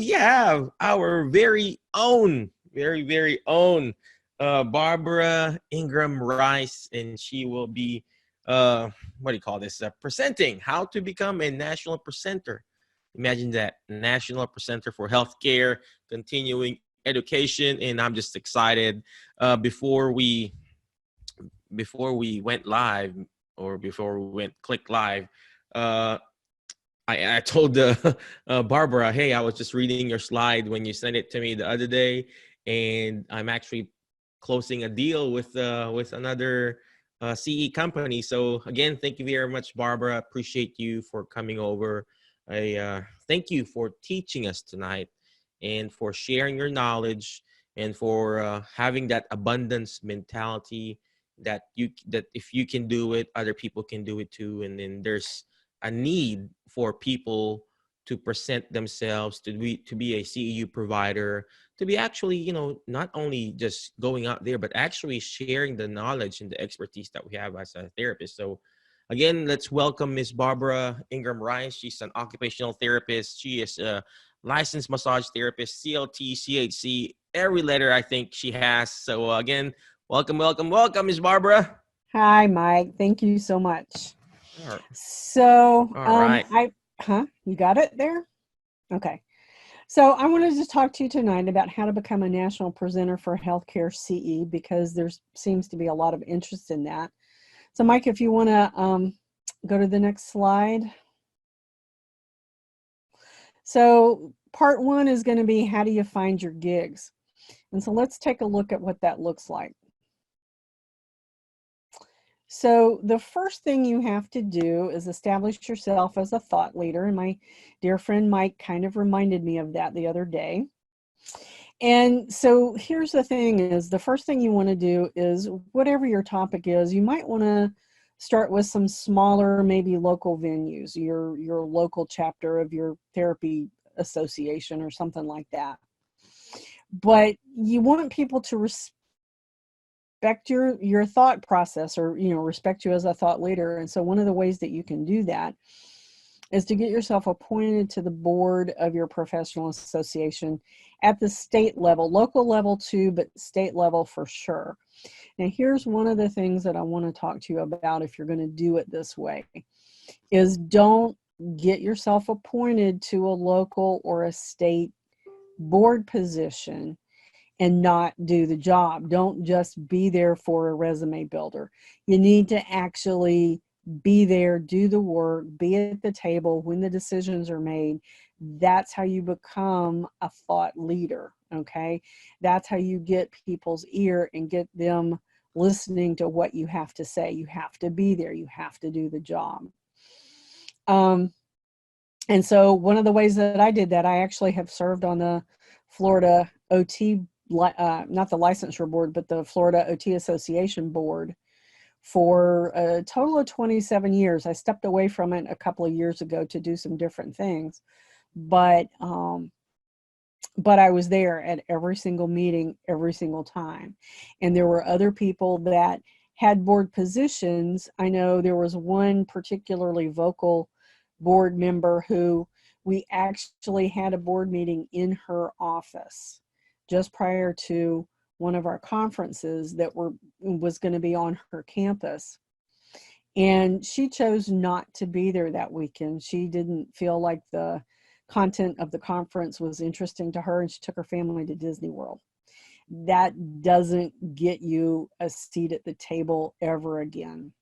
we have our very own, very own Barbara Ingram-Rice, and she will be, what do you call this, presenting how to become a national presenter. Imagine that, national presenter for healthcare, continuing education, and I'm just excited. Before we went live, or before we went click live, uh, I told Barbara, hey, I was just reading your slide when you sent it to me the other day, and I'm actually closing a deal with another CE company. So again, thank you very much, Barbara. Appreciate you for coming over. I thank you for teaching us tonight, and for sharing your knowledge, and for having that abundance mentality, that if you can do it, other people can do it too. And then there's a need for people to present themselves to be a CEU provider, to be actually, not only just going out there, but actually sharing the knowledge and the expertise that we have as a therapist. So again, let's welcome Miss Barbara Ingram-Rice. She's an occupational therapist. She is a licensed massage therapist, CLT, CHC, every letter I think she has. So again, welcome, Miss Barbara. Hi, Mike. Thank you so much. All right. So, All right. you got it there? Okay. So I wanted to talk to you tonight about how to become a national presenter for healthcare CE, because there seems to be a lot of interest in that. So Mike, if you want to go to the next slide. So part one is going to be, how do you find your gigs? And so let's take a look at what that looks like. So the first thing you have to do is establish yourself as a thought leader. And my dear friend Mike kind of reminded me of that the other day. And so here's the thing is, the first thing you want to do is, whatever your topic is, you might want to start with some smaller, maybe local venues, your local chapter of your therapy association or something like that. But you want people to respect your thought process, or respect you as a thought leader. And so one of the ways that you can do that is to get yourself appointed to the board of your professional association at the state level, local level too, but state level for sure. Now here's one of the things that I want to talk to you about if you're going to do it this way, is don't get yourself appointed to a local or a state board position and not do the job. Don't just be there for a resume builder. You need to actually be there, do the work, be at the table when the decisions are made. That's how you become a thought leader, okay? That's how you get people's ear and get them listening to what you have to say. You have to be there. You have to do the job. And so one of the ways that I did that, I actually have served on the Florida OT, not the licensure board, but the Florida OT Association board for a total of 27 years. I stepped away from it a couple of years ago to do some different things, but I was there at every single meeting, every single time. And there were other people that had board positions. I know there was one particularly vocal board member who we actually had a board meeting in her office just prior to one of our conferences that was going to be on her campus. And she chose not to be there that weekend. She didn't feel like the content of the conference was interesting to her, and she took her family to Disney World. That doesn't get you a seat at the table ever again.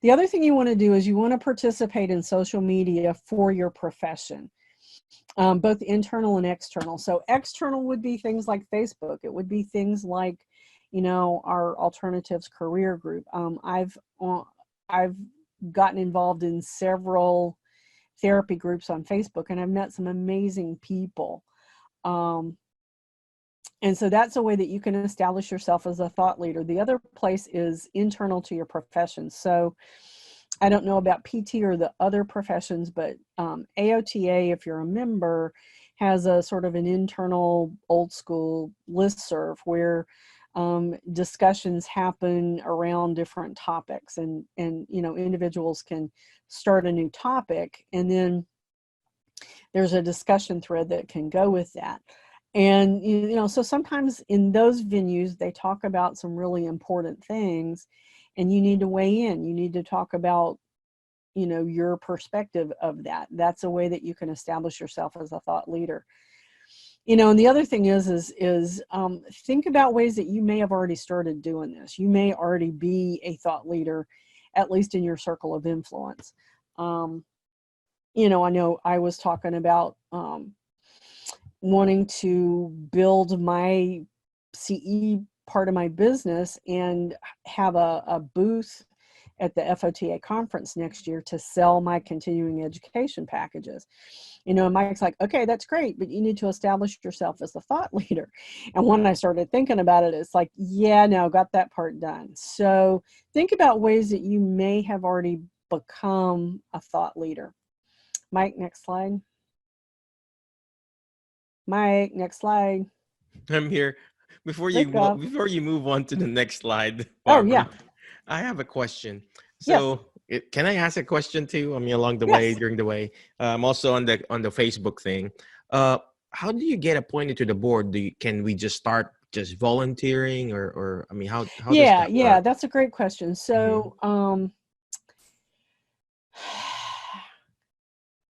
The other thing you want to do is you want to participate in social media for your profession, both internal and external. So external would be things like Facebook. It would be things like, our alternatives career group. I've gotten involved in several therapy groups on Facebook, and I've met some amazing people. And so that's a way that you can establish yourself as a thought leader. The other place is internal to your profession. So I don't know about PT or the other professions, but AOTA, if you're a member, has a sort of an internal old school listserv where discussions happen around different topics, and individuals can start a new topic, and then there's a discussion thread that can go with that. And, you know, so sometimes in those venues, they talk about some really important things, and you need to weigh in. You need to talk about, you know, your perspective of that. That's a way that you can establish yourself as a thought leader. You know, and the other thing is think about ways that you may have already started doing this. You may already be a thought leader, at least in your circle of influence. You know I was talking about wanting to build my CE part of my business and have a booth at the FOTA conference next year to sell my continuing education packages. You know, and Mike's like, okay, that's great, but you need to establish yourself as a thought leader. And when I started thinking about it, it's like, yeah, no, got that part done. So think about ways that you may have already become a thought leader. Mike, next slide. Mike, next slide. I'm here. Wake up. Before you move on to the next slide, Oh, yeah. Barbara, I have a question. Yes. So, can I ask a question too? I mean, along the way, Yes. during the way, I'm also on the Facebook thing. How do you get appointed to the board? Can we just start just volunteering, or I mean, how does Yeah. that Yeah. work? That's a great question. Hmm. So,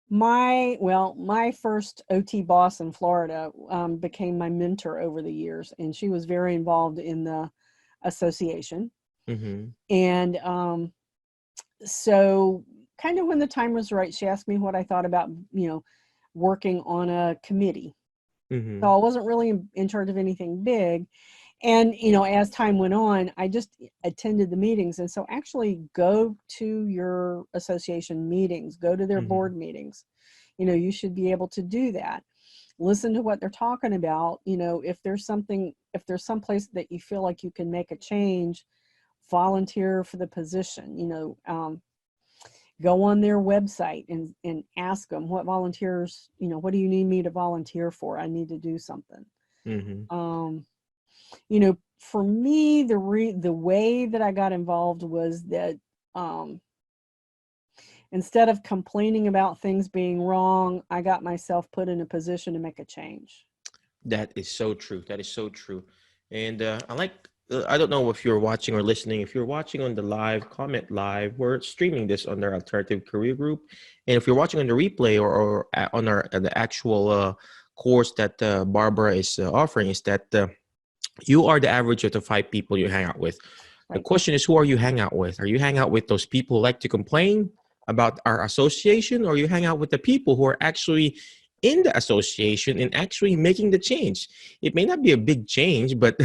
my first OT boss in Florida became my mentor over the years, and she was very involved in the association. Hmm. And so kind of when the time was right, she asked me what I thought about, you know, working on a committee. So Hmm. I wasn't really in charge of anything big. And, you know, as time went on, I just attended the meetings. And so actually go to your association meetings, go to their Hmm. board meetings. You know, you should be able to do that. Listen to what they're talking about. You know, if there's some place that you feel like you can make a change, volunteer for the position. You know, go on their website and ask them what volunteers, you know, what do you need me to volunteer for? I need to do something. Hmm. Um, you know, for me, the way that I got involved was that um, instead of complaining about things being wrong, I got myself put in a position to make a change. That is so true. That is so true. And I don't know if you're watching or listening. If you're watching on the live, comment live. We're streaming this on our alternative career group. And if you're watching on the replay or on the actual course that Barbara is offering, is that you are the average of the 5 people you hang out with. The Right. question is, who are you hang out with? Are you hang out with those people who like to complain about our association, or you hang out with the people who are actually in the association and actually making the change? It may not be a big change, but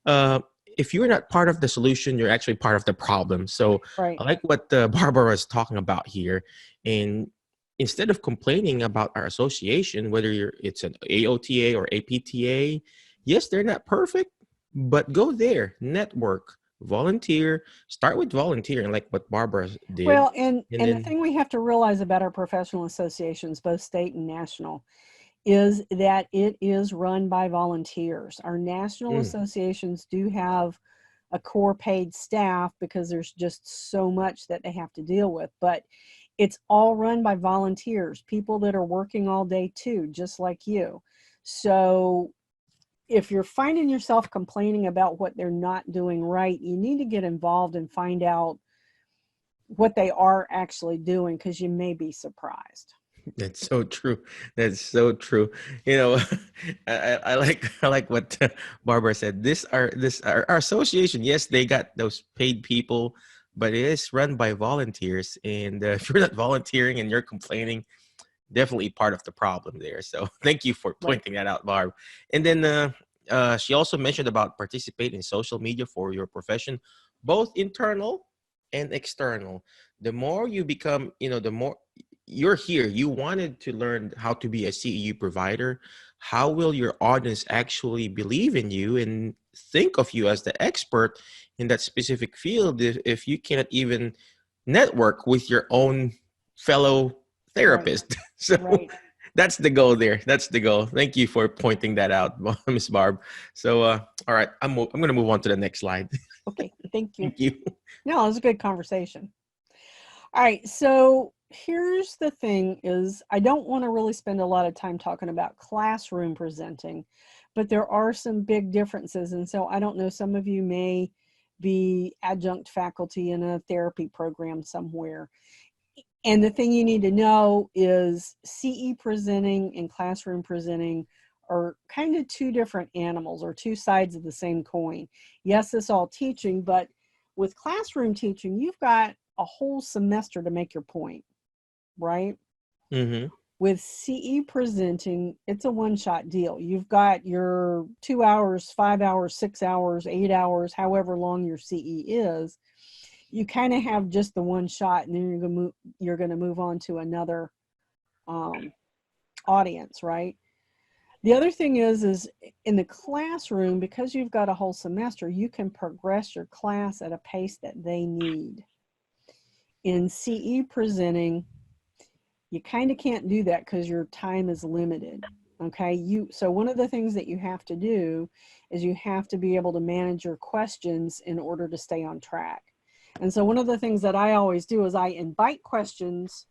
uh, if you're not part of the solution, you're actually part of the problem. So Right. I like what Barbara is talking about here. And instead of complaining about our association, whether it's an AOTA or APTA, yes, they're not perfect, but go there, network, volunteer, start with volunteering like what Barbara did. Well, and And and the then, thing we have to realize about our professional associations, both state and national, is that it is run by volunteers. Our national mm, associations do have a core paid staff because there's just so much that they have to deal with, but it's all run by volunteers, people that are working all day too, just like you. So if you're finding yourself complaining about what they're not doing right, you need to get involved and find out what they are actually doing, because you may be surprised. that's so true. That's so true. You know, I like what Barbara said. Our association. Yes, they got those paid people, but it is run by volunteers. And if you're not volunteering and you're complaining, definitely part of the problem there. So thank you for Right. pointing that out, Barb. And then she also mentioned about participate in social media for your profession, both internal and external. The more you become, the more you're here, you wanted to learn how to be a CEU provider. How will your audience actually believe in you and think of you as the expert in that specific field if you cannot even network with your own fellow Right. therapist? So Right. that's the goal there. That's the goal. Thank you for pointing that out, Miss Barb. So, all right, I'm going to move on to the next slide. Okay. Thank you. Thank you. No, it was a good conversation. All right. So here's the thing is I don't want to really spend a lot of time talking about classroom presenting, but there are some big differences. And so I don't know, some of you may be adjunct faculty in a therapy program somewhere. And the thing you need to know is CE presenting and classroom presenting are kind of two different animals, or two sides of the same coin. Yes, it's all teaching, but with classroom teaching, you've got a whole semester to make your point, right? Mm-hmm. With CE presenting, it's a one-shot deal. You've got your 2 hours, 5 hours, 6 hours, 8 hours, however long your CE is. You kind of have just the one shot, and then you're going to move on to another audience, right? The other thing is in the classroom, because you've got a whole semester, you can progress your class at a pace that they need. In CE presenting, you kind of can't do that because your time is limited. Okay, so one of the things that you have to do is you have to be able to manage your questions in order to stay on track. And so one of the things that I always do is I invite questions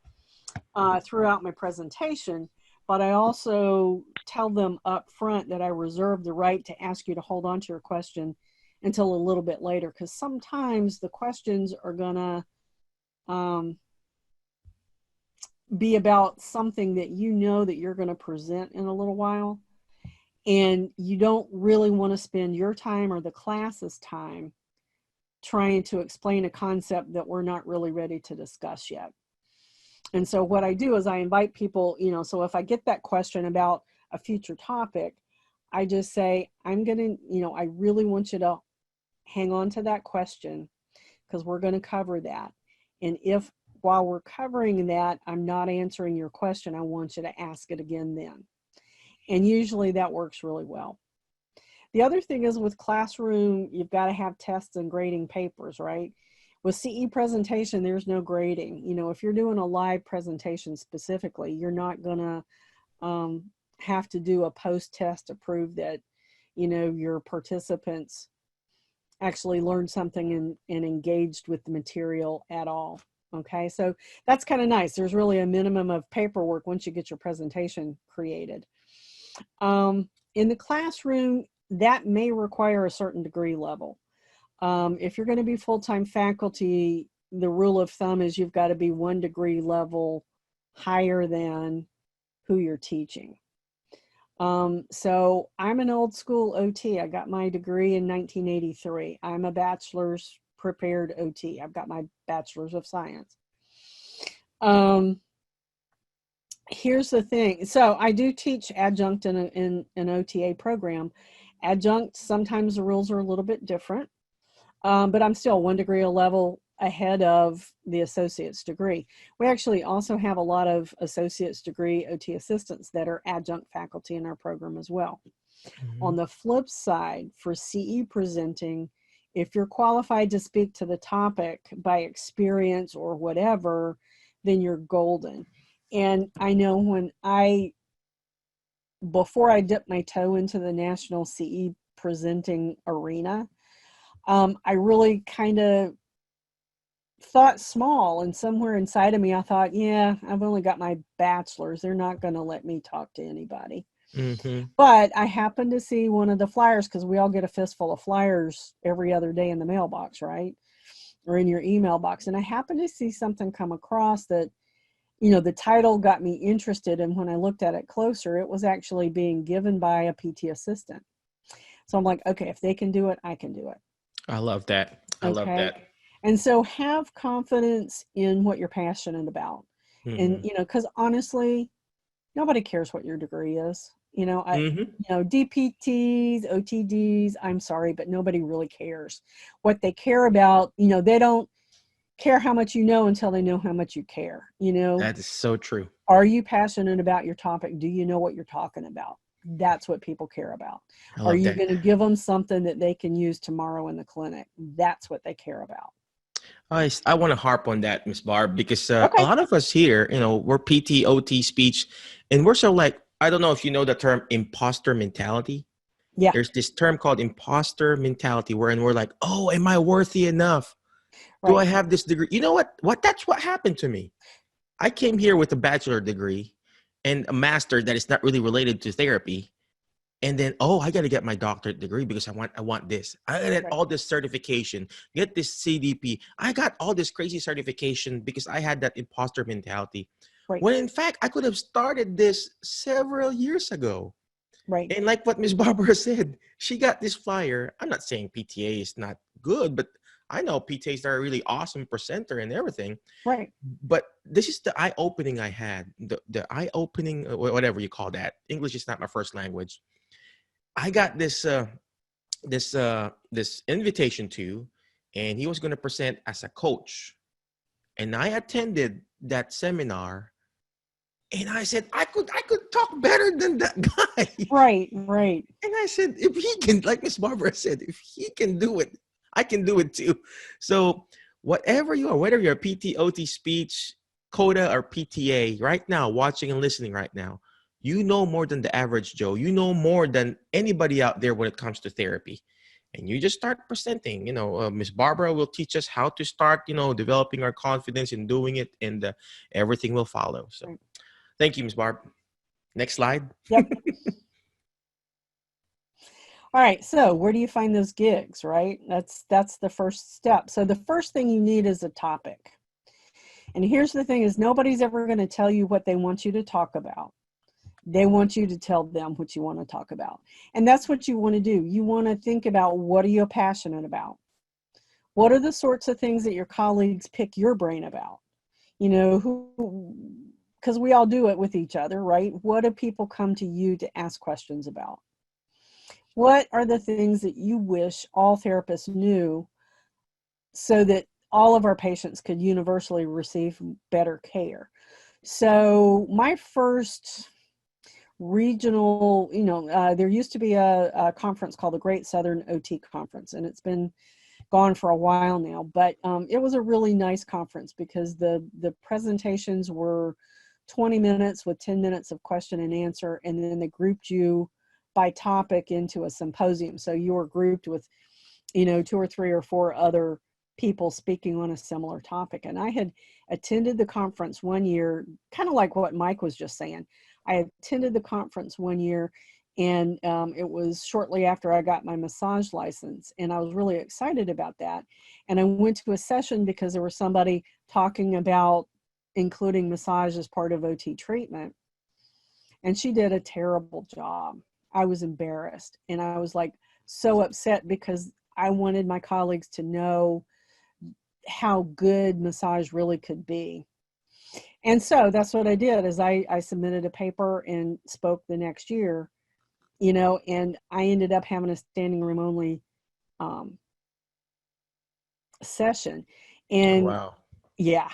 throughout my presentation, but I also tell them up front that I reserve the right to ask you to hold on to your question until a little bit later, because sometimes the questions are gonna be about something that you know that you're going to present in a little while, and you don't really want to spend your time or the class's time trying to explain a concept that we're not really ready to discuss yet. And so what I do is I invite people, so if I get that question about a future topic, I just say, I'm going to, I really want you to hang on to that question because we're going to cover that. And if while we're covering that, I'm not answering your question, I want you to ask it again then. And usually that works really well. The other thing is with classroom, you've got to have tests and grading papers, right? With CE presentation, there's no grading. If you're doing a live presentation specifically, you're not going to have to do a post-test to prove that, your participants actually learned something and engaged with the material at all. Okay, so that's kind of nice. There's really a minimum of paperwork once you get your presentation created. In the classroom, that may require a certain degree level. If you're going to be full-time faculty, the rule of thumb is you've got to be 1 degree level higher than who you're teaching. So I'm an old school OT. I got my degree in 1983. I'm a bachelor's prepared OT. I've got my bachelor's of science. Here's the thing. So I do teach adjunct in an OTA program. Adjunct, sometimes the rules are a little bit different, but I'm still 1 degree a level ahead of the associate's degree. We actually also have a lot of associate's degree OT assistants that are adjunct faculty in our program as well. Mm-hmm. On the flip side, for CE presenting, if you're qualified to speak to the topic by experience or whatever, then you're golden. And I know before I dipped my toe into the national CE presenting arena, I really kind of thought small, and somewhere inside of me, I thought, yeah, I've only got my bachelor's. They're not going to let me talk to anybody. Mm-hmm. But I happened to see one of the flyers, because we all get a fistful of flyers every other day in the mailbox, right? Or in your email box. And I happened to see something come across that, the title got me interested. And when I looked at it closer, it was actually being given by a PT assistant. So I'm like, okay, if they can do it, I can do it. I love that. I love that. And so have confidence in what you're passionate about. Mm-hmm. And, because honestly, nobody cares what your degree is. DPTs, OTDs, I'm sorry, but nobody really cares. What they care about, they don't care how much you know until they know how much you care. That is so true. Are you passionate about your topic? Do you know what you're talking about? That's what people care about. Are you going to give them something that they can use tomorrow in the clinic? That's what they care about. I want to harp on that, Ms. Barb, because a lot of us here, we're PT, OT, speech, and we're so like, I don't know if you know the term imposter mentality. Yeah. There's this term called imposter mentality wherein we're like, oh, am I worthy enough? Right. Do I have this degree? You know what? That's what happened to me. I came here with a bachelor degree and a master that is not really related to therapy. And then, oh, I got to get my doctorate degree because I want this. I got to get Right. all this certification, get this CDP. I got all this crazy certification because I had that imposter mentality. Right. When in fact, I could have started this several years ago. Right. And like what Miss Barbara said, she got this flyer. I'm not saying PTA is not good, but I know PTAs are a really awesome presenter and everything. Right. But this is the eye opening I had. The eye opening, whatever you call that. English is not my first language. I got this invitation to, and he was going to present as a coach, and I attended that seminar, and I said I could talk better than that guy. Right. Right. And I said, if he can, like Miss Barbara said, if he can do it, I can do it too. So whatever you are, whether you're a PT, OT, speech, CODA, or PTA, right now, watching and listening right now, you know more than the average Joe. You know more than anybody out there when it comes to therapy. And you just start presenting. Miss Barbara will teach us how to start, developing our confidence in doing it, and everything will follow. So Right. thank you, Miss Barb. Next slide. Yep. All right, so where do you find those gigs, right? That's the first step. So the first thing you need is a topic. And here's the thing is nobody's ever going to tell you what they want you to talk about. They want you to tell them what you want to talk about. And that's what you want to do. You want to think about, what are you passionate about? What are the sorts of things that your colleagues pick your brain about? Because we all do it with each other, right? What do people come to you to ask questions about? What are the things that you wish all therapists knew so that all of our patients could universally receive better care? So my first regional, there used to be a conference called the Great Southern OT Conference, and it's been gone for a while now, but it was a really nice conference because the presentations were 20 minutes with 10 minutes of question and answer, and then they grouped you by topic into a symposium. So you were grouped with, 2 or 3 or 4 other people speaking on a similar topic. And I had attended the conference one year, kind of like what Mike was just saying. I attended the conference one year, and it was shortly after I got my massage license, and I was really excited about that. And I went to a session because there was somebody talking about including massage as part of OT treatment, and she did a terrible job. I was embarrassed, and I was like so upset because I wanted my colleagues to know how good massage really could be. And so that's what I did, is I submitted a paper and spoke the next year, and I ended up having a standing room only session. And Wow. yeah,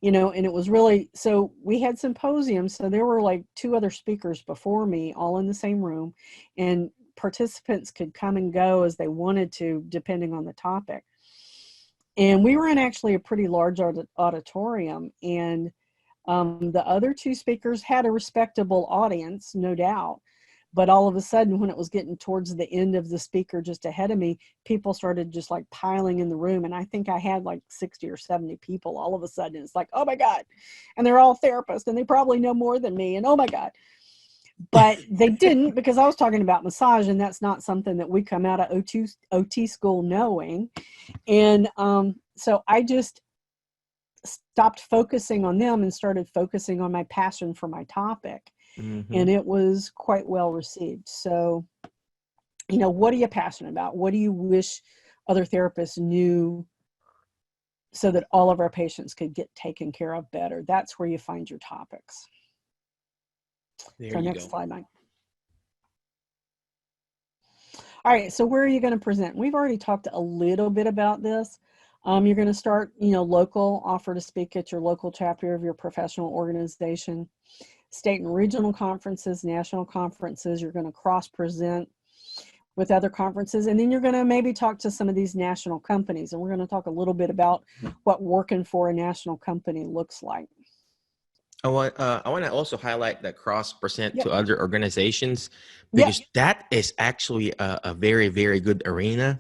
and it was really, so we had symposiums. So there were like 2 other speakers before me, all in the same room, and participants could come and go as they wanted to, depending on the topic. And we were in actually a pretty large auditorium, and the other 2 speakers had a respectable audience, no doubt. But all of a sudden, when it was getting towards the end of the speaker just ahead of me, people started just like piling in the room. And I think I had like 60 or 70 people all of a sudden. It's like, oh my God. And they're all therapists, and they probably know more than me. And oh my God. But they didn't, because I was talking about massage, and that's not something that we come out of OT school knowing. And so I just stopped focusing on them and started focusing on my passion for my topic. Mm-hmm. And it was quite well received. So, what are you passionate about? What do you wish other therapists knew so that all of our patients could get taken care of better? That's where you find your topics. There So you next go. slide, Mike. All right, so where are you going to present? We've already talked a little bit about this. You're going to start, local, offer to speak at your local chapter of your professional organization. State and regional conferences, national conferences. You're going to cross-present with other conferences, and then you're going to maybe talk to some of these national companies, and we're going to talk a little bit about what working for a national company looks like. I want to also highlight that cross-present Yep. to other organizations, because that is actually a very, very good arena.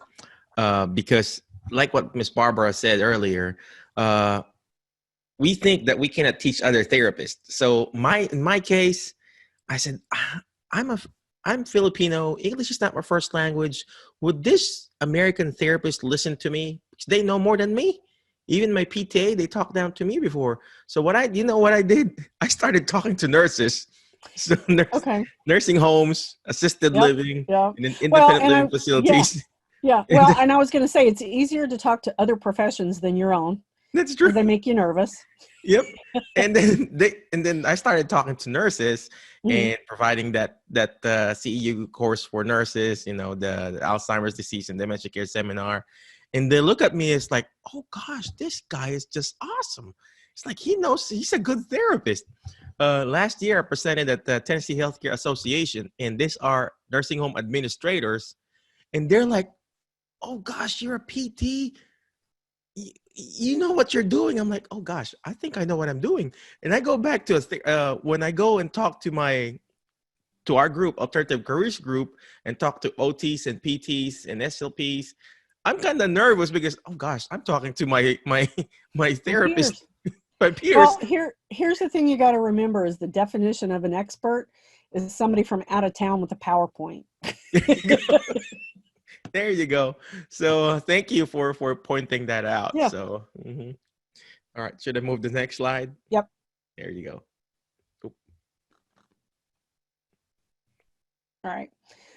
Because like what Miss Barbara said earlier, we think that we cannot teach other therapists. So in my case, I said, I'm a I'm Filipino. English is not my first language. Would this American therapist listen to me? Because they know more than me. Even my PTA, they talked down to me before. So you know what I did? I started talking to nurses. So Okay. nursing homes, assisted Yep. living, Yeah. and then Well, independent and living yeah, facilities. yeah. And Well, and I was going to say it's easier to talk to other professions than your own that's true. because they make you nervous. Yep. And then I started talking to nurses Mhm. and providing that CEU course for nurses, the Alzheimer's disease and dementia care seminar. And they look at me as like, oh gosh, this guy is just awesome. It's like he knows, he's a good therapist. Last year I presented at the Tennessee Healthcare Association, and these are nursing home administrators, and they're like, oh gosh, you're a PT, you know what you're doing. I'm like, oh gosh, I think I know what I'm doing. And I go back to when I go and talk to our group, alternative careers group, and talk to OTs and PTs and SLPs. I'm kind of nervous because, oh gosh, I'm talking to my Your therapist, peers. my peers. Well, here's the thing you got to remember is the definition of an expert is somebody from out of town with a PowerPoint. There you go. There you go. So thank you for pointing that out. Yeah. So all right, should I move the next slide? Yep. There you go. Oop. All right.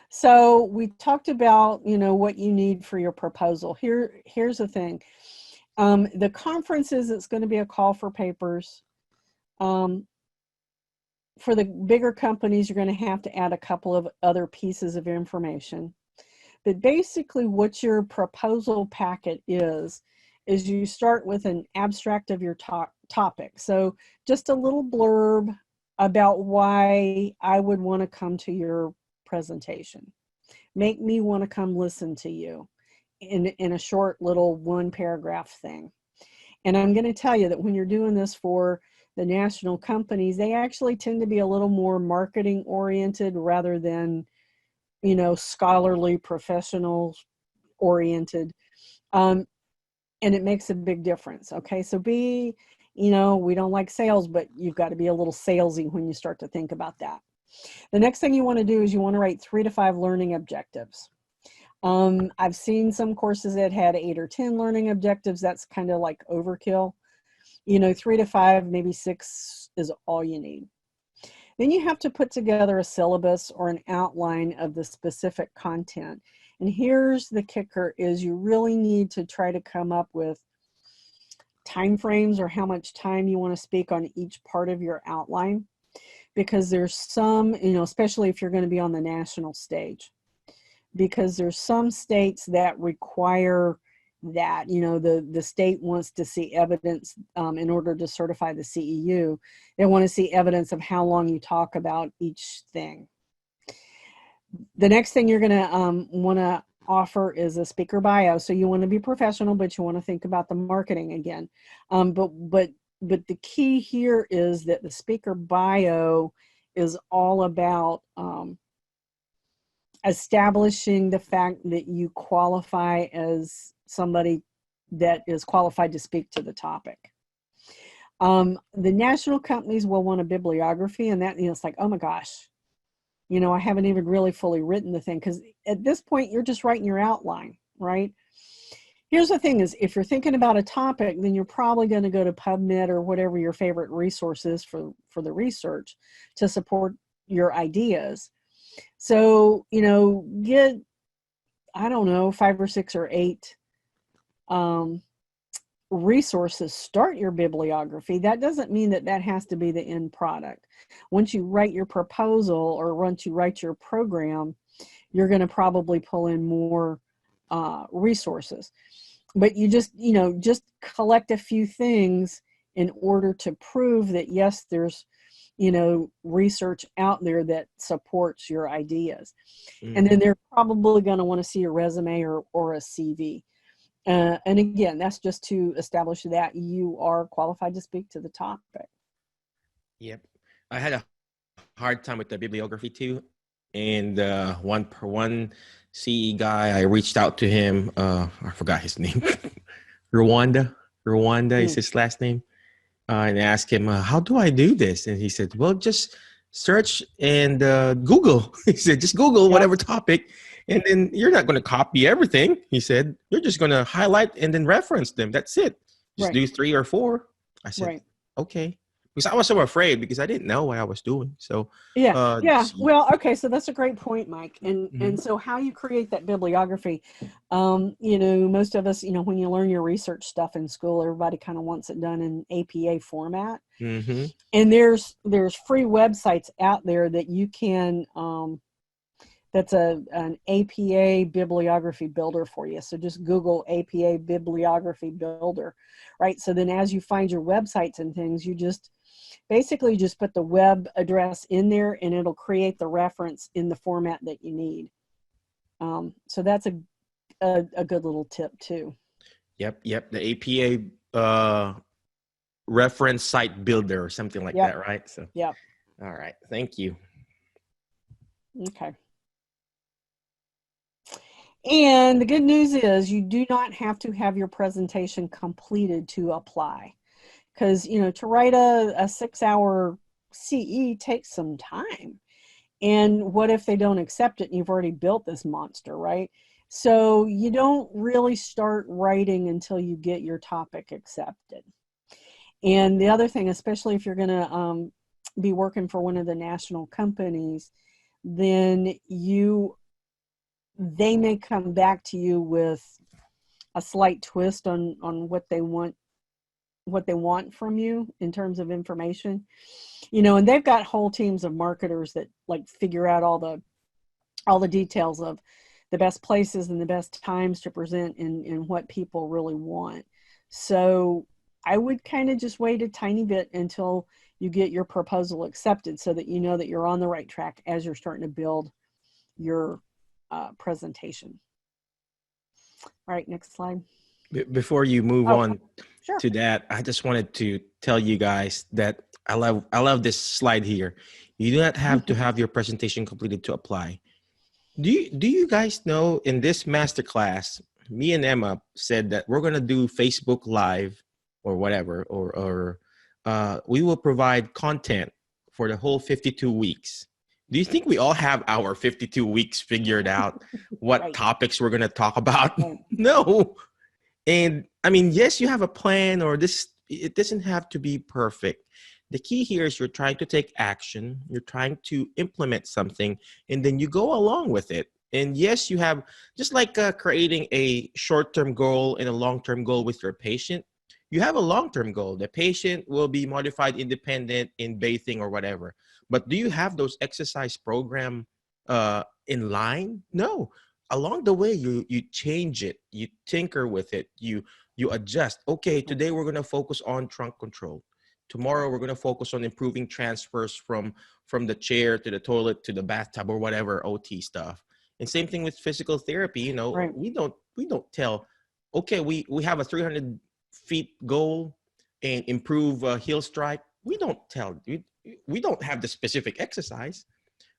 So we talked about, what you need for your proposal. Here's the thing. The conferences, it's going to be a call for papers. For the bigger companies, you're going to have to add a couple of other pieces of information. But basically what your proposal packet is you start with an abstract of your topic. So just a little blurb about why I would want to come to your presentation. Make me want to come listen to you in a short little 1-paragraph thing. And I'm going to tell you that when you're doing this for the national companies, they actually tend to be a little more marketing oriented rather than, scholarly professionals oriented. And it makes a big difference. Okay. So we don't like sales, but you've got to be a little salesy when you start to think about that. The next thing you want to do is you want to write 3 to 5 learning objectives. I've seen some courses that had 8 or 10 learning objectives. That's kind of like overkill. 3 to 5, maybe 6 is all you need. Then you have to put together a syllabus or an outline of the specific content. And here's the kicker is you really need to try to come up with timeframes or how much time you want to speak on each part of your outline. Because there's some, especially if you're going to be on the national stage, because there's some states that require that, the state wants to see evidence in order to certify the CEU. They want to see evidence of how long you talk about each thing. The next thing you're going to want to offer is a speaker bio. So you want to be professional, but you want to think about the marketing again. But the key here is that the speaker bio is all about establishing the fact that you qualify as somebody that is qualified to speak to the topic. The national companies will want a bibliography, and that, it's like, oh my gosh, I haven't even really fully written the thing, because at this point you're just writing your outline, right? Here's the thing is, if you're thinking about a topic, then you're probably going to go to PubMed or whatever your favorite resource is for the research to support your ideas. So, get, I don't know, 5 or 6 or 8 resources. Start your bibliography. That doesn't mean that has to be the end product. Once you write your proposal or once you write your program, you're going to probably pull in more resources. But you just collect a few things in order to prove that, yes, there's, research out there that supports your ideas. And then they're probably going to want to see a resume or a CV. And again, that's just to establish that you are qualified to speak to the topic. Yep. I had a hard time with the bibliography too. And one CE guy, I reached out to him. I forgot his name. Rwanda is his last name. and asked him, how do I do this? And he said, well, just search and Google. He said, just Google Yep. whatever topic. And then you're not going to copy everything. He said, you're just going to highlight and then reference them. That's it. Just Right. do 3 or 4. I said, Right. okay. Because I was so afraid because I didn't know what I was doing. So, Yeah. Yeah. just, Well, okay. So that's a great point, Mike. And mhm, so how you create that bibliography, most of us, when you learn your research stuff in school, everybody kind of wants it done in APA format. mhm. And there's free websites out there that you can that's an APA bibliography builder for you. So just Google APA bibliography builder, right? So then as you find your websites and things, you just basically just put the web address in there and it'll create the reference in the format that you need. So that's a good little tip too. Yep. The APA reference site builder or something like Yep. that, right? So, Yep. all right. Thank you. Okay. And the good news is you do not have to have your presentation completed to apply. Because, to write a 6-hour CE takes some time. And what if they don't accept it and you've already built this monster, right? So you don't really start writing until you get your topic accepted. And the other thing, especially if you're going to be working for one of the national companies, then they may come back to you with a slight twist on what they want from you in terms of information, and they've got whole teams of marketers that like figure out all the details of the best places and the best times to present and what people really want. So I would kind of just wait a tiny bit until you get your proposal accepted so that you know that you're on the right track as you're starting to build your presentation. All right, next slide. Before you move Oh, on sure. to that, I just wanted to tell you guys that I love this slide here. You do not have to have your presentation completed to apply. Do you guys know in this masterclass, me and Emma said that we're gonna do Facebook Live or whatever, or we will provide content for the whole 52 weeks. Do you think we all have our 52 weeks figured out what Right. topics we're gonna talk about? Right. No. And I mean, yes, you have a plan or this, it doesn't have to be perfect. The key here is you're trying to take action, you're trying to implement something, and then you go along with it. And yes, you have just like creating a short term goal and a long term goal with your patient. You have a long term goal. The patient will be modified independent in bathing or whatever. But do you have those exercise program in line? No, along the way you change it, you tinker with it, you adjust. Okay, today we're going to focus on trunk control, tomorrow we're going to focus on improving transfers from the chair to the toilet to the bathtub or whatever OT stuff. And same thing with physical therapy, Right. we don't tell, okay, we have a 300 feet goal and improve heel strike. We don't have the specific exercise.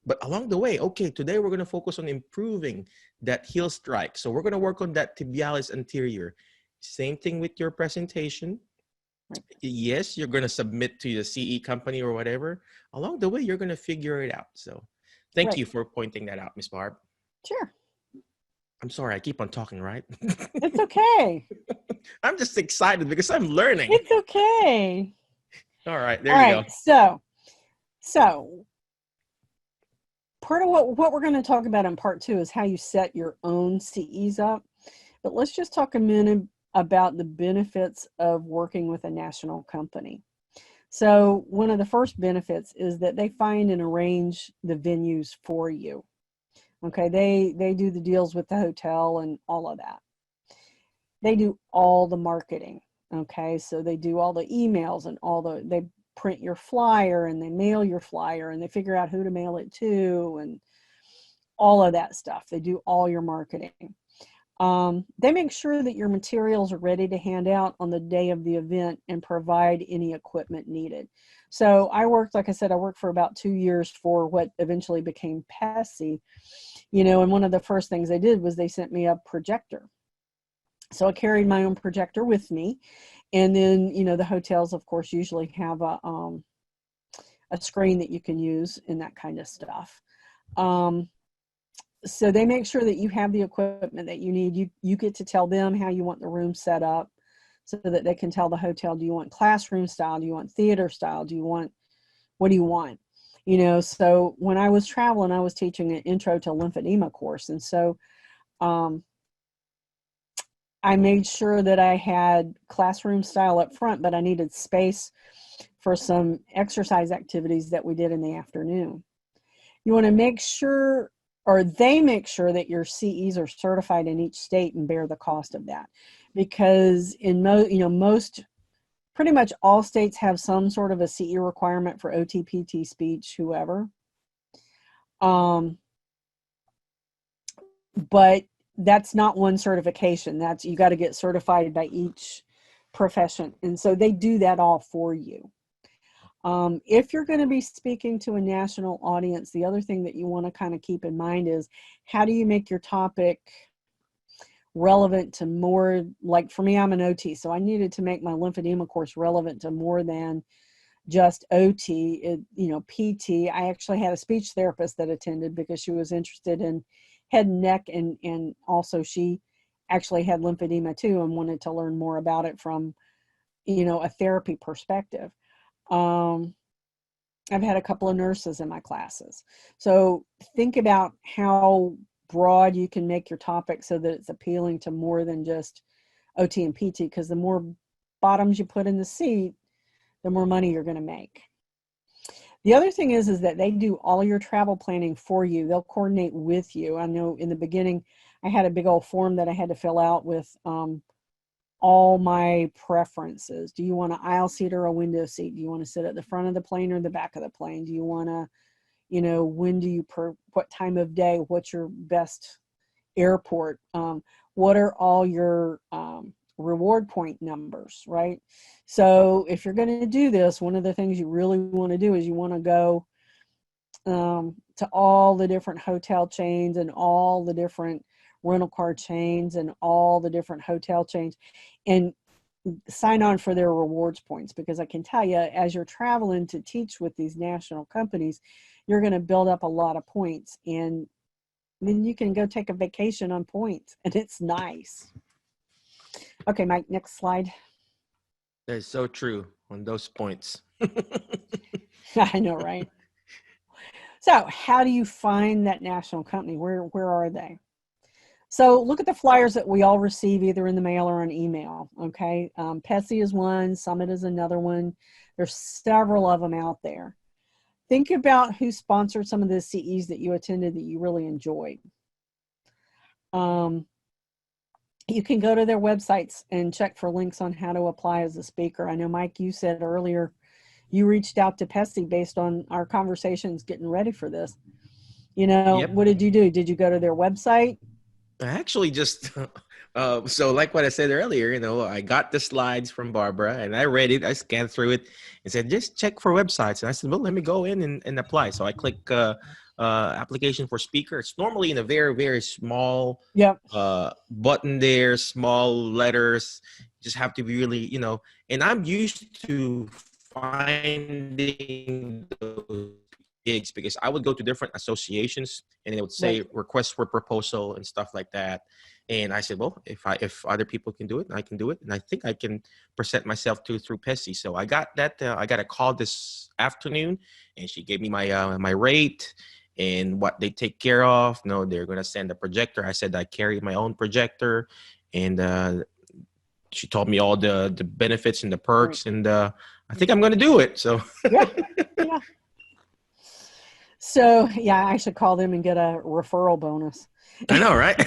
But along the way, okay, today we're going to focus on improving that heel strike. So we're going to work on that tibialis anterior. Same thing with your presentation. Right. Yes, you're going to submit to the CE company or whatever. Along the way, you're going to figure it out. So thank Right. you for pointing that out, Miss Barb. Sure. I'm sorry, I keep on talking, right? It's okay. I'm just excited because I'm learning. It's okay. All right, there All you right. go. So part of what we're going to talk about in part 2 is how you set your own CEs up. But let's just talk a minute about the benefits of working with a national company. So one of the first benefits is that they find and arrange the venues for you. Okay, they do the deals with the hotel and all of that. They do all the marketing. Okay, so they do all the emails and they print your flyer and they mail your flyer and they figure out who to mail it to and all of that stuff. They do all your marketing. They make sure that your materials are ready to hand out on the day of the event and provide any equipment needed. So like I said, I worked for about 2 years for what eventually became PESI, and one of the first things they did was they sent me a projector. So I carried my own projector with me, And then, you know, the hotels, of course, usually have a screen that you can use and that kind of stuff. So they make sure that you have the equipment that you need. You get to tell them how you want the room set up so that they can tell the hotel, do you want classroom style? Do you want theater style? What do you want? You know, so when I was traveling, I was teaching an intro to lymphedema course. And so I made sure that I had classroom style up front, but I needed space for some exercise activities that we did in the afternoon. You want to make sure, or they make sure, that your CEs are certified in each state and bear the cost of that. Because in most, pretty much all states have some sort of a CE requirement for OT, PT, speech, whoever. But that's not one certification. That's, you got to get certified by each profession. And so they do that all for you. If you're going to be speaking to a national audience, the other thing that you want to kind of keep in mind is, how do you make your topic relevant to more, like for me, I'm an OT, so I needed to make my lymphedema course relevant to more than just OT, PT. I actually had a speech therapist that attended because she was interested in head and neck, and also she actually had lymphedema too and wanted to learn more about it from, a therapy perspective. I've had a couple of nurses in my classes. So think about how broad you can make your topic so that it's appealing to more than just OT and PT, because the more bottoms you put in the seat, the more money you're going to make. The other thing is that they do all your travel planning for you. They'll coordinate with you. I know in the beginning, I had a big old form that I had to fill out with all my preferences. Do you want an aisle seat or a window seat? Do you want to sit at the front of the plane or the back of the plane? Do you want to, what time of day? What's your best airport? What are all your reward point numbers, right? So if you're going to do this, one of the things you really want to do is you want to go to all the different hotel chains and all the different rental car chains and all the different hotel chains and sign on for their rewards points, because I can tell you, as you're traveling to teach with these national companies, you're going to build up a lot of points, and then you can go take a vacation on points, and it's nice. Okay, Mike, next slide. That is so true on those points. I know, right? So how do you find that national company? Where are they? So look at the flyers that we all receive either in the mail or on email, okay? PESI is one, Summit is another one. There's several of them out there. Think about who sponsored some of the CEs that you attended that you really enjoyed. You can go to their websites and check for links on how to apply as a speaker. I know, Mike, you said earlier you reached out to PESI based on our conversations getting ready for this. Yep. What did you do? Did you go to their website? I actually just, so like what I said earlier, I got the slides from Barbara and I read it. I scanned through it and said, just check for websites. And I said, well, let me go in and apply. So I click application for speaker. It's normally in a very, very small button there, small letters. You just have to be really, and I'm used to finding those gigs because I would go to different associations and they would say request for proposal and stuff like that. And I said, well, if other people can do it, I can do it. And I think I can present myself through PESI. So I got that. I got a call this afternoon and she gave me my rate and what they take care of. No, they're going to send a projector. I said, I carry my own projector. And she told me all the benefits and the perks. And I think I'm going to do it. So yeah. So yeah, I should call them and get a referral bonus. I know, right?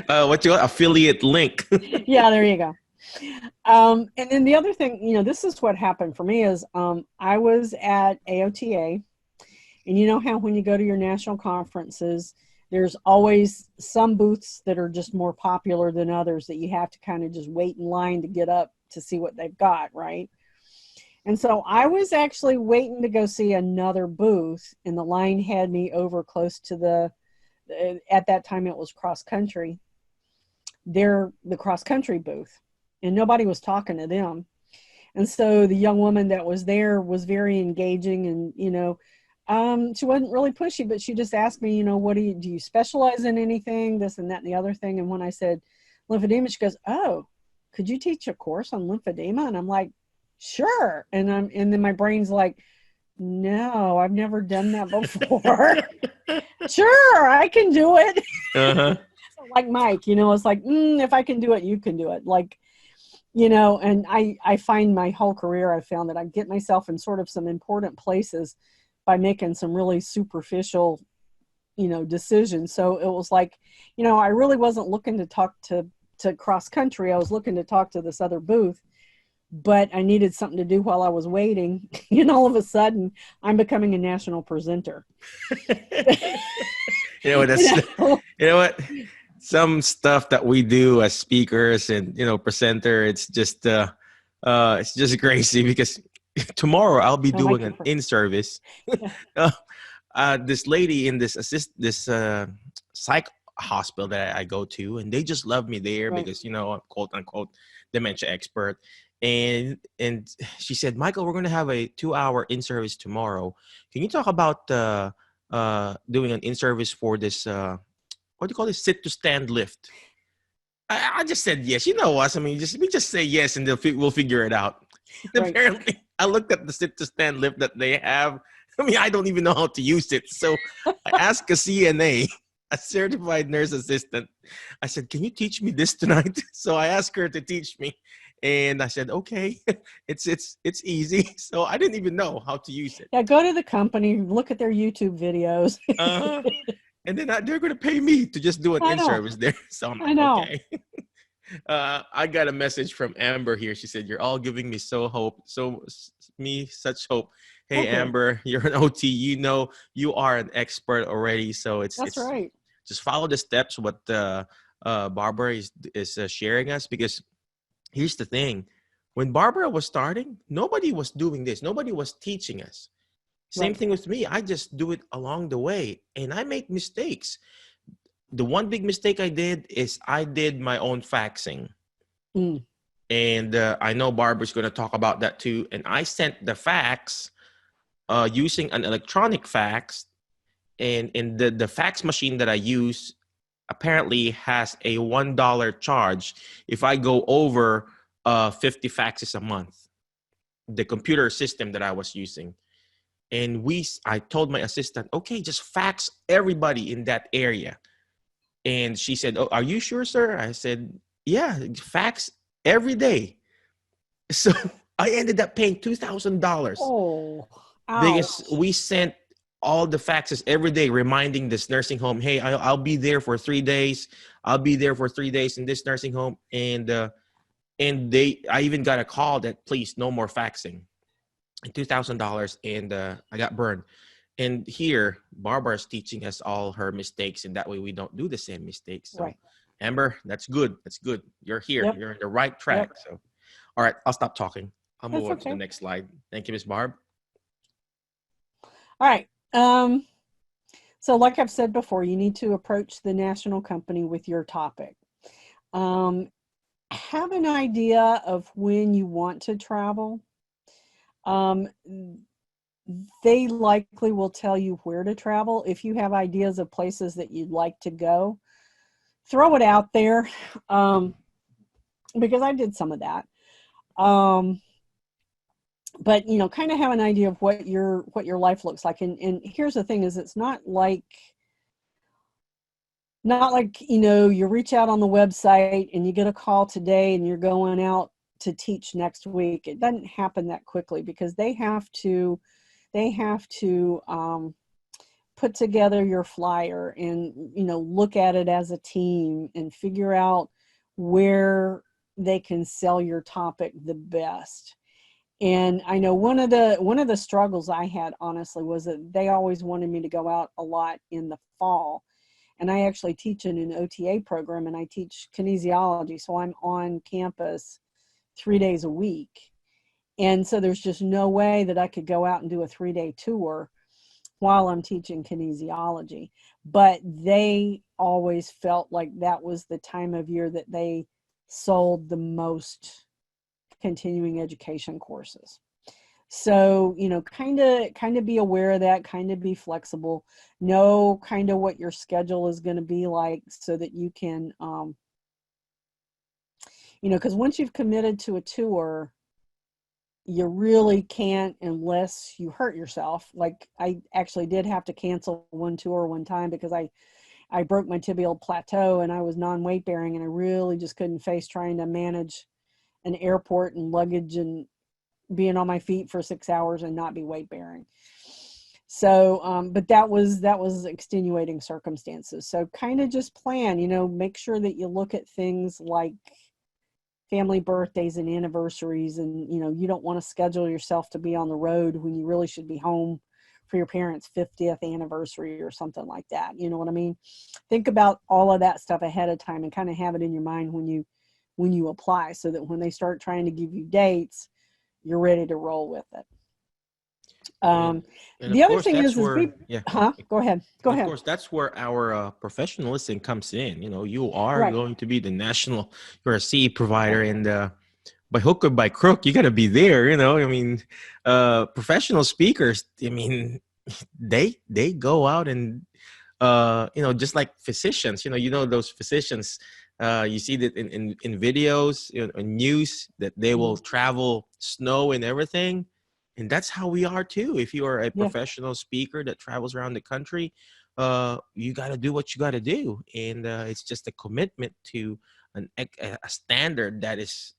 What's your affiliate link? Yeah, there you go. And then the other thing, this is what happened for me is I was at AOTA, and you know how when you go to your national conferences, there's always some booths that are just more popular than others that you have to kind of just wait in line to get up to see what they've got, right? And so I was actually waiting to go see another booth, and the line had me over close to at that time it was cross country. They're the cross country booth. and nobody was talking to them. And so the young woman that was there was very engaging, and she wasn't really pushy, but she just asked me, what do you specialize in anything, this and that and the other thing. And when I said lymphedema, she goes, oh, could you teach a course on lymphedema? And I'm like, sure. And then my brain's like, no, I've never done that before. Sure, I can do it. Uh-huh. So like Mike, it's like, if I can do it, you can do it. Like, and I find my whole career, I've found that I get myself in sort of some important places by making some really superficial, decisions. So it was like, I really wasn't looking to talk to cross country. I was looking to talk to this other booth, but I needed something to do while I was waiting. And all of a sudden I'm becoming a national presenter. That's, you know what? Some stuff that we do as speakers and, presenter, it's just crazy because tomorrow I'll be doing an in-service. This lady in this psych hospital that I go to, and they just love me there because, I'm quote unquote dementia expert. And she said, Michael, we're going to have a 2-hour in-service tomorrow. Can you talk about doing an in-service for this, what do you call this, sit to stand lift? I just said yes. You know us. I mean, we just say yes, and we'll figure it out. Right. Apparently, I looked at the sit to stand lift that they have. I mean, I don't even know how to use it. So I asked a CNA, a certified nurse assistant. I said, can you teach me this tonight? So I asked her to teach me. And I said, okay, it's easy. So I didn't even know how to use it. Yeah, go to the company, look at their YouTube videos. And then they're going to pay me to just do an in-service there. So I'm like, okay. I got a message from Amber here. She said, you're all giving me such hope. Hey, okay. Amber, you're an OT. You are an expert already. So it's right. Just follow the steps what Barbara is sharing us, because here's the thing. When Barbara was starting, nobody was doing this. Nobody was teaching us. Same thing with me. I just do it along the way, and I make mistakes. The one big mistake I did is I did my own faxing. And I know Barbara's going to talk about that too. And I sent the fax using an electronic fax. And in the fax machine that I use apparently has a $1 charge if I go over 50 faxes a month, the computer system that I was using. And I told my assistant, okay, just fax everybody in that area. And she said, oh, are you sure, sir? I said, yeah, fax every day. So I ended up paying $2,000. Oh, because we sent all the faxes every day reminding this nursing home, hey, I'll be there for 3 days. I'll be there for 3 days in this nursing home. And I even got a call that, please, no more faxing. And $2,000, and I got burned. And here, Barbara's teaching us all her mistakes, and that way we don't do the same mistakes. So, Amber, that's good. That's good. You're here. Yep. You're on the right track. Yep. So, all right, I'll stop talking. I'll move on to the next slide. Thank you, Ms. Barb. All right. So like I've said before, you need to approach the national company with your topic. Have an idea of when you want to travel. They likely will tell you where to travel. If you have ideas of places that you'd like to go, throw it out there, because I did some of that. But kind of have an idea of what your life looks like. And here's the thing: is it's not like you reach out on the website and you get a call today and you're going out to teach next week. It doesn't happen that quickly, because they have to put together your flyer and look at it as a team and figure out where they can sell your topic the best. And I know one of the struggles I had, honestly, was that they always wanted me to go out a lot in the fall. And I actually teach in an OTA program, and I teach kinesiology. So I'm on campus 3 days a week. And so there's just no way that I could go out and do a 3-day tour while I'm teaching kinesiology. But they always felt like that was the time of year that they sold the most continuing education courses. So, kind of be aware of that, kind of be flexible, know kind of what your schedule is going to be like so that you can, because once you've committed to a tour, you really can't unless you hurt yourself. Like I actually did have to cancel one tour one time because I broke my tibial plateau and I was non-weight bearing, and I really just couldn't face trying to manage an airport and luggage and being on my feet for 6 hours and not be weight bearing. So, but that was extenuating circumstances. So kind of just plan, make sure that you look at things like family birthdays and anniversaries, and, you don't want to schedule yourself to be on the road when you really should be home for your parents' 50th anniversary or something like that. You know what I mean? Think about all of that stuff ahead of time and kind of have it in your mind when you apply, so that when they start trying to give you dates, you're ready to roll with it. And The of other course, thing that's is where, yeah. Go ahead. Of course, that's where our professionalism comes in. You are Right. going to be the national, you're a CE provider, and by hook or by crook, you got to be there. I mean, professional speakers, I mean, they go out and, just like physicians, those physicians, you see that in videos, in news, that they will travel snow and everything. And that's how we are too. If you are a professional speaker that travels around the country, you got to do what you got to do. And it's just a commitment to a standard that is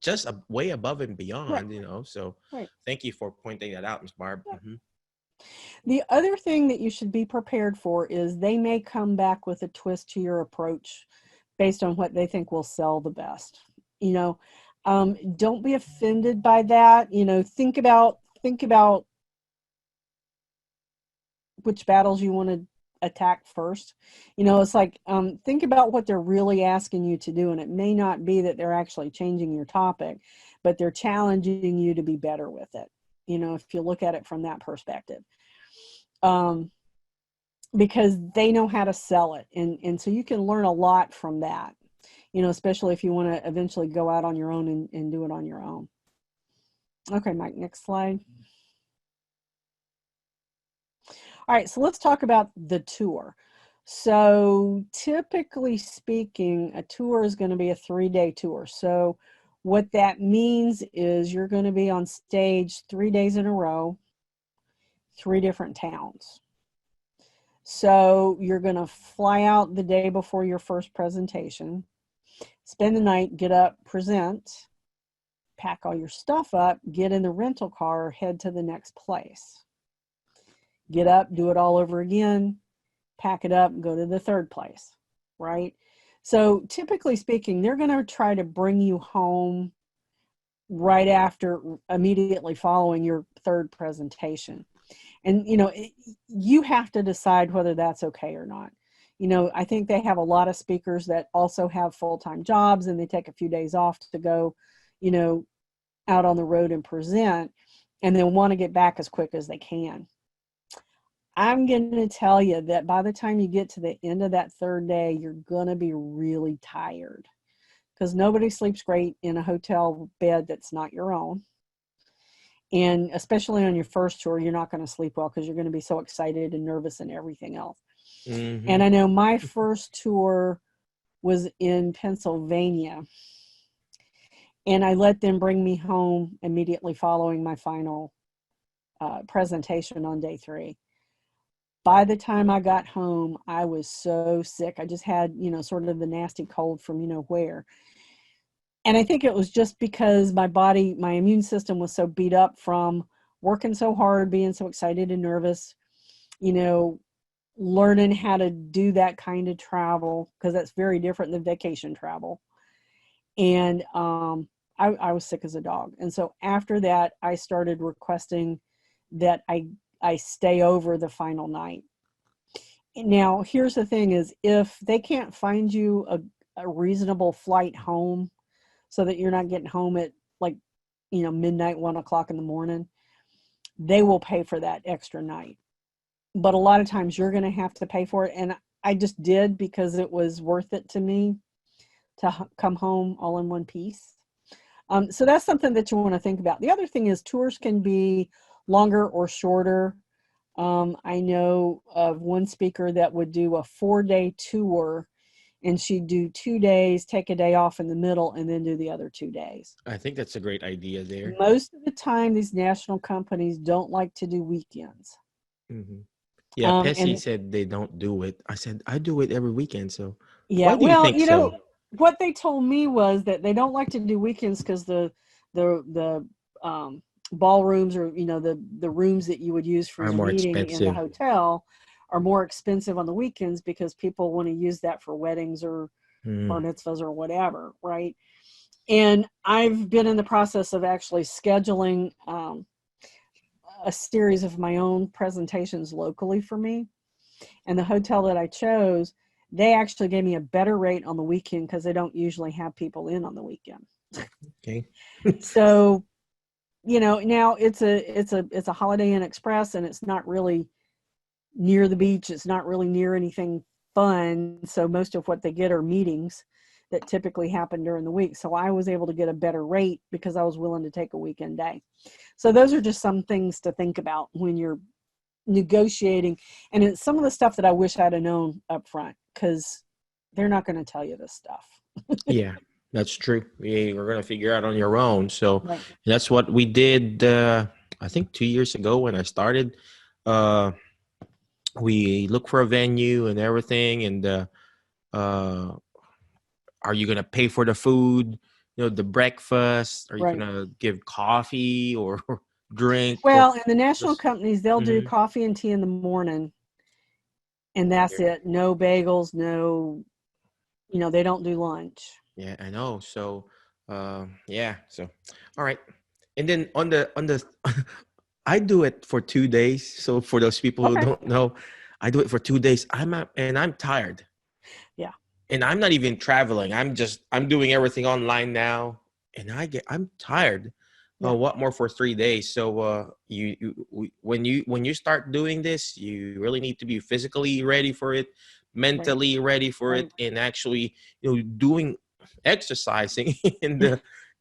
just way above and beyond, So thank you for pointing that out, Ms. Barb. Yeah. Mm-hmm. The other thing that you should be prepared for is they may come back with a twist to your approach based on what they think will sell the best. Don't be offended by that. Think about which battles you want to attack first. It's like, think about what they're really asking you to do. And it may not be that they're actually changing your topic, but they're challenging you to be better with it. If you look at it from that perspective, because they know how to sell it. And so you can learn a lot from that, especially if you want to eventually go out on your own and do it on your own. Okay, Mike, next slide. All right, so let's talk about the tour. So typically speaking, a tour is going to be a 3-day tour. So what that means is you're going to be on stage 3 days in a row, 3 different towns. So you're going to fly out the day before your first presentation, spend the night, get up, present, pack all your stuff up, get in the rental car, head to the next place. Get up, do it all over again, pack it up, go to the third place, right? So typically speaking, they're going to try to bring you home right after, immediately following your third presentation. And, you have to decide whether that's okay or not. I think they have a lot of speakers that also have full-time jobs and they take a few days off to go, out on the road and present, and they want to get back as quick as they can. I'm going to tell you that by the time you get to the end of that third day, you're going to be really tired, because nobody sleeps great in a hotel bed that's not your own. And especially on your first tour, you're not going to sleep well because you're going to be so excited and nervous and everything else. Mm-hmm. And I know my first tour was in Pennsylvania, and I let them bring me home immediately following my final presentation on day 3. By the time I got home, I was so sick. I just had, sort of the nasty cold from, where. And I think it was just because my immune system was so beat up from working so hard, being so excited and nervous, learning how to do that kind of travel, because that's very different than vacation travel. And I was sick as a dog. And so after that, I started requesting that I stay over the final night. Now, here's the thing is, if they can't find you a reasonable flight home so that you're not getting home at midnight, 1 o'clock in the morning, they will pay for that extra night. But a lot of times you're going to have to pay for it. And I just did, because it was worth it to me. to come home all in one piece. So that's something that you want to think about. The other thing is tours can be longer or shorter. I know of one speaker that would do a 4-day tour, and she'd do 2 days, take a day off in the middle, and then do the other 2 days. I think that's a great idea there. Most of the time, these national companies don't like to do weekends. Hmm. Yeah, Pessy And said they don't do it. I said I do it every weekend. So yeah, why do you well, think so? what they told me was that they don't like to do weekends because the ballrooms, or the rooms that you would use for Are your more meeting in the expensive. hotel are more expensive on the weekends because people want to use that for weddings or bar Mm. mitzvahs or whatever, right? And I've been in the process of actually scheduling a series of my own presentations locally for me. And the hotel that I chose, they actually gave me a better rate on the weekend because they don't usually have people in on the weekend. Okay. So, now it's a Holiday Inn Express, and it's not really near the beach. It's not really near anything fun. So most of what they get are meetings that typically happen during the week. So I was able to get a better rate because I was willing to take a weekend day. So those are just some things to think about when you're negotiating. And it's some of the stuff that I wish I'd have known up front, because they're not going to tell you this stuff. Yeah, that's true. We're gonna figure out on your own. So Right. that's what we did. I think 2 years ago when I started. Uh, we looked for a venue and everything, and uh, are you gonna pay for the food? The breakfast. Are you Right. gonna give coffee or drink? Or Well, and the national just, companies, they'll do mhm. coffee and tea in the morning, and that's it. No bagels, no, they don't do lunch. Yeah, I know. So, yeah. So, all right. And then on the, I do it for 2 days. So for those people who Okay. don't know, I do it for 2 days. I'm tired, Yeah. and I'm not even traveling. I'm doing everything online now, and I'm tired. Yeah. What more for 3 days? So when you start doing this, you really need to be physically ready for it, Right. mentally ready for it, Right. and actually doing exercising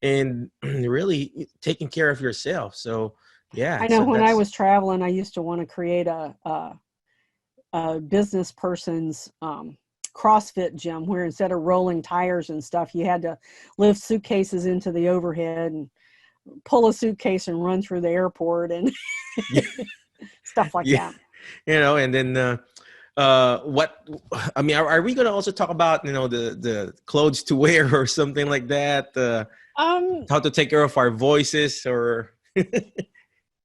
and really taking care of yourself. So yeah, I know so when I that's was traveling, I used to want to create a business person's CrossFit gym where instead of rolling tires and stuff, you had to lift suitcases into the overhead and pull a suitcase and run through the airport and yeah, stuff like yeah, that. and then what I mean, are we going to also talk about the clothes to wear or something like that, Um, how to take care of our voices, or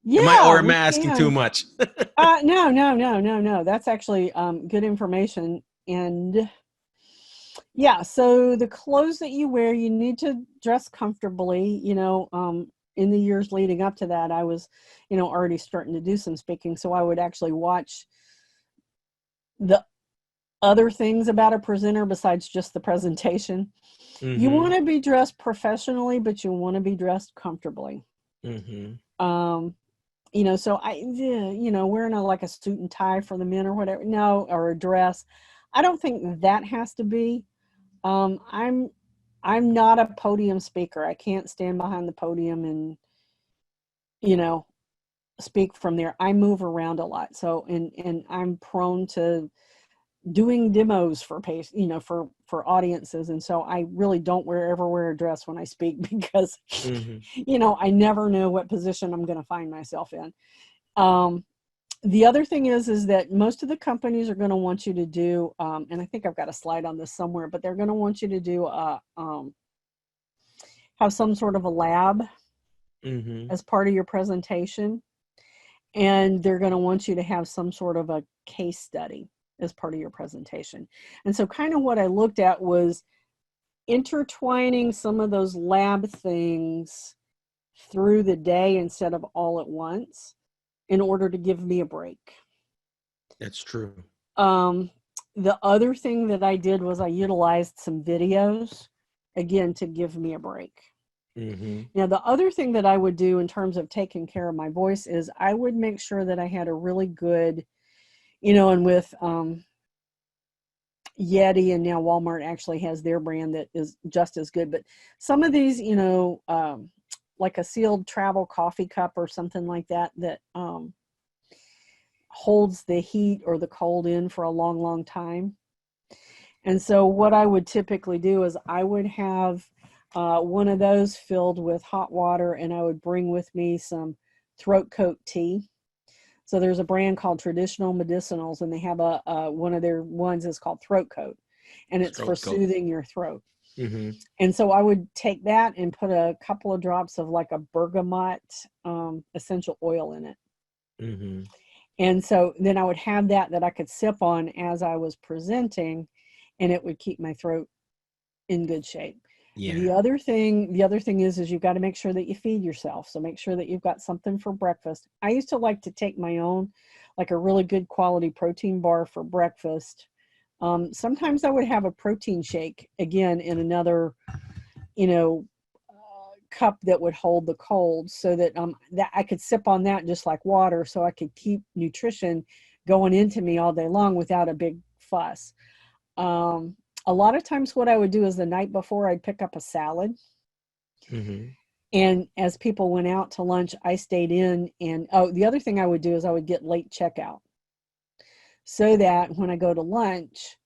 yeah, am I we asking too can. much? No, no, no, no, no. That's actually good information. And yeah, so the clothes that you wear, you need to dress comfortably. In the years leading up to that, I was, already starting to do some speaking. So I would actually watch the other things about a presenter besides just the presentation. You Mm-hmm. want to be dressed professionally, but you want to be dressed comfortably. Mm-hmm. Um, so wearing like a suit and tie for the men or whatever, no, or a dress. I don't think that has to be. I'm not a podium speaker. I can't stand behind the podium and, you know, speak from there. I move around a lot. So, and I'm prone to doing demos for for audiences. And so I really don't ever wear a dress when I speak because, Mm-hmm. I never know what position I'm going to find myself in. Um, the other thing is that most of the companies are going to want you to do, and I think I've got a slide on this somewhere, but they're going to want you to do, have some sort of a lab Mm-hmm. as part of your presentation. And they're going to want you to have some sort of a case study as part of your presentation. And so kind of what I looked at was intertwining some of those lab things through the day instead of all at once in order to give me a break. That's true. Um, the other thing that I did was I utilized some videos, again, to give me a break. Mm-hmm. Now, the other thing that I would do in terms of taking care of my voice is I would make sure that I had a really good, and with Yeti, and now Walmart actually has their brand that is just as good. But some of these, like a sealed travel coffee cup or something like that, that holds the heat or the cold in for a long, long time. And so what I would typically do is I would have one of those filled with hot water, and I would bring with me some throat coat tea. So there's a brand called Traditional Medicinals, and they have one of their ones is called Throat Coat, and it's for Throat coat. soothing your throat. Mm-hmm. And so I would take that and put a couple of drops of like a bergamot essential oil in it. Mm-hmm. And so then I would have that I could sip on as I was presenting, and it would keep my throat in good shape. Yeah. The other thing is you've got to make sure that you feed yourself. So make sure that you've got something for breakfast. I used to like to take my own, like a really good quality protein bar for breakfast. Sometimes I would have a protein shake again in another, cup that would hold the cold, so that that I could sip on that just like water, so I could keep nutrition going into me all day long without a big fuss. A lot of times what I would do is the night before I'd pick up a salad. Mm-hmm. And as people went out to lunch, I stayed in. And the other thing I would do is I would get late checkout, so that when I go to lunch,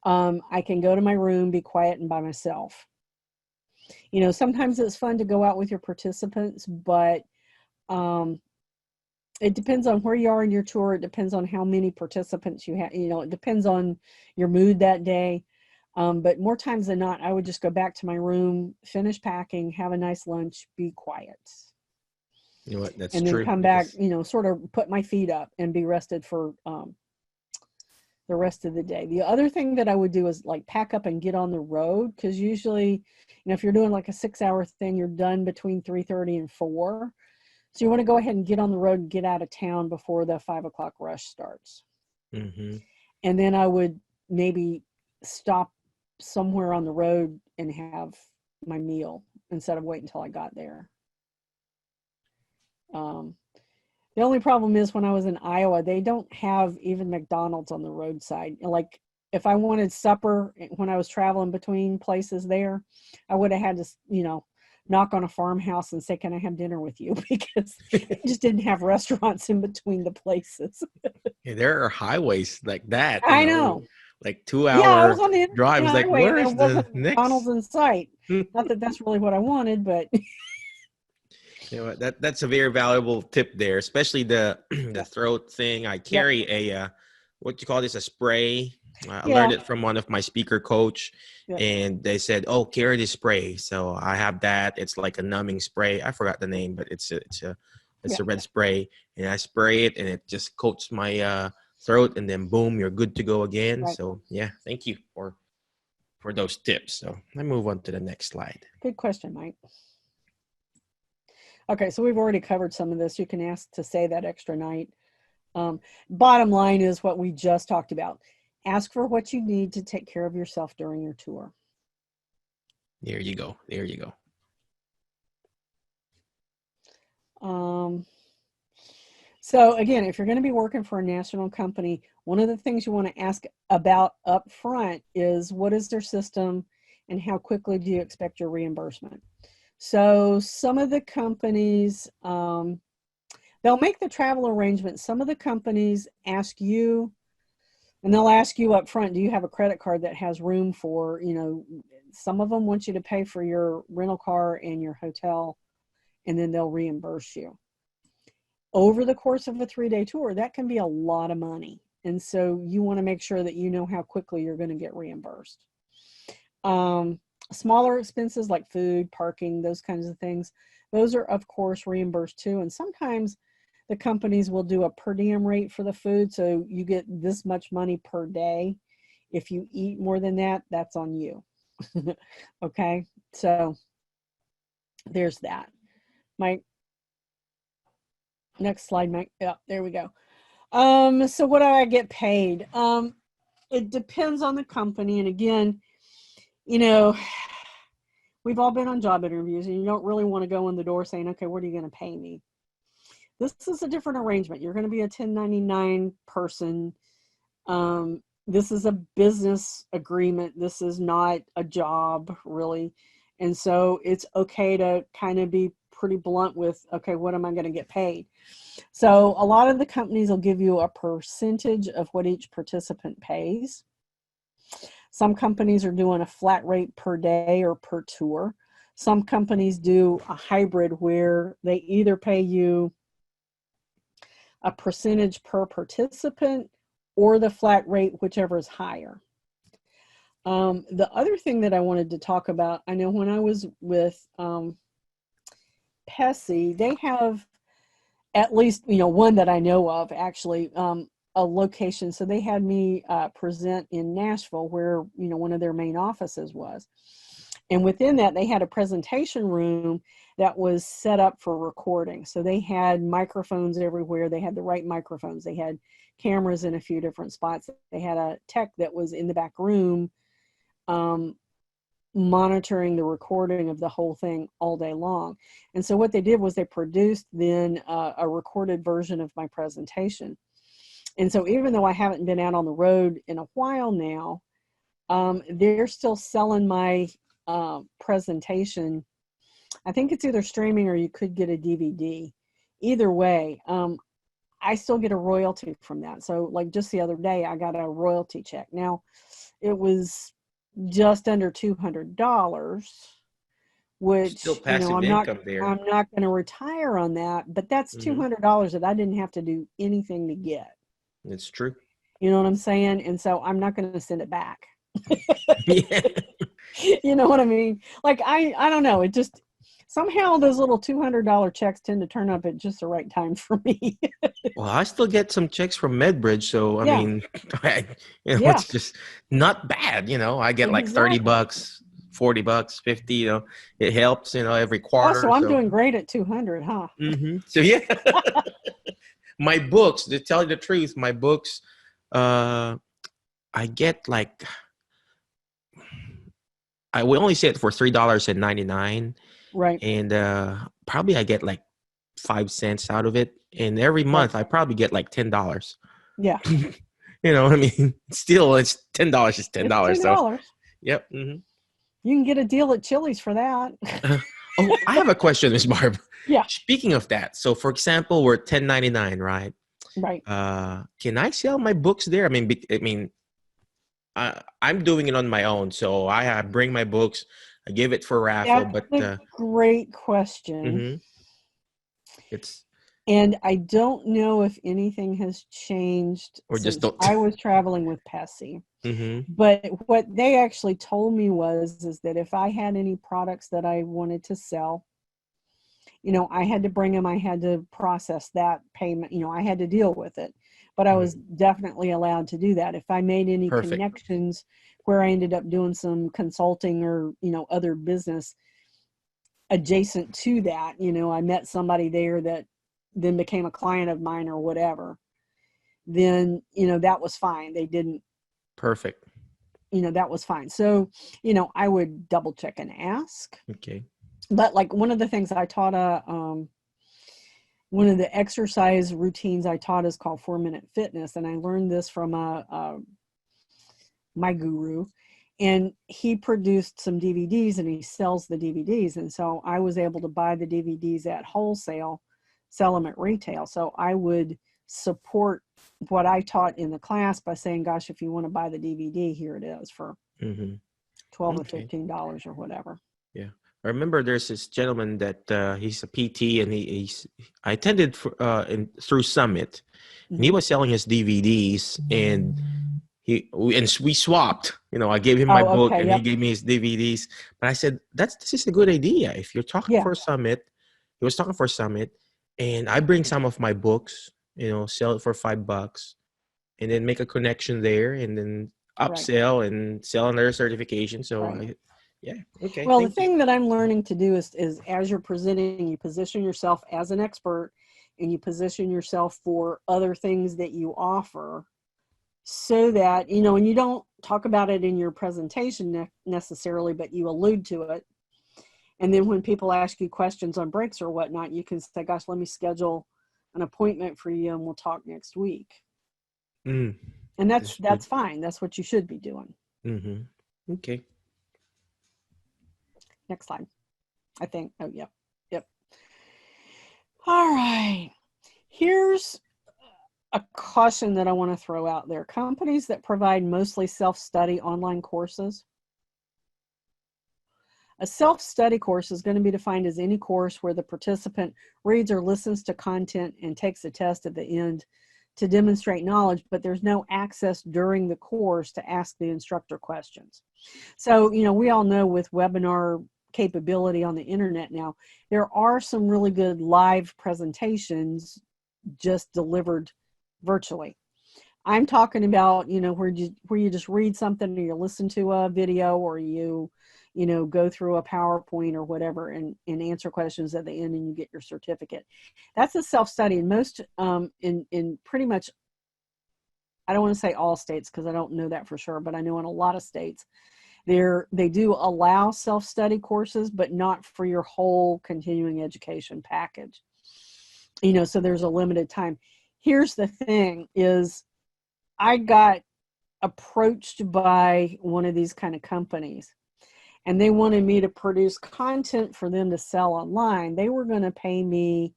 I can go to my room, be quiet and by myself. Sometimes it's fun to go out with your participants, but it depends on where you are in your tour. It depends on how many participants you have. It depends on your mood that day. But more times than not, I would just go back to my room, finish packing, have a nice lunch, be quiet. You know what? That's And then true. come back, Because sort of put my feet up and be rested for the rest of the day. The other thing that I would do is like pack up and get on the road, because usually, if you're doing like a 6-hour thing, you're done between 3:30 and 4. So you want to go ahead and get on the road and get out of town before the 5 o'clock rush starts. mm-hmm. And then I would maybe stop somewhere on the road and have my meal instead of waiting until I got there. The only problem is when I was in Iowa, they don't have even McDonald's on the roadside. Like if I wanted supper when I was traveling between places there, I would have had to, knock on a farmhouse and say, "Can I have dinner with you?" Because they just didn't have restaurants in between the places. Yeah, there are highways like that, I know. like Yeah, I 2 hour was on the drive. interstate It's like, highway and there where's the wasn't a McDonald's next? in sight. Not that that's really what I wanted, but That's a very valuable tip there, especially the the yeah, throat thing. I yep, carry a what you call this, a spray. I learned yeah, it from one of my speaker coach, yep, and they said, "Oh, carry this spray." So I have that. It's like a numbing spray. I forgot the name, but it's yeah, a red spray, and I spray it, and it just coats my throat, and then boom, you're good to go again. right. So yeah, thank you for those tips. So I move on to the next slide. Good question, Mike. Okay, so we've already covered some of this. You can ask to stay that extra night. Bottom line is what we just talked about. Ask for what you need to take care of yourself during your tour. There you go. There you go. So again, if you're going to be working for a national company, one of the things you want to ask about up front is what is their system and how quickly do you expect your reimbursement? So some of the companies, they'll make the travel arrangements. Some of the companies ask you, and they'll ask you up front, do you have a credit card that has room for, some of them want you to pay for your rental car and your hotel, and then they'll reimburse you. Over the course of a 3-day tour, that can be a lot of money. And so you want to make sure that you know how quickly you're going to get reimbursed. Smaller expenses like food, parking, those kinds of things, those are of course reimbursed too. And sometimes the companies will do a per diem rate for the food. So you get this much money per day. If you eat more than that, that's on you. Okay. So there's that. Mike, next slide, Mike. Yeah, there we go. So what do I get paid? It depends on the company. And again, we've all been on job interviews and you don't really want to go in the door saying, okay, what are you going to pay me? This is a different arrangement. You're going to be a 1099 person. This is a business agreement. This is not a job, really. And so it's okay to kind of be pretty blunt with, okay, what am I going to get paid? So a lot of the companies will give you a percentage of what each participant pays. Some companies are doing a flat rate per day or per tour. Some companies do a hybrid where they either pay you a percentage per participant or the flat rate, whichever is higher. The other thing that I wanted to talk about, I know when I was with PESI, they have at least, one that I know of actually, a location. So they had me present in Nashville where, one of their main offices was. And within that, they had a presentation room that was set up for recording. So they had microphones everywhere. They had the right microphones. They had cameras in a few different spots. They had a tech that was in the back room monitoring the recording of the whole thing all day long. And so what they did was they produced then a recorded version of my presentation. And so even though I haven't been out on the road in a while now, they're still selling my presentation. I think it's either streaming or you could get a DVD. Either way, I still get a royalty from that. So like just the other day, I got a royalty check. Now, it was just under $200, which, Still passive income there. I'm not going to retire on that, but that's $200 that I didn't have to do anything to get. It's true. You know what I'm saying? And so I'm not going to send it back. Yeah. You know what I mean? Like, I don't know. It just, somehow those little $200 checks tend to turn up at just the right time for me. Well, I still get some checks from MedBridge, so I mean, Yeah. it's just not bad. I get like Exactly. $30, $40, 50. It helps. Every quarter. So I'm doing great at 200, huh? So yeah, my books. To tell you the truth, my books, I get like, I will only say it for $3.99, Right. and probably I get like 5 cents out of it, and every month I probably get like $10. Yeah. I mean, still, it's $10 is $10. It's $10. So, yep. You can get a deal at Chili's for that. Oh, I have a question, Miss Barb. Yeah. Speaking of that, so for example, we're $10.99, right? Right. Can I sell my books there? I'm doing it on my own, so I bring my books, I give it for raffle. That's But a great question. It's And I don't know if anything has changed or just since don't. I was traveling with PESI. But what they actually told me is that if I had any products that I wanted to sell, I had to bring them, I had to process that payment, I had to deal with it. But I was definitely allowed to do that. If I made any connections where I ended up doing some consulting or, other business adjacent to that, I met somebody there that then became a client of mine or whatever, then, that was fine. They didn't. Perfect. That was fine. So, I would double check and ask. Okay. But like one of the things I taught, one of the exercise routines I taught is called 4-Minute Fitness. And I learned this from my guru, and he produced some DVDs and he sells the DVDs. And so I was able to buy the DVDs at wholesale, sell them at retail. So I would support what I taught in the class by saying, gosh, if you want to buy the DVD, here it is for $12 or $15 or whatever. Yeah. I remember there's this gentleman that he's a PT, and I attended through Summit, and he was selling his DVDs, and we swapped. I gave him my book, and he gave me his DVDs. But I said, this is a good idea. If you're talking for Summit, he was talking for Summit, and I bring some of my books, sell it for $5, and then make a connection there, and then upsell and sell another certification. So okay. Well, the thing that I'm learning to do is as you're presenting, you position yourself as an expert, and you position yourself for other things that you offer, so that, and you don't talk about it in your presentation necessarily, but you allude to it. And then when people ask you questions on breaks or whatnot, you can say, gosh, let me schedule an appointment for you and we'll talk next week. And And That's good. that's fine. That's what you should be doing. Mm-hmm. Okay. Next slide. I think. Oh, yep. Yep. All right. Here's a caution that I want to throw out there. Companies that provide mostly self-study online courses. A self-study course is going to be defined as any course where the participant reads or listens to content and takes a test at the end to demonstrate knowledge, but there's no access during the course to ask the instructor questions. So, you know, we all know with webinar capability on the internet now, there are some really good live presentations just delivered virtually. I'm talking about, you know, where you just read something or you listen to a video or you know, go through a PowerPoint or whatever and answer questions at the end and you get your certificate. That's a self-study. And most, in pretty much, I don't want to say all states because I don't know that for sure, but I know in a lot of states, they do allow self-study courses, but not for your whole continuing education package. You know, so there's a limited time. Here's the thing is I got approached by one of these kind of companies and they wanted me to produce content for them to sell online. They were going to pay me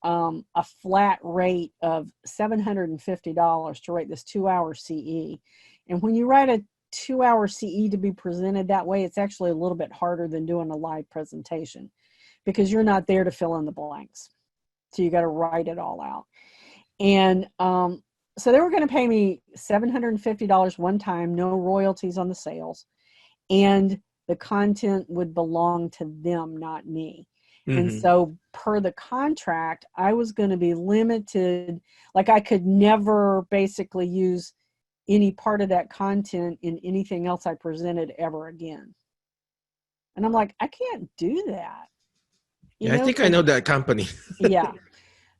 a flat rate of $750 to write this 2-hour CE. And when you write a 2-hour CE to be presented that way, it's actually a little bit harder than doing a live presentation because you're not there to fill in the blanks. So you got to write it all out. And so they were going to pay me $750 one time, no royalties on the sales. And the content would belong to them, not me. And so per the contract, I was going to be limited. Like I could never basically use any part of that content in anything else I presented ever again. And I'm like, I can't do that. Yeah, I think I know that company. Yeah.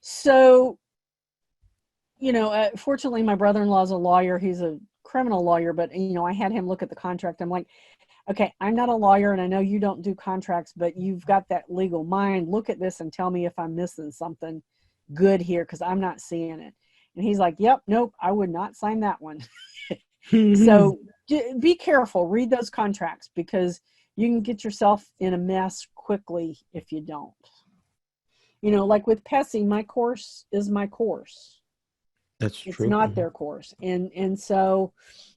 So, you know, fortunately, my brother-in-law is a lawyer. He's a criminal lawyer, but, you know, I had him look at the contract. I'm like, okay, I'm not a lawyer and I know you don't do contracts, but you've got that legal mind. Look at this and tell me if I'm missing something good here because I'm not seeing it. And he's like, yep, nope, I would not sign that one. So be careful, read those contracts because you can get yourself in a mess quickly if you don't. You know, like with PESI, my course is my course. That's true. It's not their course. And so,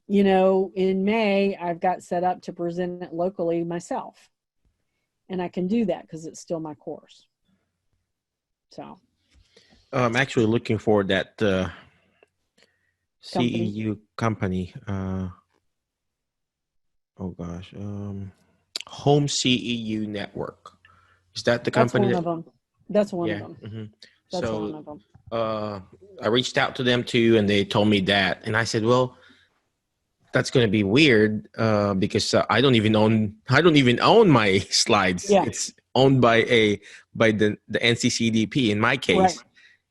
you know, in May, I've got set up to present it locally myself. And I can do that because it's still my course. So. I'm actually looking for that CEU company. Oh gosh. Home CEU Network. Is that the company? That's one of them. That's one of them. Mm-hmm. That's So, one of them. I reached out to them too, and they told me that, and I said, "Well, that's going to be weird because I don't even own my slides. Yeah. It's owned by the NCCDP in my case." Right.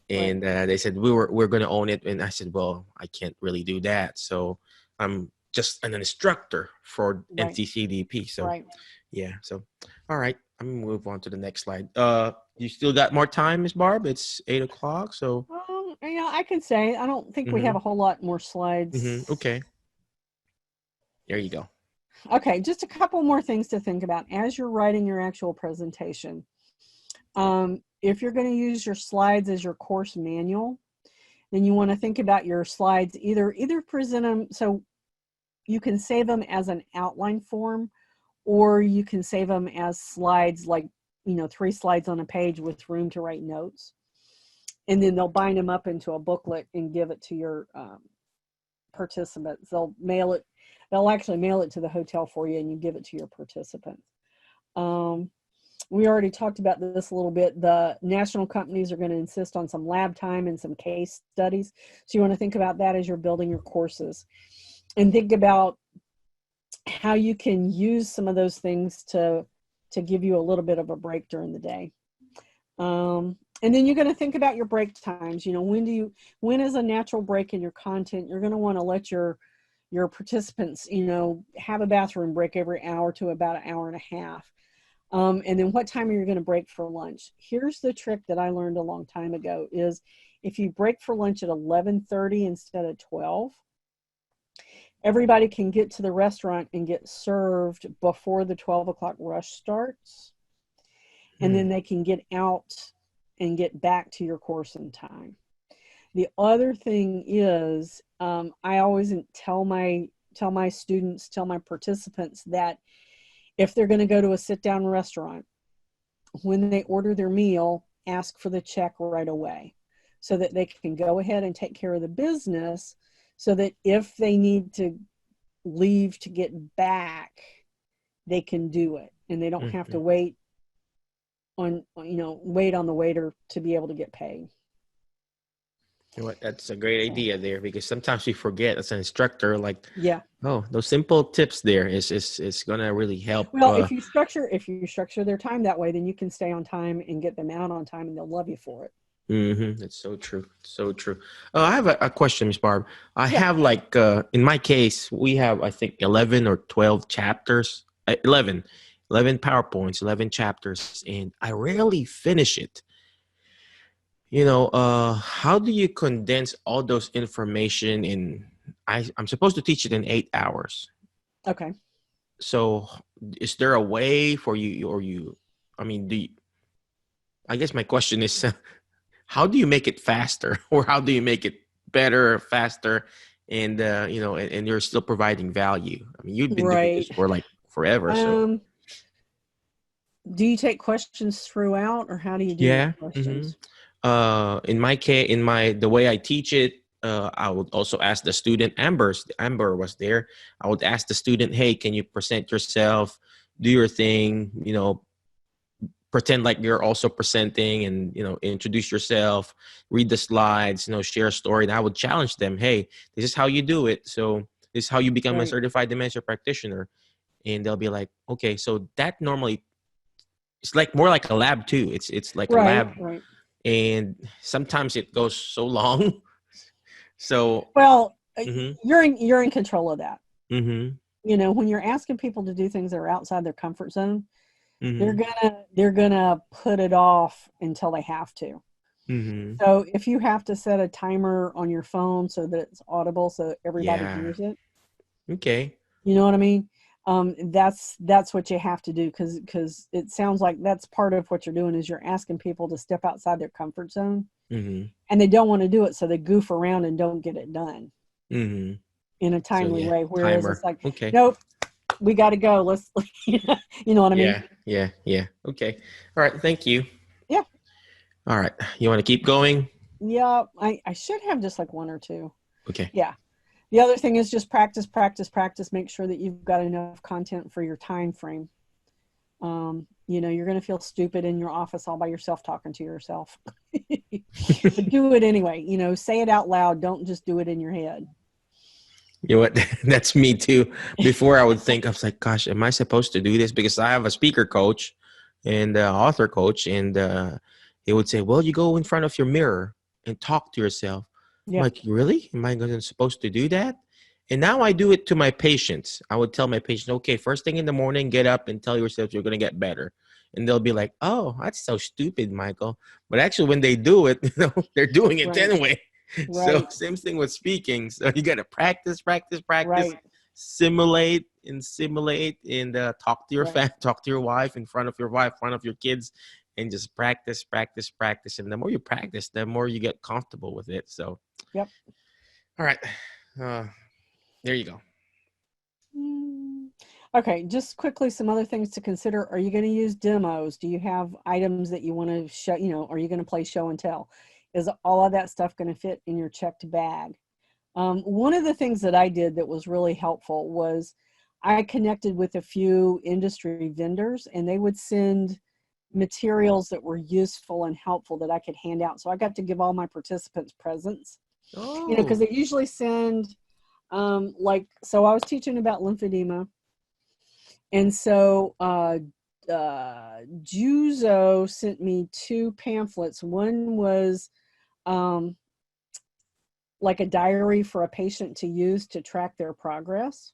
And they said we're going to own it, and I said, "Well, I can't really do that. So I'm just an instructor for NCCDP." So yeah. So all right, I'm gonna move on to the next slide. You still got more time, Miss Barb? It's 8:00. So yeah, I can say I don't think we have a whole lot more slides. Okay. There you go. Okay, just a couple more things to think about as you're writing your actual presentation. If you're going to use your slides as your course manual, then you want to think about your slides, either present them, so you can save them as an outline form, or you can save them as slides, like, you know, 3 slides on a page with room to write notes. And then they'll bind them up into a booklet and give it to your participants. They'll actually mail it to the hotel for you and you give it to your participants. We already talked about this a little bit. The national companies are going to insist on some lab time and some case studies. So you want to think about that as you're building your courses. And think about how you can use some of those things to give you a little bit of a break during the day. And then you're going to think about your break times. You know, when is a natural break in your content? You're going to want to let your participants, you know, have a bathroom break every hour to about an hour and a half. And then what time are you going to break for lunch? Here's the trick that I learned a long time ago is if you break for lunch at 11:30 instead of 12, Everybody can get to the restaurant and get served before the 12 o'clock rush starts. And then they can get out and get back to your course in time. The other thing is, I always tell my students, tell my participants that if they're going to go to a sit-down restaurant, when they order their meal, ask for the check right away so that they can go ahead and take care of the business, so that if they need to leave to get back, they can do it and they don't have to wait on the waiter to be able to get paid. You know what? That's a great idea there, because sometimes we forget as an instructor, like, yeah, oh, those simple tips there is gonna really help. well, if you structure their time that way, then you can stay on time and get them out on time, and they'll love you for it. That's so true. So true. I have a question, Miss Barb. I Yeah. have like, in my case, we have, I think, 11 or 12 chapters, 11 PowerPoints, 11 chapters, and I rarely finish it. How do you condense all those information in, I'm supposed to teach it in 8 hours. Okay. So is there a way for you, I mean, I guess my question is, how do you make it faster, or how do you make it better, faster, and and you're still providing value? I mean, you've been doing this for like forever. So do you take questions throughout, or how do you do your questions? In my case, the way I teach it, I would also ask the student. Amber was there. I would ask the student, hey, can you present yourself, do your thing, pretend like you're also presenting, and introduce yourself, read the slides, share a story. And I would challenge them, hey, this is how you do it. So this is how you become a certified dementia practitioner. And they'll be like, okay. So that normally, it's like more like a lab too. It's like a lab. Right. And sometimes it goes so long. So well, you're in control of that. Mm-hmm. When you're asking people to do things that are outside their comfort zone, Mm-hmm. they're gonna put it off until they have to. Mm-hmm. So if you have to set a timer on your phone so that it's audible, so everybody Yeah. hears it, Okay. you know what I mean? That's what you have to do, because it sounds like that's part of what you're doing, is you're asking people to step outside their comfort zone, Mm-hmm. and they don't want to do it, so they goof around and don't get it done Mm-hmm. in a So timely yeah, way. Whereas it's timer. like, Okay. nope, we got to go. Let's, you know what I mean? Yeah. Okay. All right. Thank you. Yeah. All right. You want to keep going? Yeah. I should have just like one or two. Okay. Yeah. The other thing is just practice. Make sure that you've got enough content for your time frame. You're going to feel stupid in your office all by yourself talking to yourself. But do it anyway. Say it out loud. Don't just do it in your head. You know what? That's me too. Before I was like, gosh, am I supposed to do this? Because I have a speaker coach and author coach, and he would say, well, you go in front of your mirror and talk to yourself. I'm Yeah. like, really? Am I supposed to do that? And now I do it to my patients. I would tell my patients, okay, first thing in the morning, get up and tell yourself you're going to get better. And they'll be like, oh, that's so stupid, Michael. But actually, when they do it, they're doing it anyway. So Right. same thing with speaking. So you got to practice, Right. simulate, and talk to your Right. talk to your wife, in front of your wife, in front of your kids, and just practice. And the more you practice, the more you get comfortable with it. So, Yep. all right, there you go. Okay, just quickly, some other things to consider. Are you going to use demos? Do you have items that you want to show? Are you going to play show and tell? Is all of that stuff going to fit in your checked bag? One of the things that I did that was really helpful was I connected with a few industry vendors, and they would send materials that were useful and helpful that I could hand out. So I got to give all my participants presents, because they usually send, so I was teaching about lymphedema. And so Juzo sent me 2 pamphlets. One was like a diary for a patient to use to track their progress.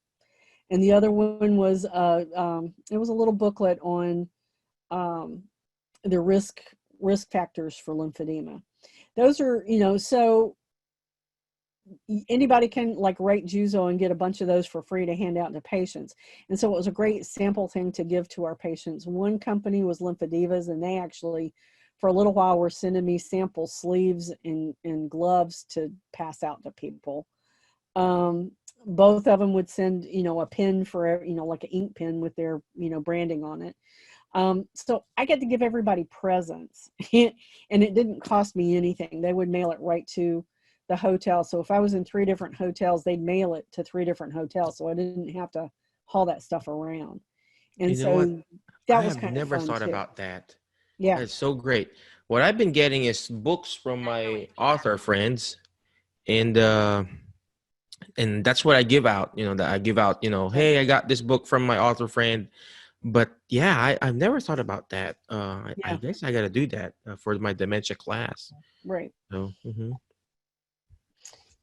And the other one was, it was a little booklet on the risk factors for lymphedema. Those are, so anybody can like rate Juzo and get a bunch of those for free to hand out to patients. And so it was a great sample thing to give to our patients. One company was Lymphedivas, and they actually, for a little while, were sending me sample sleeves and gloves to pass out to people. Both of them would send, a pen for, like an ink pen with their, branding on it. So I get to give everybody presents and it didn't cost me anything. They would mail it right to the hotel. So if I was in 3 different hotels, they'd mail it to 3 different hotels. So I didn't have to haul that stuff around. And You know what? so I that was have kind of never fun thought too. about that. Yeah. That's so great. What I've been getting is books from my author friends, and that's what I give out. That I give out. Hey, I got this book from my author friend. But yeah, I've never thought about that. I Yeah. guess I got to do that for my dementia class. Right. So,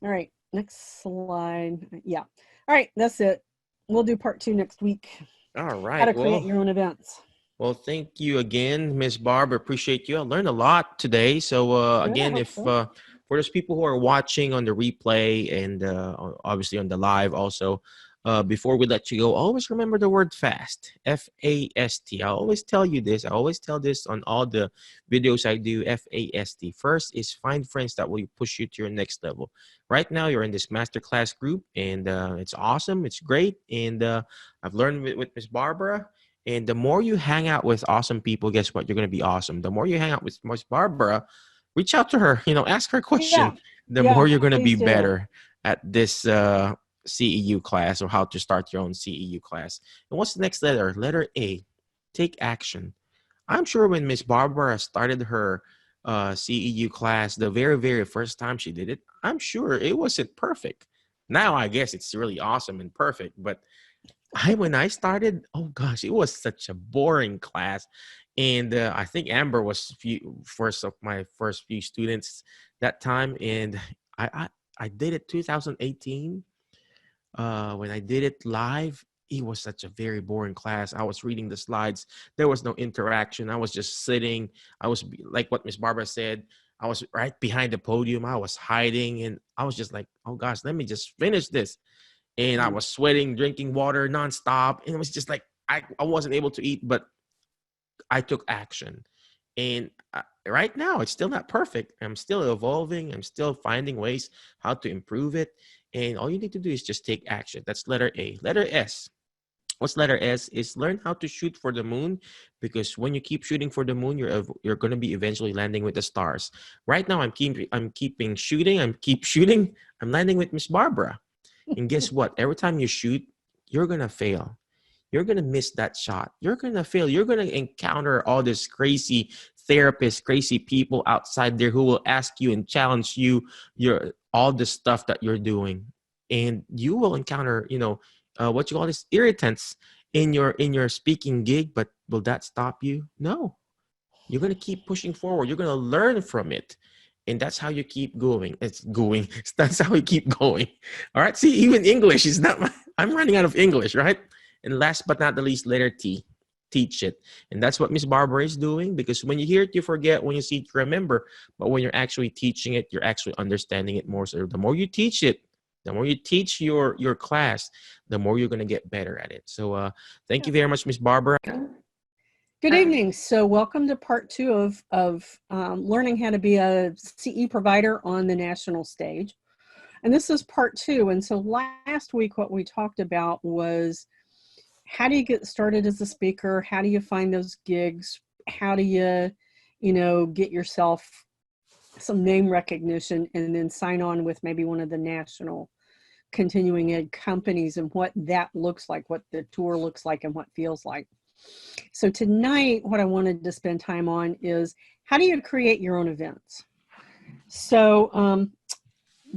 All right. Next slide. Yeah. All right. That's it. We'll do part 2 next week. all How to right. create your own events. Well, thank you again, Miss Barb. Appreciate you. I learned a lot today. So Good. I again, hope if so. for those people who are watching on the replay and obviously on the live also, before we let you go, always remember the word fast. FAST. I always tell you this. I always tell this on all the videos I do. FAST. First is find friends that will push you to your next level. Right now, you're in this masterclass group, and it's awesome. It's great, and I've learned with Miss Barbara. And the more you hang out with awesome people, guess what? You're going to be awesome. The more you hang out with Miss Barbara, reach out to her, ask her a Yeah. question. The Yeah. more you're going to be Please do. better at this CEU class, or how to start your own CEU class. And what's the next letter? Letter A, take action. I'm sure when Miss Barbara started her CEU class, the very, very first time she did it, I'm sure it wasn't perfect. Now I guess it's really awesome and perfect, but when I started, oh gosh, it was such a boring class, and I think Amber was first of my first few students that time, and I I, I did it 2018. When I did it live, it was such a very boring class. I was reading the slides. There was no interaction. I was just sitting. Like what Miss Barbara said. I was right behind the podium. I was hiding, and I was just like, oh gosh, let me just finish this, and I was sweating, drinking water nonstop. And it was just like I wasn't able to eat, but I took action. And right now, it's still not perfect. I'm still evolving. I'm still finding ways how to improve it. And all you need to do is just take action. That's letter A. Letter S. What's letter S is learn how to shoot for the moon, because when you keep shooting for the moon, you're going to be eventually landing with the stars. Right now, I'm keeping shooting. Keep shooting. I'm landing with Miss Barbara. And guess what? Every time you shoot, you're going to fail. You're going to miss that shot. You're going to fail. You're going to encounter all this crazy therapists, crazy people outside there who will ask you and challenge you, all the stuff that you're doing. And you will encounter, what you call this irritants in your speaking gig, but will that stop you? No. You're going to keep pushing forward. You're going to learn from it. And that's how you keep going. It's going. That's how we keep going. All right. See, even English is not I'm running out of English, right? And last but not the least, letter T. Teach it. And that's what Miss Barbara is doing, because when you hear it, you forget. When you see it, you remember. But when you're actually teaching it, you're actually understanding it more. So the more you teach it, the more you teach your class, the more you're going to get better at it. So thank you very much, Miss Barbara. Good evening. So welcome to part 2 of learning how to be a CE provider on the national stage. And this is part 2. And so last week, what we talked about was how do you get started as a speaker? How do you find those gigs? How do you, get yourself some name recognition and then sign on with maybe one of the national continuing ed companies, and what that looks like, what the tour looks like, and what feels like. So tonight, what I wanted to spend time on is how do you create your own events? So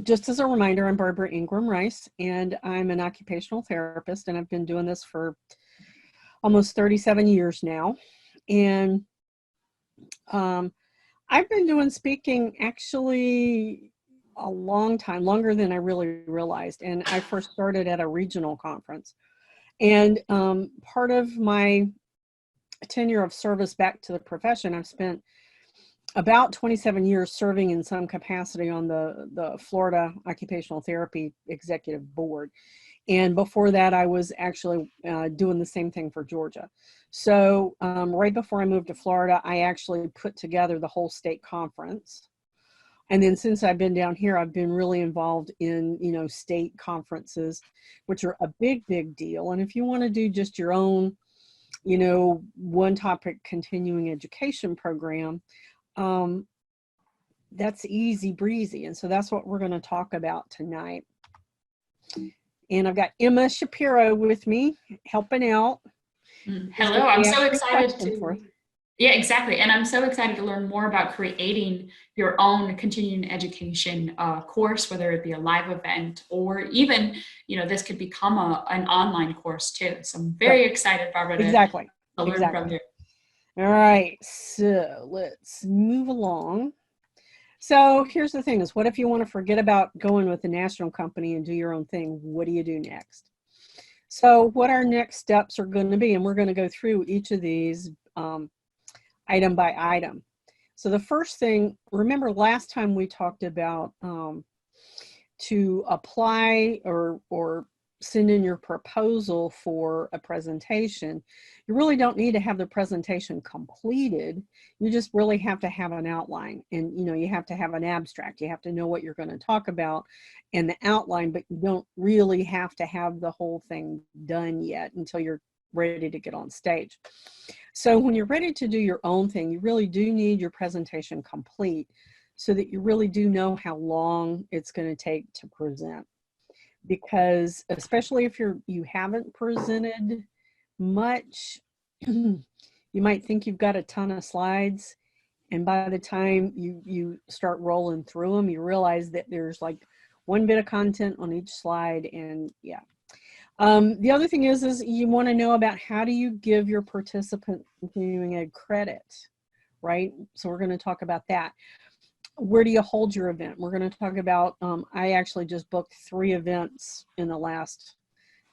just as a reminder, I'm Barbara Ingram-Rice, and I'm an occupational therapist, and I've been doing this for almost 37 years now. And I've been doing speaking actually a long time, longer than I really realized. And I first started at a regional conference. And part of my tenure of service back to the profession, I've spent about 27 years serving in some capacity on the Florida Occupational Therapy Executive Board. And before that, I was actually doing the same thing for Georgia. So right before I moved to Florida, I actually put together the whole state conference. And then since I've been down here, I've been really involved in, state conferences, which are a big, big deal. And if you want to do just your own, one topic continuing education program, that's easy breezy. And so that's what we're going to talk about tonight. And I've got Emma Shapiro with me helping out. Hello, I'm so excited to, yeah, exactly. And I'm so excited to learn more about creating your own continuing education course, whether it be a live event or even, this could become an online course too. So I'm very excited, Barbara, to learn from you. All right, so let's move along. So here's the thing is, what if you want to forget about going with the national company and do your own thing? What do you do next? So what our next steps are going to be, and we're going to go through each of these item by item. So the first thing, remember last time we talked about to apply or send in your proposal for a presentation, you really don't need to have the presentation completed. You just really have to have an outline, and you have to have an abstract. You have to know what you're going to talk about and the outline, but you don't really have to have the whole thing done yet until you're ready to get on stage. So when you're ready to do your own thing, you really do need your presentation complete so that you really do know how long it's going to take to present. Because especially if you haven't presented much, you might think you've got a ton of slides, and by the time you start rolling through them, you realize that there's like one bit of content on each slide. And yeah. The other thing is you want to know about how do you give your participant continuing ed credit, right? So we're going to talk about that. Where do you hold your event? We're going to talk about, I actually just booked 3 events in the last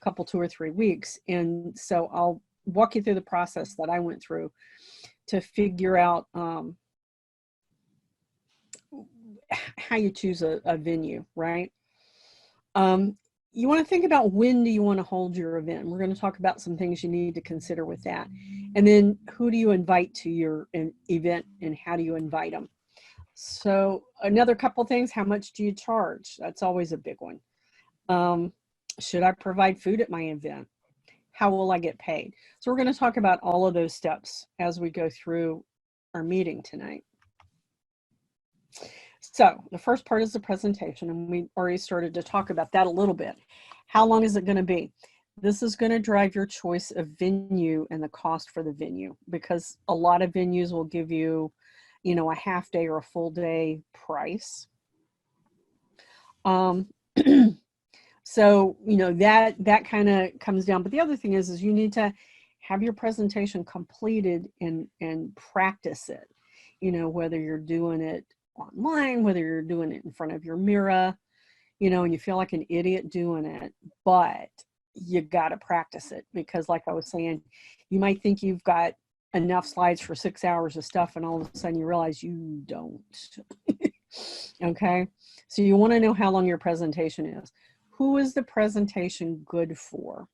couple, 2 or 3 weeks. And so I'll walk you through the process that I went through to figure out how you choose a venue, right? You want to think about when do you want to hold your event. We're going to talk about some things you need to consider with that. And then who do you invite to your event and how do you invite them? So another couple things, how much do you charge? That's always a big one. Should I provide food at my event? How will I get paid? So we're going to talk about all of those steps as we go through our meeting tonight. So the first part is the presentation, and we already started to talk about that a little bit. How long is it going to be? This is going to drive your choice of venue and the cost for the venue, because a lot of venues will give you, a half day or a full day price. So, that kind of comes down. But the other thing is you need to have your presentation completed and practice it, whether you're doing it online, whether you're doing it in front of your mirror, and you feel like an idiot doing it, but you got to practice it, because like I was saying, you might think you've got enough slides for 6 hours of stuff, and all of a sudden you realize you don't. Okay, so you want to know how long your presentation is. Who is the presentation good for?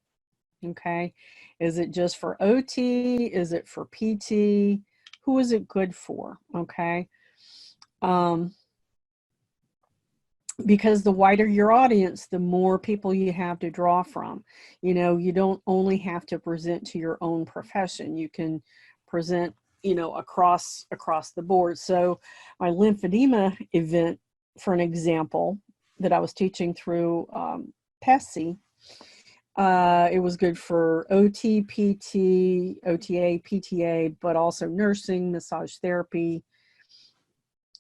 Okay, is it just for OT? Is it for PT? Who is it good for? Okay, because the wider your audience, the more people you have to draw from. You don't only have to present to your own profession. You can present, across the board. So my lymphedema event, for an example, that I was teaching through PESI, it was good for OT, PT, OTA, PTA, but also nursing, massage therapy.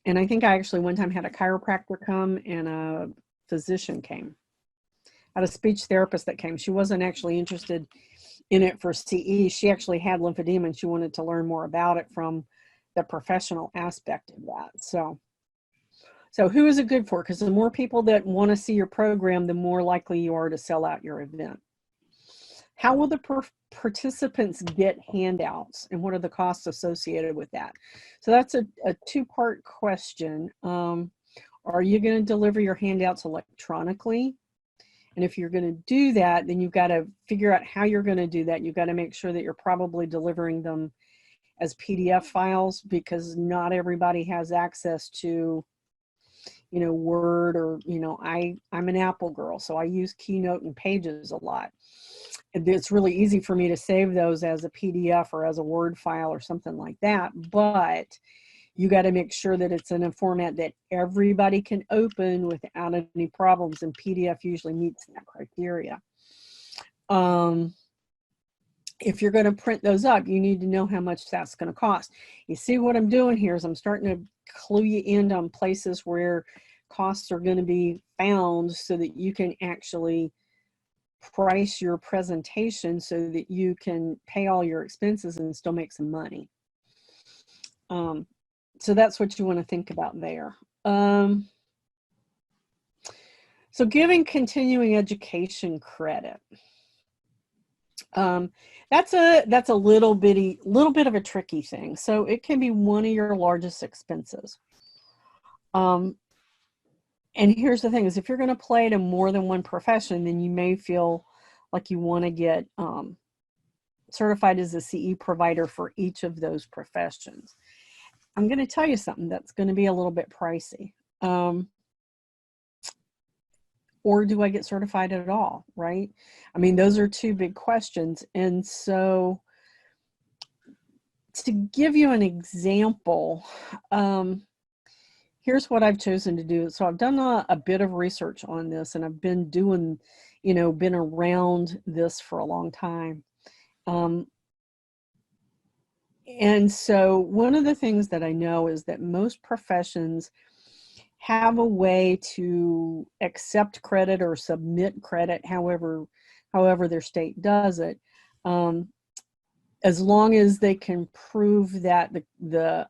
And I think I actually one time had a chiropractor come and a physician came. I had a speech therapist that came. She wasn't actually interested in it for CE. She actually had lymphedema and she wanted to learn more about it from the professional aspect of that. So who is it good for? Because the more people that want to see your program, the more likely you are to sell out your event. How will the participants get handouts, and what are the costs associated with that? So that's a two-part question. Are you going to deliver your handouts electronically? And if you're going to do that, then you've got to figure out how you're going to do that. You've got to make sure that you're probably delivering them as PDF files, because not everybody has access to, you know, Word, or, you know, I'm an Apple girl, so I use Keynote and Pages a lot. It's really easy for me to save those as a PDF or as a Word file or something like that, but you got to make sure that it's in a format that everybody can open without any problems, and PDF usually meets that criteria. If you're going to print those up, you need to know how much that's going to cost. You see what I'm doing here is I'm starting to clue you in on places where costs are going to be found, so that you can actually price your presentation so that you can pay all your expenses and still make some money. So that's what you want to think about there. So giving continuing education credit. That's a little bit of a tricky thing. So it can be one of your largest expenses. And here's the thing is, if you're going to play to more than one profession, then you may feel like you want to get certified as a CE provider for each of those professions. I'm going to tell you something that's going to be a little bit pricey. Or do I get certified at all, right? I mean, those are two big questions. And so to give you an example, here's what I've chosen to do. So I've done a bit of research on this, and I've been doing, you know, been around this for a long time. And so one of the things that I know is that most professions have a way to accept credit or submit credit, however their state does it, as long as they can prove that the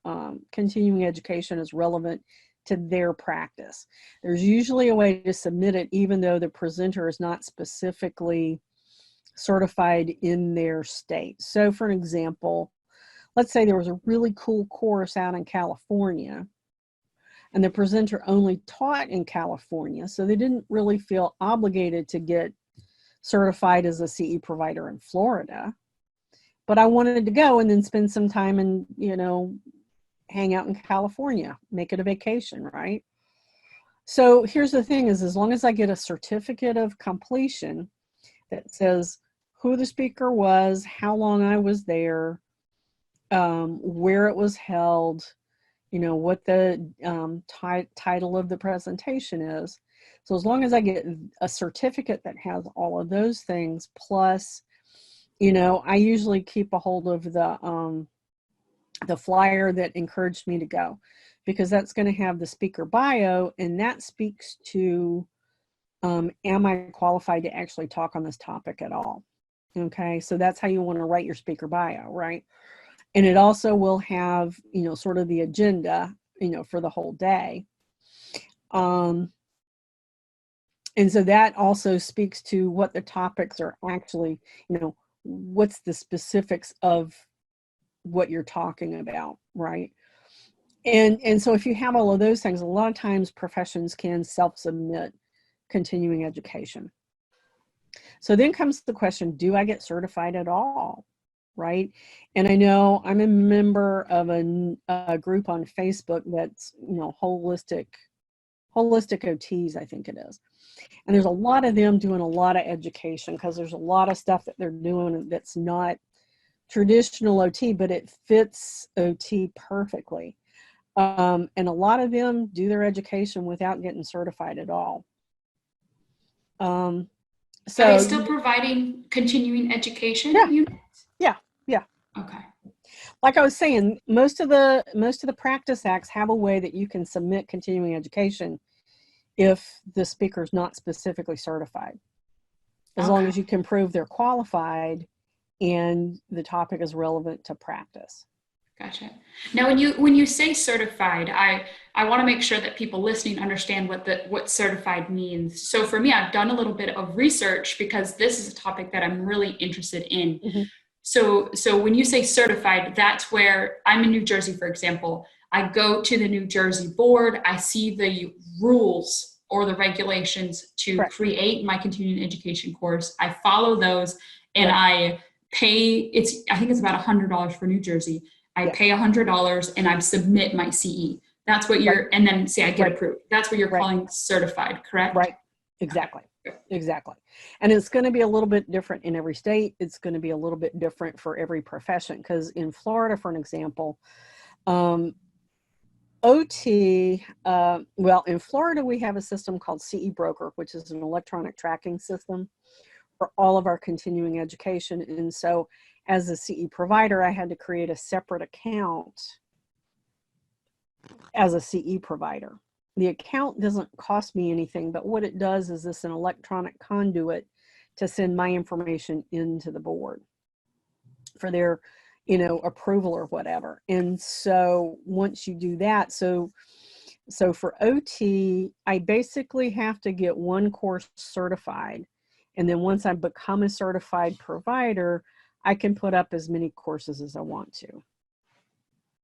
continuing education is relevant to their practice. There's usually a way to submit it even though the presenter is not specifically certified in their state. So for an example, let's say there was a really cool course out in California, and the presenter only taught in California, so they didn't really feel obligated to get certified as a CE provider in Florida. But I wanted to go and then spend some time and, you know, hang out in California, make it a vacation, right? So here's the thing is, as long as I get a certificate of completion that says who the speaker was, how long I was there, where it was held, you know, what the title of the presentation is. So as long as I get a certificate that has all of those things, plus, you know, I usually keep a hold of the flyer that encouraged me to go, because that's going to have the speaker bio, and that speaks to, am I qualified to actually talk on this topic at all? Okay, so that's how you want to write your speaker bio, right? And it also will have, you know, sort of the agenda, you know, for the whole day. And so that also speaks to what the topics are actually, you know, what's the specifics of what you're talking about, right? And so if you have all of those things, a lot of times professions can self-submit continuing education. So then comes the question, do I get certified at all? Right? And I know I'm a member of a group on Facebook that's, you know, holistic OTs, I think it is. And there's a lot of them doing a lot of education, because there's a lot of stuff that they're doing that's not traditional OT, but it fits OT perfectly. And a lot of them do their education without getting certified at all. So are they still providing continuing education units? Yeah. Okay. Like I was saying, most of the practice acts have a way that you can submit continuing education if the speaker is not specifically certified, as long as you can prove they're qualified and the topic is relevant to practice. Gotcha. Now, when you say certified, I want to make sure that people listening understand what certified means. So for me, I've done a little bit of research because this is a topic that I'm really interested in. Mhm. So when you say certified, that's where I'm in New Jersey, for example. I go to the New Jersey board, I see the rules or the regulations to Correct. create my continuing education course. I follow those and Right. I pay, I think it's about $100 for New Jersey. I Yes. pay $100 and I submit my CE. That's what you're, Right. and then say I get Right. approved. That's what you're Right. calling certified, correct? Right. Exactly. Exactly. And it's going to be a little bit different in every state. It's going to be a little bit different for every profession. Because in Florida, for an example, OT, well, in Florida, we have a system called CE Broker, which is an electronic tracking system for all of our continuing education. And so as a CE provider, I had to create a separate account as a CE provider. The account doesn't cost me anything, but what it does is this an electronic conduit to send my information into the board for their, approval or whatever. And so once you do that, so for OT, I basically have to get one course certified. And then once I become a certified provider, I can put up as many courses as I want to.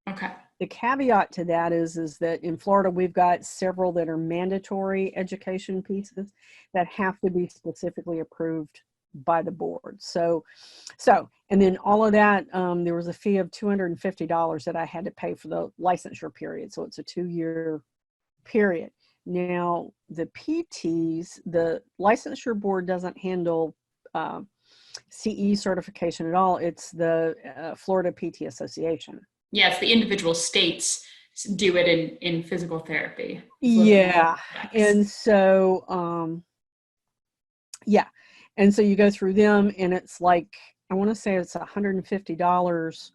Okay. The caveat to that is that in Florida, we've got several that are mandatory education pieces that have to be specifically approved by the board. So, and then all of that, there was a fee of $250 that I had to pay for the licensure period. So it's a 2-year period. Now, the PTs, the licensure board doesn't handle CE certification at all. It's the Florida PT Association. Yes, the individual states do it in physical therapy. Yeah. And so, yeah. And so you go through them and it's like, I want to say it's $150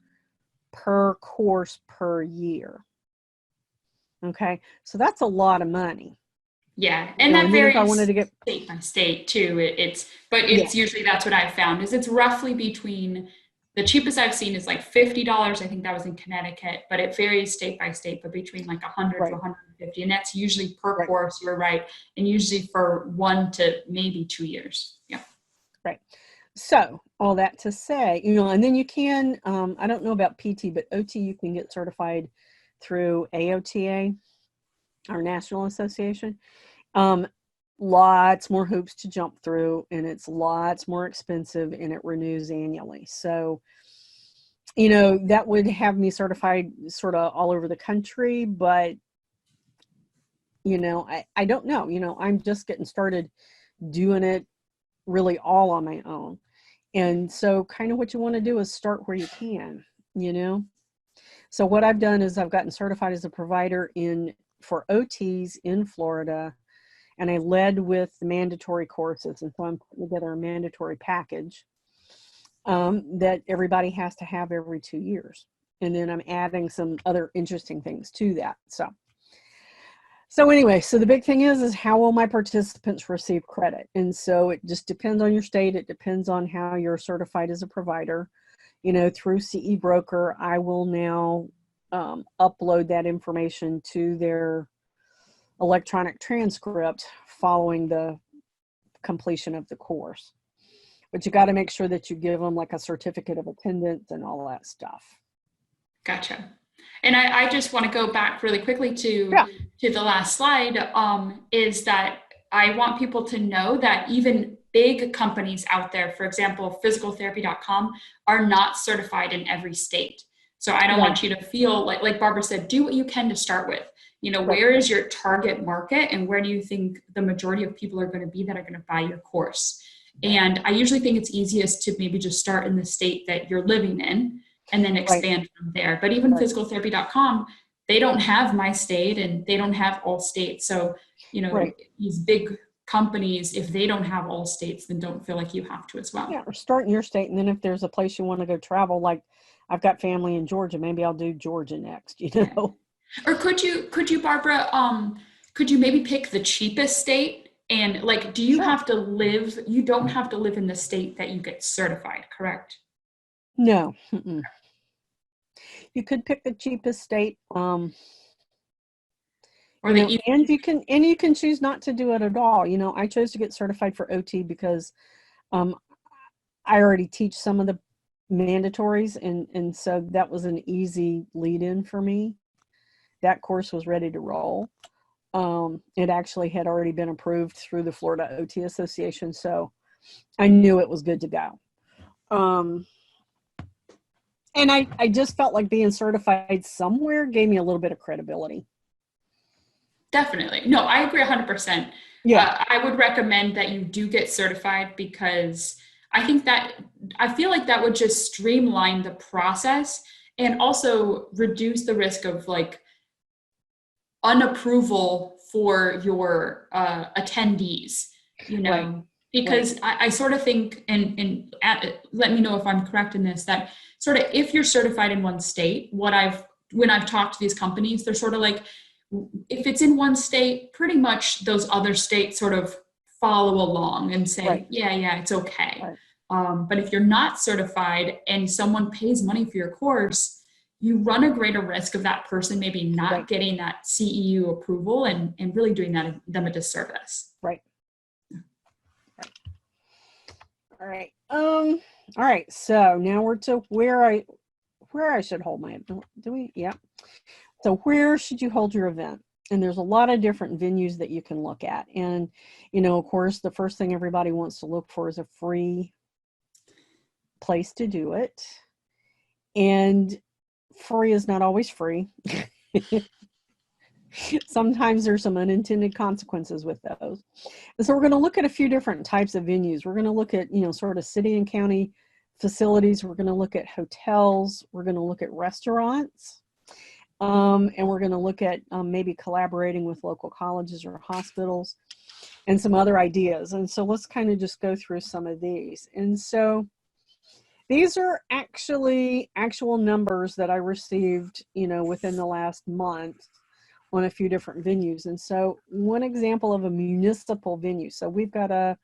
per course per year. Okay. So that's a lot of money. Yeah. And that and varies if I wanted to get state by state too. It's usually that's what I've found is it's roughly between the cheapest I've seen is like $50. I think that was in Connecticut, but it varies state by state, but between like 100 right. to 150. And that's usually per Right. course, you're right. And usually for 1 to maybe 2 years. Yeah. Right. So all that to say, and then you can, I don't know about PT, but OT, you can get certified through AOTA, our national association. Lots more hoops to jump through, and it's lots more expensive, and it renews annually. So, that would have me certified sort of all over the country, but, I don't know, I'm just getting started doing it really all on my own. And so kind of what you want to do is start where you can, So what I've done is I've gotten certified as a provider for OTs in Florida, and I led with the mandatory courses. And so I'm putting together a mandatory package that everybody has to have every 2 years. And then I'm adding some other interesting things to that. So anyway, so the big thing is how will my participants receive credit? And so it just depends on your state. It depends on how you're certified as a provider. Through CE Broker, I will now upload that information to their electronic transcript following the completion of the course. But you got to make sure that you give them like a certificate of attendance and all that stuff. Gotcha. And I just want to go back really quickly to the last slide, is that I want people to know that even big companies out there, for example, physicaltherapy.com, are not certified in every state. So I don't want you to feel like Barbara said, do what you can to start with. Where is your target market and where do you think the majority of people are going to be that are going to buy your course? And I usually think it's easiest to maybe just start in the state that you're living in and then expand from there. But even physicaltherapy.com, they don't have my state and they don't have all states. So, these big companies, if they don't have all states, then don't feel like you have to as well. Yeah, or start in your state. And then if there's a place you want to go travel, like I've got family in Georgia, maybe I'll do Georgia next, Or could you, Barbara, could you maybe pick the cheapest state? And do you have to you don't have to live in the state that you get certified, correct? No. Mm-mm. You could pick the cheapest state. Or You know, and you can choose not to do it at all. You know, I chose to get certified for OT because I already teach some of the mandatories, and so that was an easy lead-in for me. That course was ready to roll. It actually had already been approved through the Florida OT Association, so I knew it was good to go. And I just felt like being certified somewhere gave me a little bit of credibility. Definitely. No, I agree 100%. Yeah. I would recommend that you do get certified, because I feel like that would just streamline the process and also reduce the risk of like unapproval for your attendees, you know, Right. because I sort of think, and let me know if I'm correct in this, that sort of if you're certified in one state, when I've talked to these companies, they're sort of like, if it's in one state, pretty much those other states sort of follow along and say, yeah, it's okay. Right. But if you're not certified and someone pays money for your course, you run a greater risk of that person maybe not getting that CEU approval and really doing them a disservice. Right. All right. All right. So now we're to where I should hold my event. Yeah. So where should you hold your event? And there's a lot of different venues that you can look at. And, you know, of course, the first thing everybody wants to look for is a free place to do it. And free is not always free. Sometimes there's some unintended consequences with those. And so we're going to look at a few different types of venues. We're going to look at, you know, sort of city and county facilities. We're going to look at hotels. We're going to look at restaurants. And we're going to look at maybe collaborating with local colleges or hospitals and some other ideas. And so let's kind of just go through some of these. And so these are actually actual numbers that I received, you know, within the last month on a few different venues. And so one example of a municipal venue. So we've got a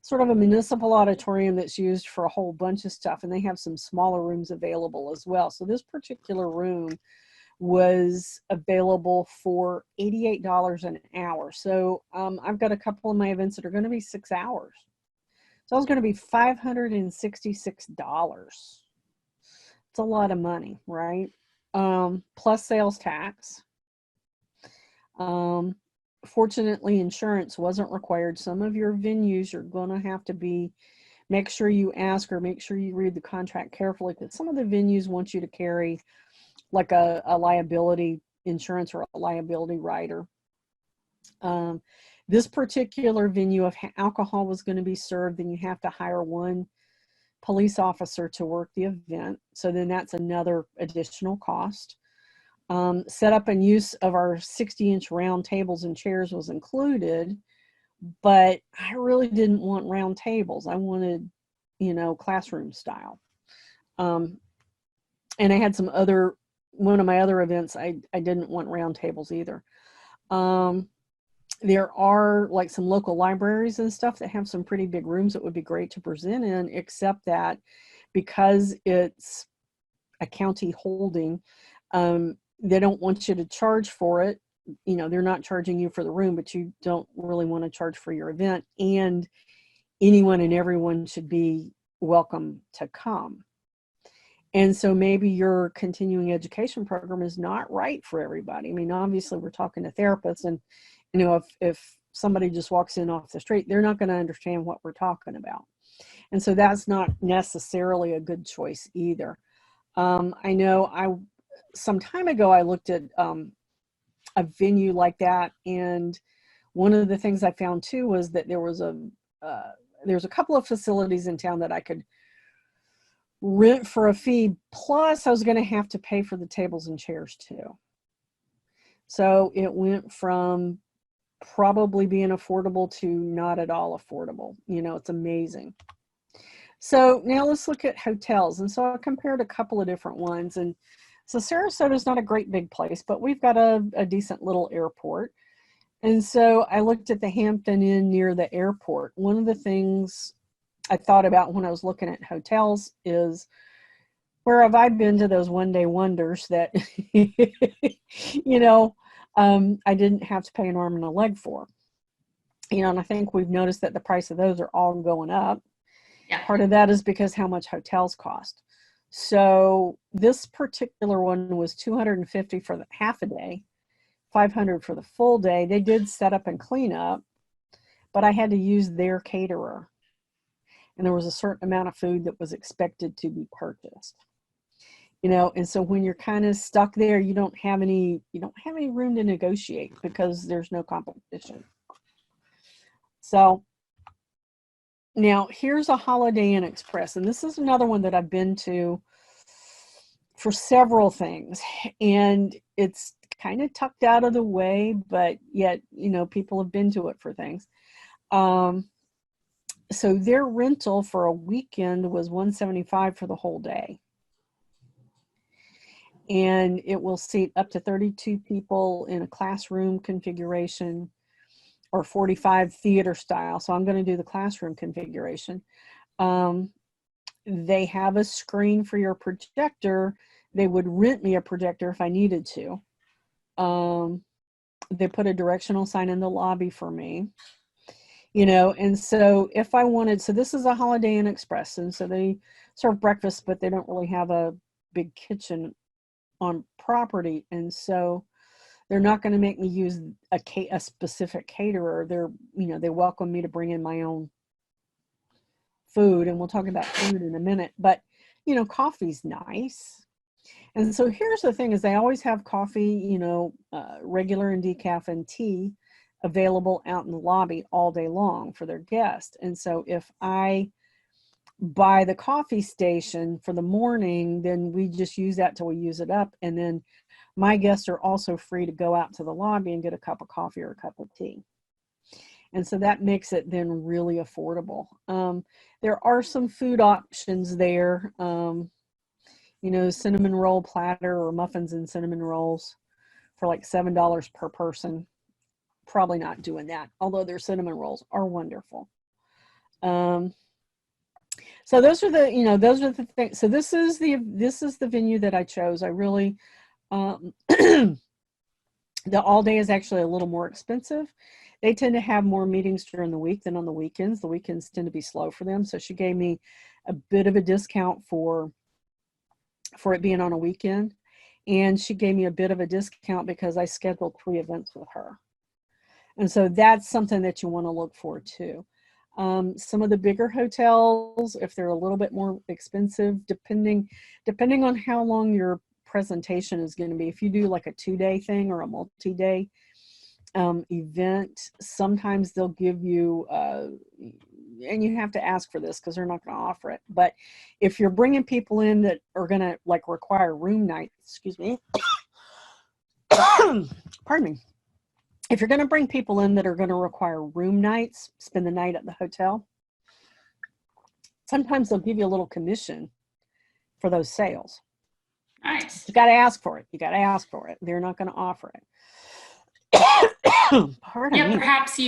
sort of a municipal auditorium that's used for a whole bunch of stuff, and they have some smaller rooms available as well. So this particular room was available for $88 an hour. So I've got a couple of my events that are going to be 6 hours. So it's going to be $566. It's a lot of money, right? Plus sales tax. Fortunately, insurance wasn't required. Some of your venues are going to have to make sure you ask or make sure you read the contract carefully, because some of the venues want you to carry like a liability insurance or a liability rider. This particular venue, if alcohol was going to be served, then you have to hire one police officer to work the event. So then that's another additional cost. Setup and use of our 60-inch round tables and chairs was included, but I really didn't want round tables. I wanted, you know, classroom style. And I had one of my other events, I didn't want round tables either. There are like some local libraries and stuff that have some pretty big rooms that would be great to present in, except that because it's a county holding, they don't want you to charge for it. You know, they're not charging you for the room, but you don't really want to charge for your event. And anyone and everyone should be welcome to come. And so maybe your continuing education program is not right for everybody. I mean, obviously we're talking to therapists, and, you know, if somebody just walks in off the street, they're not going to understand what we're talking about. And so that's not necessarily a good choice either. I know some time ago, I looked at a venue like that, and one of the things I found too was that there's a couple of facilities in town that I could rent for a fee, plus I was going to have to pay for the tables and chairs too. So it went from probably being affordable to not at all affordable. You know, it's amazing. So now let's look at hotels. And so I compared a couple of different ones. And so Sarasota is not a great big place, but we've got a decent little airport. And so I looked at the Hampton Inn near the airport. One of the things I thought about when I was looking at hotels is Where have I been to those one-day wonders that, you know, I didn't have to pay an arm and a leg for? You know, and I think we've noticed that the price of those are all going up. Yeah. Part of that is because how much hotels cost. So this particular one was $250 for the half a day, $500 for the full day. They did set up and clean up, but I had to use their caterer. And there was a certain amount of food that was expected to be purchased. You know, and so when you're kind of stuck there, you don't have any room to negotiate because there's no competition. So now here's a Holiday Inn Express, and this is another one that I've been to for several things, and it's kind of tucked out of the way, but yet, you know, people have been to it for things. So their rental for a weekend was $175 for the whole day. And it will seat up to 32 people in a classroom configuration or 45 theater style. So I'm going to do the classroom configuration. They have a screen for your projector. They would rent me a projector if I needed to. They put a directional sign in the lobby for me. You know, and so if I wanted, so this is a Holiday Inn Express, and so they serve breakfast, but they don't really have a big kitchen on property, and so they're not going to make me use a specific caterer. They're, you know, they welcome me to bring in my own food, and we'll talk about food in a minute, but, you know, coffee's nice. And so here's the thing is they always have coffee, you know, regular and decaf and tea available out in the lobby all day long for their guests. And so if I buy the coffee station for the morning, then we just use that till we use it up. And then my guests are also free to go out to the lobby and get a cup of coffee or a cup of tea. And so that makes it then really affordable. There are some food options there. You know, cinnamon roll platter or muffins and cinnamon rolls for like $7 per person. Probably not doing that, although their cinnamon rolls are wonderful. So those are the, you know, those are the things. So this is the venue that I chose. I really, the all day is actually a little more expensive. They tend to have more meetings during the week than on the weekends. The weekends tend to be slow for them. So she gave me a bit of a discount for it being on a weekend. And she gave me a bit of a discount because I scheduled 3 events with her. And so that's something that you want to look for too. Some of the bigger hotels, if they're a little bit more expensive, depending on how long your presentation is going to be. If you do like a 2-day thing or a multi-day event, sometimes they'll give you, and you have to ask for this because they're not going to offer it. But if you're bringing people in that are going to like require room nights, excuse me, pardon me. If you're going to bring people in that are going to require room nights, spend the night at the hotel, sometimes they'll give you a little commission for those sales. Nice. You got to ask for it. You got to ask for it. They're not going to offer it. Pardon me. Perhaps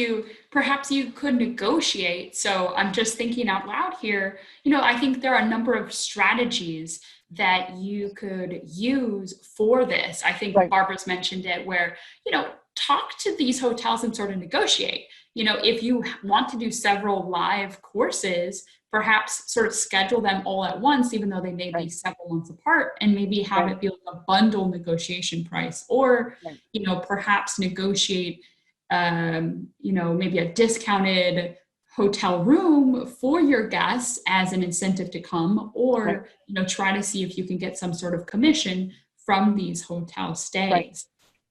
you could negotiate. So I'm just thinking out loud here. You know, I think there are a number of strategies that you could use for this. I think Right. Barbara's mentioned it where, you know, talk to these hotels and sort of negotiate. You know, if you want to do several live courses, perhaps sort of schedule them all at once, even though they may be several months apart, and maybe have it be like a bundle negotiation price, or, you know, perhaps negotiate, you know, maybe a discounted hotel room for your guests as an incentive to come, or, you know, try to see if you can get some sort of commission from these hotel stays.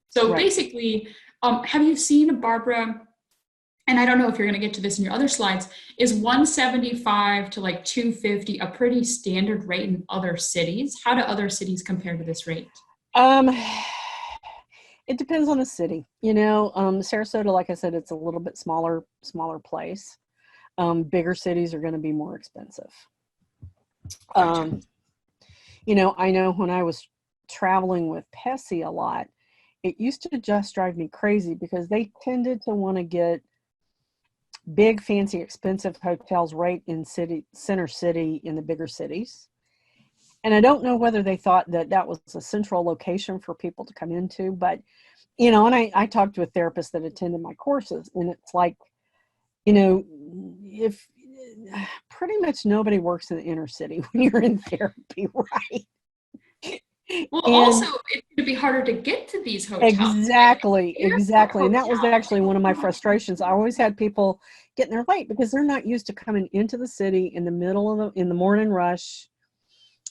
So basically, have you seen, Barbara, and I don't know if you're going to get to this in your other slides, is $175 to like $250 a pretty standard rate in other cities? How do other cities compare to this rate? It depends on the city. You know, Sarasota, like I said, it's a little bit smaller place. Bigger cities are going to be more expensive. You know, I know when I was traveling with Pessy a lot, it used to just drive me crazy because they tended to want to get big, fancy, expensive hotels right in center city in the bigger cities. And I don't know whether they thought that that was a central location for people to come into, but, you know, and I talked to a therapist that attended my courses, and it's like, you know, if pretty much nobody works in the inner city when you're in therapy, right? Well, And also, it's going to be harder to get to these hotels. exactly, Like, exactly. And that was actually one of my frustrations. I always had people getting there late because they're not used to coming into the city in the middle of in the morning rush,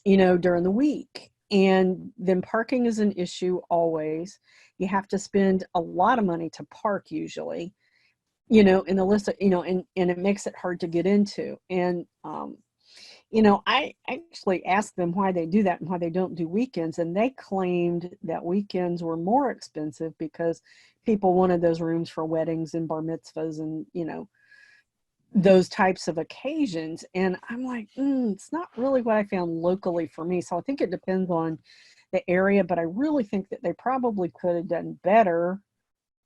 you know, during the week. And then parking is an issue always. You have to spend a lot of money to park usually, you know, in the list of, you know, and it makes it hard to get into. And, you know, I actually asked them why they do that and why they don't do weekends. And they claimed that weekends were more expensive because people wanted those rooms for weddings and bar mitzvahs and, you know, those types of occasions. And I'm like, it's not really what I found locally for me. So I think it depends on the area, but I really think that they probably could have done better,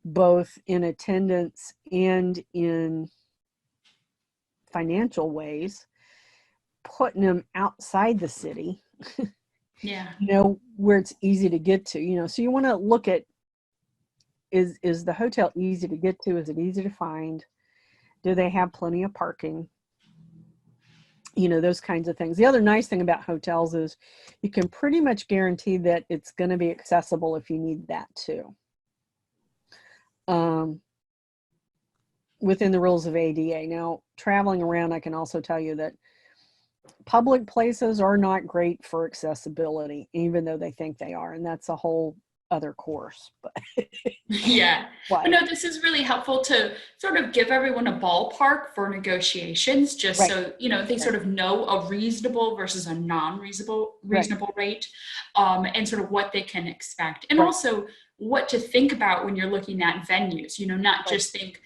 both in attendance and in financial ways, putting them outside the city, yeah, you know, where it's easy to get to, you know. So you want to look at, is the hotel easy to get to? Is it easy to find? Do they have plenty of parking? You know, those kinds of things. The other nice thing about hotels is you can pretty much guarantee that it's going to be accessible if you need that too. Within the rules of ADA. Now, traveling around, I can also tell you that public places are not great for accessibility, even though they think they are. And that's a whole other course. But yeah. But no, this is really helpful to sort of give everyone a ballpark for negotiations, just so, you know, they sort of know a reasonable versus a non-reasonable rate, and sort of what they can expect. And also what to think about when you're looking at venues, you know, not just think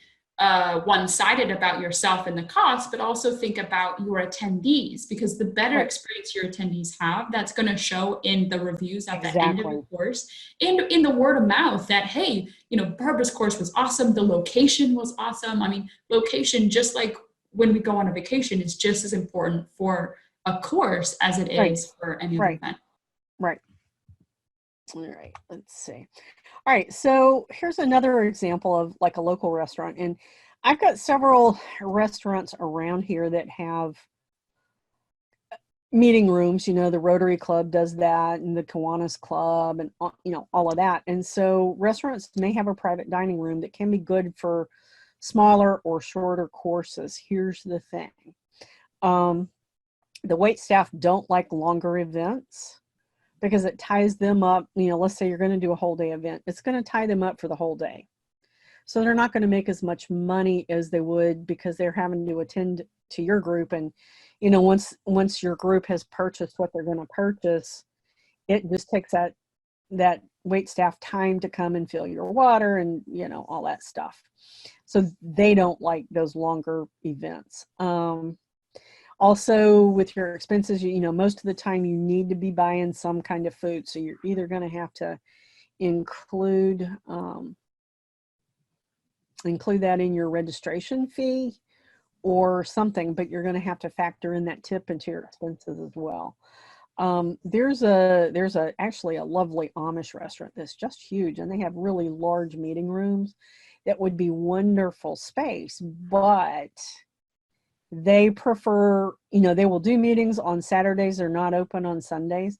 one-sided about yourself and the cost, but also think about your attendees, because the better experience your attendees have, that's going to show in the reviews at the end of the course, and in the word of mouth that, hey, you know, Barbara's course was awesome, the location was awesome. I mean, location, just like when we go on a vacation, is just as important for a course as it is for any other event. Right. All right, let's see. All right, so here's another example of like a local restaurant. And I've got several restaurants around here that have meeting rooms. You know, the Rotary Club does that, and the Kiwanis Club, and, you know, all of that. And so restaurants may have a private dining room that can be good for smaller or shorter courses. Here's the thing. The wait staff don't like longer events, because it ties them up. You know, let's say you're going to do a whole day event. It's going to tie them up for the whole day. So they're not going to make as much money as they would, because they're having to attend to your group. And, you know, once your group has purchased what they're going to purchase, it just takes that wait staff time to come and fill your water and, you know, all that stuff. So they don't like those longer events. Also, with your expenses, you know, most of the time you need to be buying some kind of food. So you're either going to have to include that in your registration fee or something, but you're going to have to factor in that tip into your expenses as well. There's actually a lovely Amish restaurant that's just huge, and they have really large meeting rooms that would be wonderful space, but they prefer, you know, they will do meetings on Saturdays. They're not open on Sundays.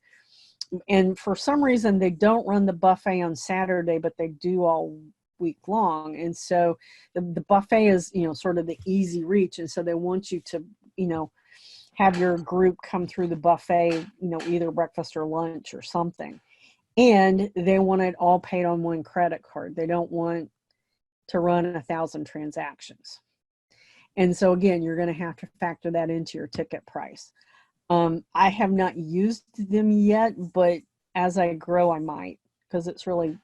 And for some reason, they don't run the buffet on Saturday, but they do all week long. And so the buffet is, you know, sort of the easy reach. And so they want you to, you know, have your group come through the buffet, you know, either breakfast or lunch or something. And they want it all paid on one credit card. They don't want to run 1,000 transactions. And so again, you're going to have to factor that into your ticket price. I have not used them yet, but as I grow, I might, because it's really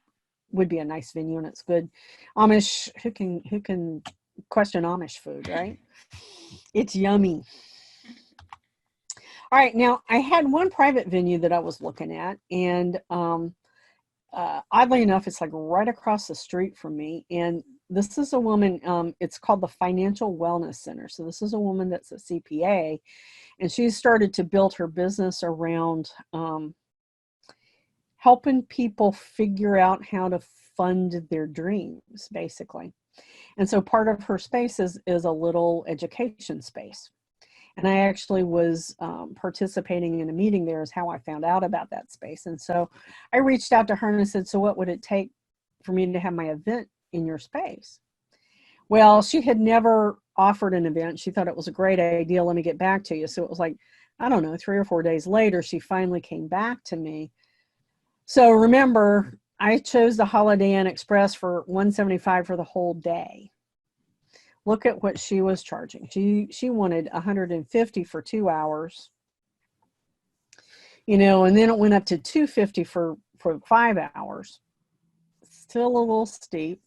would be a nice venue and it's good. Amish, who can question Amish food, right? It's yummy. All right, now I had one private venue that I was looking at, and oddly enough, it's like right across the street from me, and this is a woman, it's called the Financial Wellness Center. So this is a woman that's a CPA, and she started to build her business around helping people figure out how to fund their dreams, basically. And so part of her space is a little education space. And I actually was participating in a meeting there is how I found out about that space. And so I reached out to her and I said, so what would it take for me to have my event in your space? Well, she had never offered an event. She thought it was a great idea. Let me get back to you. So it was like, I don't know, 3 or 4 days later, she finally came back to me. So remember, I chose the Holiday Inn Express for $175 for the whole day. Look at what she was charging. She wanted $150 for 2 hours, and then it went up to $250 for 5 hours. Still a little steep.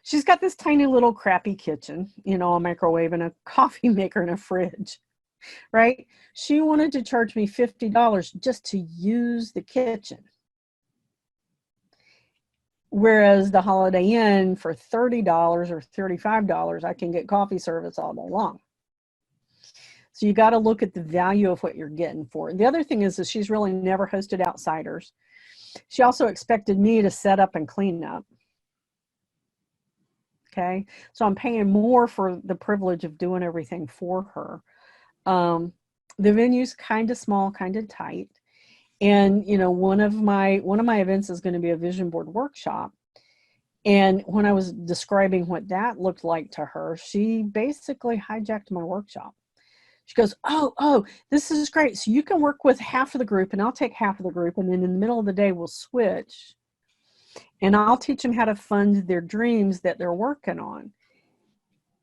She's got this tiny little crappy kitchen, a microwave and a coffee maker and a fridge, right? She wanted to charge me $50 just to use the kitchen. Whereas the Holiday Inn for $30 or $35, I can get coffee service all day long. So you got to look at the value of what you're getting for it. The other thing is that she's really never hosted outsiders. She also expected me to set up and clean up. Okay, so I'm paying more for the privilege of doing everything for her. The venue's kind of small, kind of tight. And, one of my events is going to be a vision board workshop. And when I was describing what that looked like to her, she basically hijacked my workshop. She goes, oh, this is great. So you can work with half of the group and I'll take half of the group. And then in the middle of the day, we'll switch. And I'll teach them how to fund their dreams that they're working on.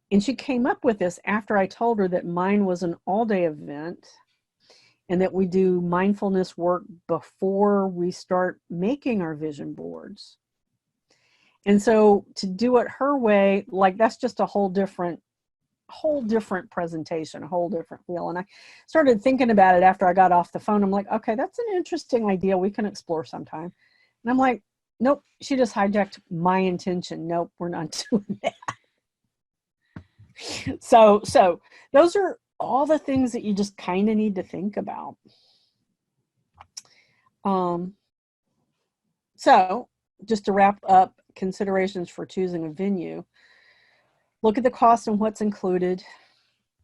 And she came up with this after I told her that mine was an all-day event and that we do mindfulness work before we start making our vision boards. And so to do it her way, like that's just a whole different presentation, a whole different feel. And I started thinking about it after I got off the phone. I'm like, okay, that's an interesting idea. We can explore sometime. And I'm like, nope, she just hijacked my intention. Nope, we're not doing that. So those are all the things that you just kind of need to think about. So just to wrap up considerations for choosing a venue, look at the cost and what's included.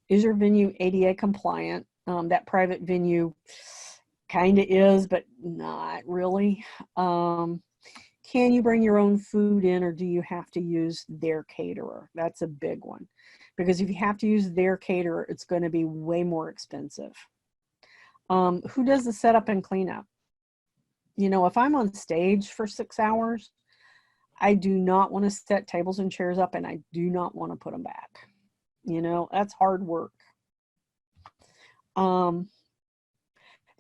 Is your venue ADA compliant? That private venue kind of is, but not really. Can you bring your own food in, or do you have to use their caterer? That's a big one. Because if you have to use their caterer, it's going to be way more expensive. Who does the setup and cleanup? If I'm on stage for 6 hours, I do not want to set tables and chairs up, and I do not want to put them back. That's hard work. The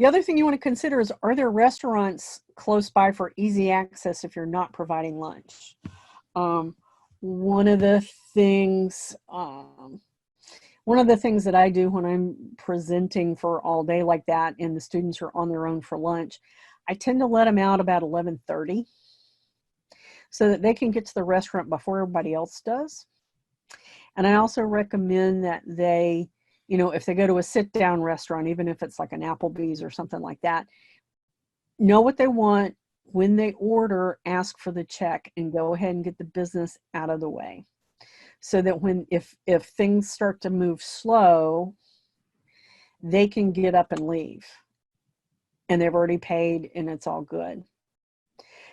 other thing you want to consider is, are there restaurants close by for easy access if you're not providing lunch? One of the things that I do when I'm presenting for all day like that and the students are on their own for lunch, I tend to let them out about 11:30 so that they can get to the restaurant before everybody else does. And I also recommend that they, if they go to a sit-down restaurant, even if it's like an Applebee's or something like that, know what they want. When they order, ask for the check and go ahead and get the business out of the way. So that if things start to move slow, they can get up and leave. And they've already paid and it's all good.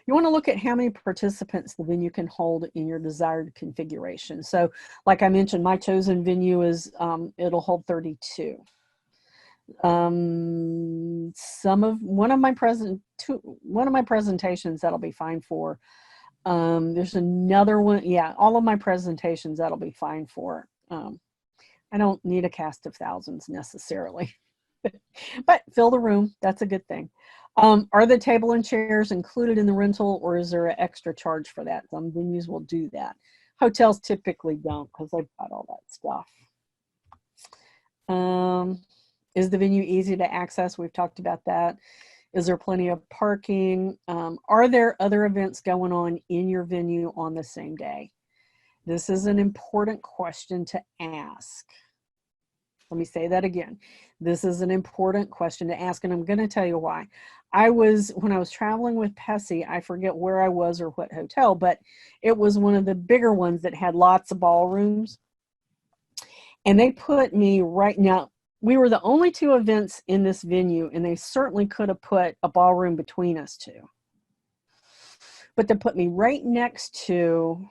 You want to look at how many participants the venue can hold in your desired configuration. So like I mentioned, my chosen venue is, it'll hold 32. One of my presentations that'll be fine for. There's another one. Yeah, all of my presentations that'll be fine for. I don't need a cast of thousands necessarily, but fill the room. That's a good thing. Are the table and chairs included in the rental, or is there an extra charge for that? Some venues will do that. Hotels typically don't because they've got all that stuff. Is the venue easy to access? We've talked about that. Is there plenty of parking? Are there other events going on in your venue on the same day? This is an important question to ask. Let me say that again. This is an important question to ask, and I'm going to tell you why. When I was traveling with Pessy, I forget where I was or what hotel, but it was one of the bigger ones that had lots of ballrooms. And they put me right now. We were the only 2 events in this venue, and they certainly could have put a ballroom between us 2. But they put me right next to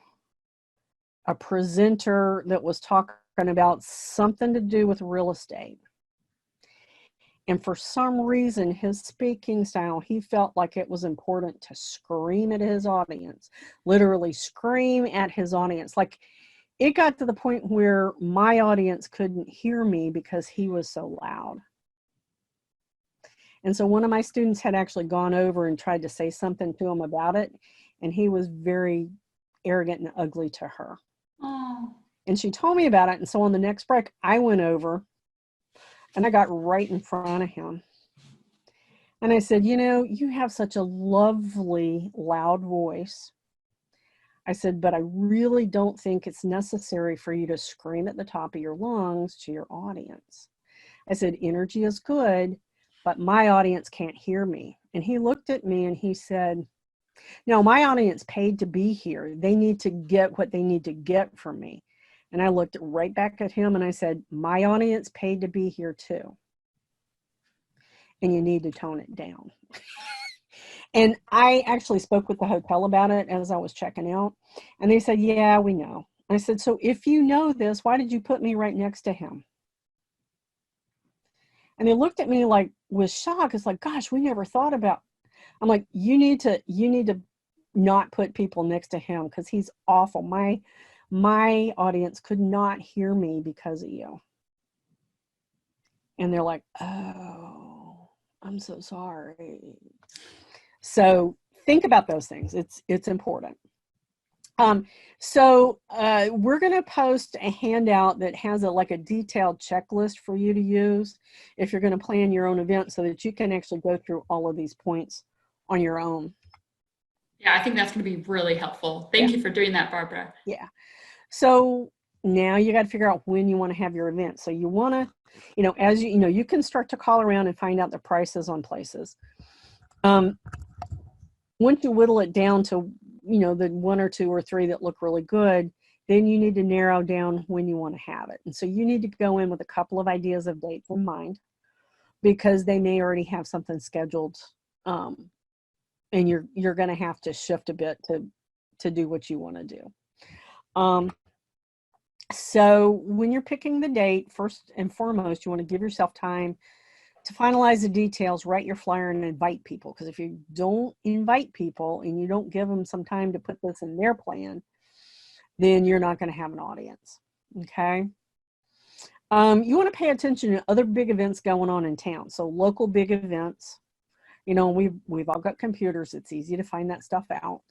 a presenter that was talking about something to do with real estate. And for some reason, his speaking style, he felt like it was important to scream at his audience, literally scream at his audience. Like, it got to the point where my audience couldn't hear me because he was so loud. And so one of my students had actually gone over and tried to say something to him about it, and he was very arrogant and ugly to her. Oh. And she told me about it. And so on the next break, I went over and I got right in front of him. And I said, you know, you have such a lovely, loud voice. I said, but I really don't think it's necessary for you to scream at the top of your lungs to your audience. I said, energy is good, but my audience can't hear me. And he looked at me and he said, no, my audience paid to be here. They need to get what they need to get from me. And I looked right back at him and I said, my audience paid to be here too. And you need to tone it down. And I actually spoke with the hotel about it as I was checking out. And they said, yeah, we know. I said, so if you know this, why did you put me right next to him? And they looked at me like with shock. It's like, gosh, we never thought about. I'm like, you need to not put people next to him because he's awful. My audience could not hear me because of you. And they're like, oh, I'm so sorry. So think about those things. It's important. So we're going to post a handout that has like a detailed checklist for you to use if you're going to plan your own event so that you can actually go through all of these points on your own. Yeah, I think that's going to be really helpful. Thank you for doing that, Barbara. Yeah. So now you got to figure out when you want to have your event. So you want to, as you can start to call around and find out the prices on places. Once you whittle it down to, the 1 or 2 or 3 that look really good, then you need to narrow down when you want to have it. And so you need to go in with a couple of ideas of dates in mind because they may already have something scheduled. And you're going to have to shift a bit to do what you want to do. So when you're picking the date, first and foremost, you want to give yourself time to finalize the details, write your flyer and invite people. Because if you don't invite people and you don't give them some time to put this in their plan, then you're not going to have an audience. Okay. You want to pay attention to other big events going on in town. So local big events, we've all got computers. It's easy to find that stuff out.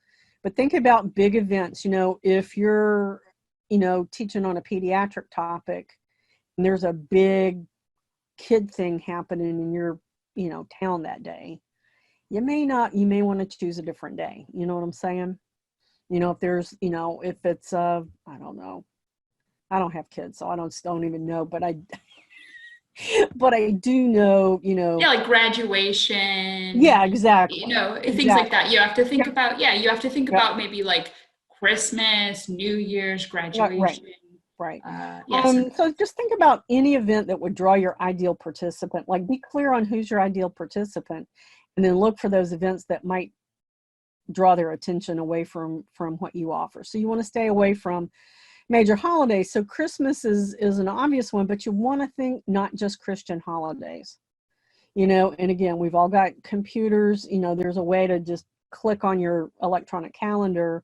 But think about big events. If you're, teaching on a pediatric topic and there's a big kid thing happening in your, town that day, you may want to choose a different day. You know what I'm saying? If there's, if it's, I don't know. I don't have kids, so I don't even know, but I do know, Yeah, like graduation. Yeah, exactly. Things like that. You have to think about, you have to think about maybe like Christmas, New Year's, graduation. Right. Yes. So just think about any event that would draw your ideal participant. Like, be clear on who's your ideal participant, and then look for those events that might draw their attention away from what you offer. So you want to stay away from major holidays. So Christmas is an obvious one, but you want to think not just Christian holidays. And again, we've all got computers. There's a way to just click on your electronic calendar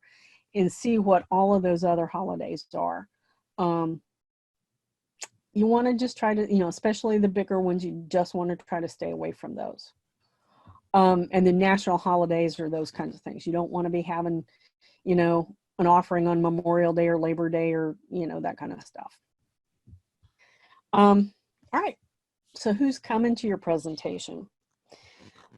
and see what all of those other holidays are. You want to just try to, especially the bigger ones, you just want to try to stay away from those. And the national holidays or those kinds of things. You don't want to be having, an offering on Memorial Day or Labor Day or, that kind of stuff. All right. So who's coming to your presentation?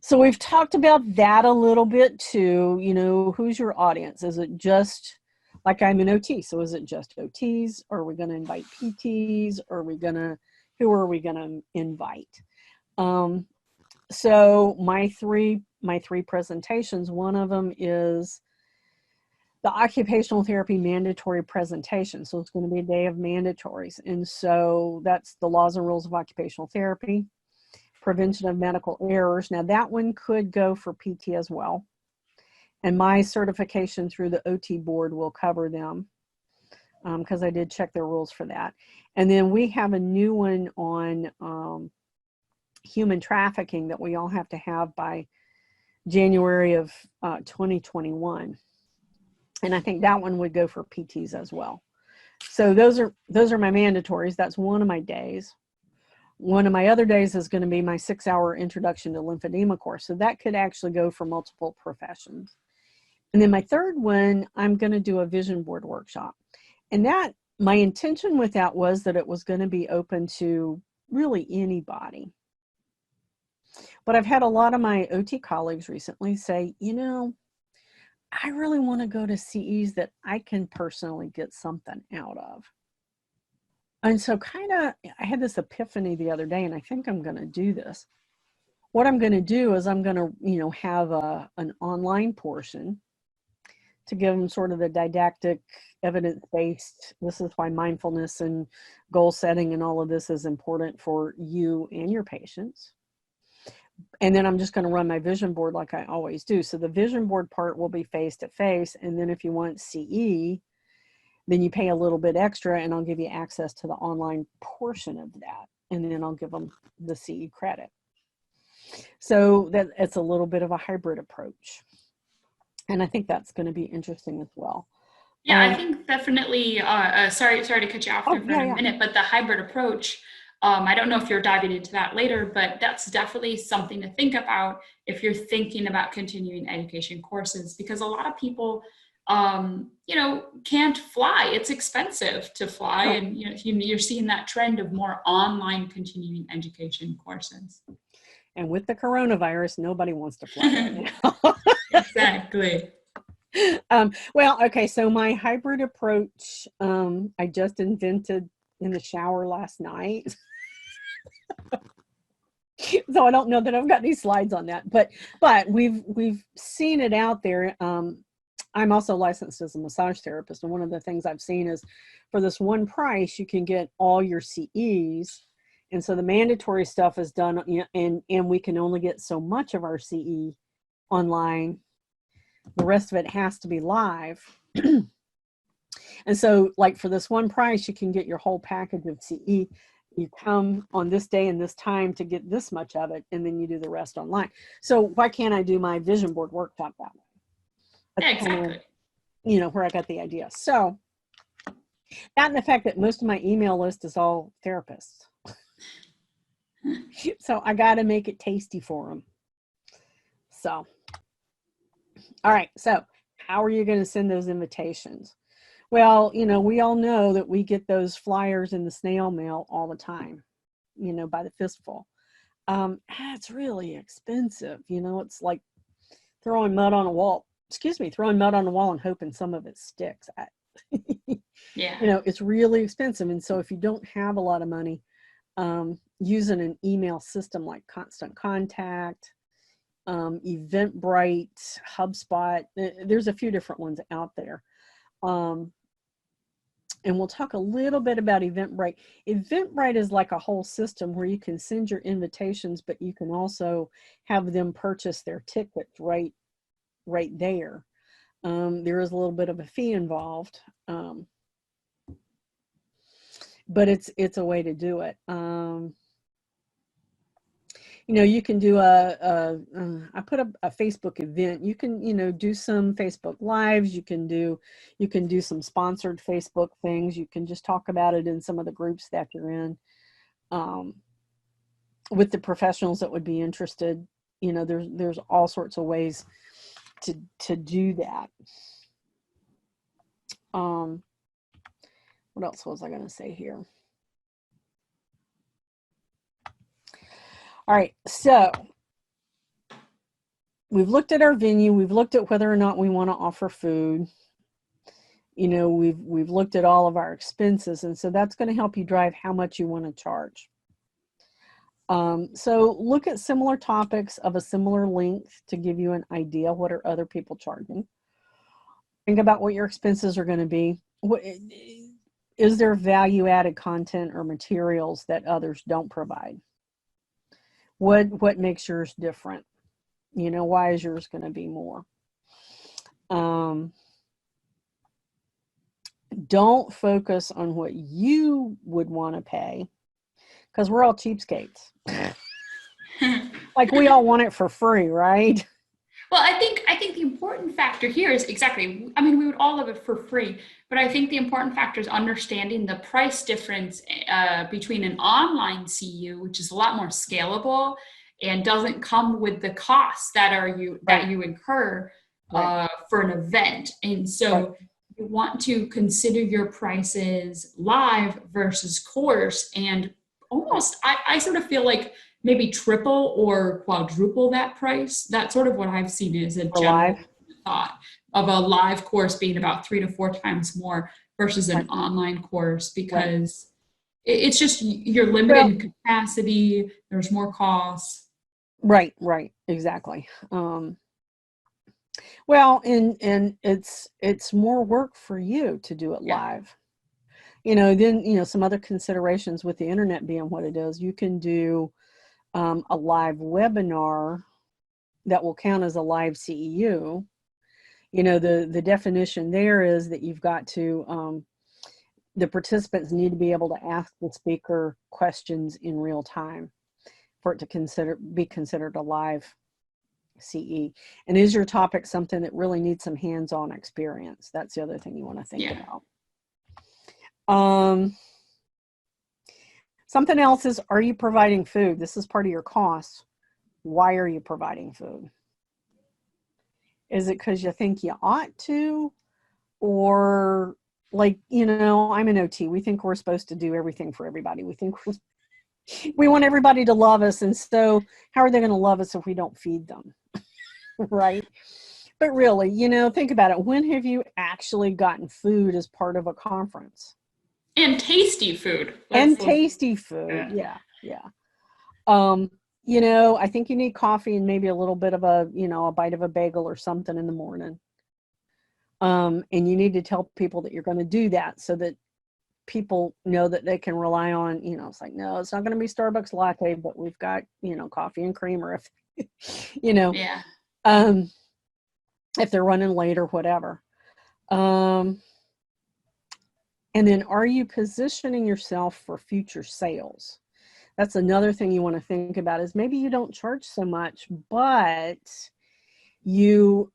So we've talked about that a little bit too. You know, who's your audience? Is it just, like, I'm an OT, so is it just OTs? Or are we going to invite PTs? Or are we going to, who are we going to invite? So my three presentations, one of them is the occupational therapy mandatory presentation. So it's going to be a day of mandatories. And so that's the laws and rules of occupational therapy, prevention of medical errors. Now that one could go for PT as well. And my certification through the OT board will cover them because I did check their rules for that. And then we have a new one on human trafficking that we all have to have by January of 2021. And I think that one would go for PTs as well. So those are my mandatories. That's one of my days. One of my other days is going to be my 6-hour introduction to lymphedema course. So that could actually go for multiple professions. And then my third one, I'm going to do a vision board workshop. And that, my intention with that was that it was going to be open to really anybody. But I've had a lot of my OT colleagues recently say, you know, I really want to go to CEs that I can personally get something out of. And so I had this epiphany the other day, and I think I'm going to do this. What I'm going to do is I'm going to, you know, have an online portion to give them sort of the didactic, evidence-based, this is why mindfulness and goal setting and all of this is important for you and your patients. And then I'm just going to run my vision board like I always do. So the vision board part will be face-to-face. And then if you want CE, then you pay a little bit extra and I'll give you access to the online portion of that. And then I'll give them the CE credit. So that it's a little bit of a hybrid approach. And I think that's going to be interesting as well. Yeah, I think definitely, sorry to cut you off there for a minute, but the hybrid approach, I don't know if you're diving into that later, but that's definitely something to think about if you're thinking about continuing education courses, because a lot of people, you know, can't fly. It's expensive to fly. Right. And, you know, you're seeing that trend of more online continuing education courses. And with the coronavirus, nobody wants to fly right now. Exactly. Well, okay, so my hybrid approach, I just invented in the shower last night. So I don't know that I've got these slides on that, but we've seen it out there. I'm also licensed as a massage therapist, and one of the things I've seen is for this one price, you can get all your CEs. And so the mandatory stuff is done, you know, and we can only get so much of our CE online. The rest of it has to be live. And so like for this one price, you can get your whole package of CE. You come on this day and this time to get this much of it, and then you do the rest online. So why can't I do my vision board workshop that way? Yeah, exactly. You know, where I got the idea. So that and the fact that most of my email list is all therapists. So I got to make it tasty for them. So, all right. So how are you going to send those invitations? Well, you know, we all know that we get those flyers in the snail mail all the time, you know, by the fistful. It's really expensive. You know, it's like throwing mud on a wall. Throwing mud on a wall and hoping some of it sticks. Yeah. You know, it's really expensive. And so if you don't have a lot of money, using an email system like Constant Contact, Eventbrite, HubSpot, there's a few different ones out there. And we'll talk a little bit about Eventbrite. Eventbrite is like a whole system where you can send your invitations, but you can also have them purchase their tickets right there. There is a little bit of a fee involved, but it's a way to do it. You know, you can do I put up a Facebook event. You can, you know, do some Facebook lives. You can do some sponsored Facebook things. You can just talk about it in some of the groups that you're in, with the professionals that would be interested. You know, there's all sorts of ways to do that. What else was I going to say here? All right, so we've looked at our venue, we've looked at whether or not we want to offer food. You know, we've looked at all of our expenses, and so that's going to help you drive how much you want to charge. So look at similar topics of a similar length to give you an idea what are other people charging. Think about what your expenses are going to be. What is there value-added content or materials that others don't provide? What makes yours different? You know, why is yours going to be more? Don't focus on what you would want to pay, because we're all cheapskates. Like, we all want it for free, right? Well, I think the important factor here is exactly, I mean, we would all love it for free, but I think the important factor is understanding the price difference between an online CEU, which is a lot more scalable and doesn't come with the costs that you incur for an event. And so you want to consider your prices live versus course, and almost, I sort of feel like maybe triple or quadruple that price. That's sort of what I've seen as a general thought of a live course being about 3 to 4 times more versus an online course, because it's just, you're limited in capacity, there's more costs. Right, exactly. Well, and it's more work for you to do it live. You know, then, you know, some other considerations with the internet being what it is, you can do a live webinar that will count as a live CEU. You know, the definition there is that you've got to, the participants need to be able to ask the speaker questions in real time for it to be considered a live CE. And is your topic something that really needs some hands-on experience? That's the other thing you want to think about. Something else is, are you providing food? This is part of your costs. Why are you providing food? Is it because you think you ought to? Or, like, you know, I'm an OT. We think we're supposed to do everything for everybody. We think we want everybody to love us. And so how are they going to love us if we don't feed them? Right? But really, you know, think about it. When have you actually gotten food as part of a conference? And tasty food. Tasty food. Yeah. You know, I think you need coffee and maybe a little bit of a, you know, a bite of a bagel or something in the morning. And you need to tell people that you're going to do that so that people know that they can rely on, you know, it's like, no, it's not going to be Starbucks latte, but we've got, you know, coffee and cream, or if, you know, if they're running late or whatever. And then, are you positioning yourself for future sales? That's another thing you want to think about, is maybe you don't charge so much, but you,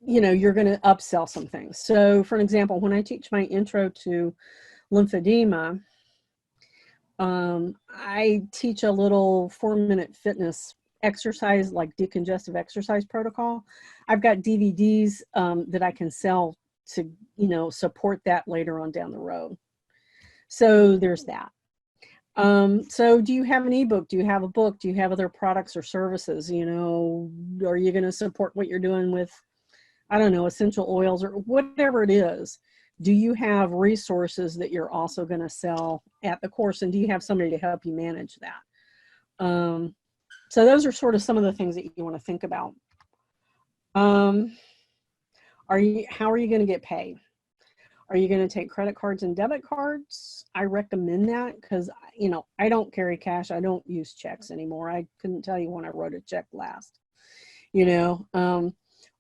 you know, you're going to upsell some things. So for an example, when I teach my intro to lymphedema, I teach a little 4-minute fitness exercise, like decongestive exercise protocol. I've got DVDs that I can sell to, you know, support that later on down the road. So there's that. So do you have an ebook? Do you have a book? Do you have other products or services? You know, are you going to support what you're doing with, I don't know, essential oils or whatever it is? Do you have resources that you're also going to sell at the course? And do you have somebody to help you manage that? So those are sort of some of the things that you want to think about. How are you going to get paid? Are you going to take credit cards and debit cards? I recommend that because, you know, I don't carry cash. I don't use checks anymore. I couldn't tell you when I wrote a check last. You know,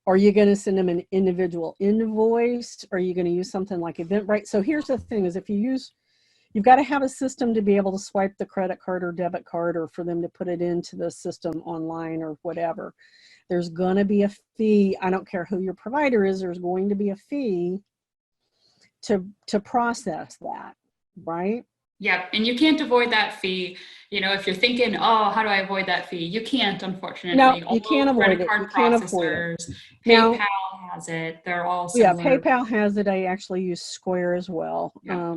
are you going to send them an individual invoice? Are you going to use something like Eventbrite? So here's the thing, is if you use, you've got to have a system to be able to swipe the credit card or debit card, or for them to put it into the system online or whatever. There's going to be a fee. I don't care who your provider is. There's going to be a fee to process that, right? Yep, and you can't avoid that fee. You know, if you're thinking, oh, how do I avoid that fee? You can't, unfortunately. No, you can't avoid it. Credit You card can't avoid it. PayPal has it. They're all similar. Yeah, PayPal has it. I actually use Square as well. Yeah.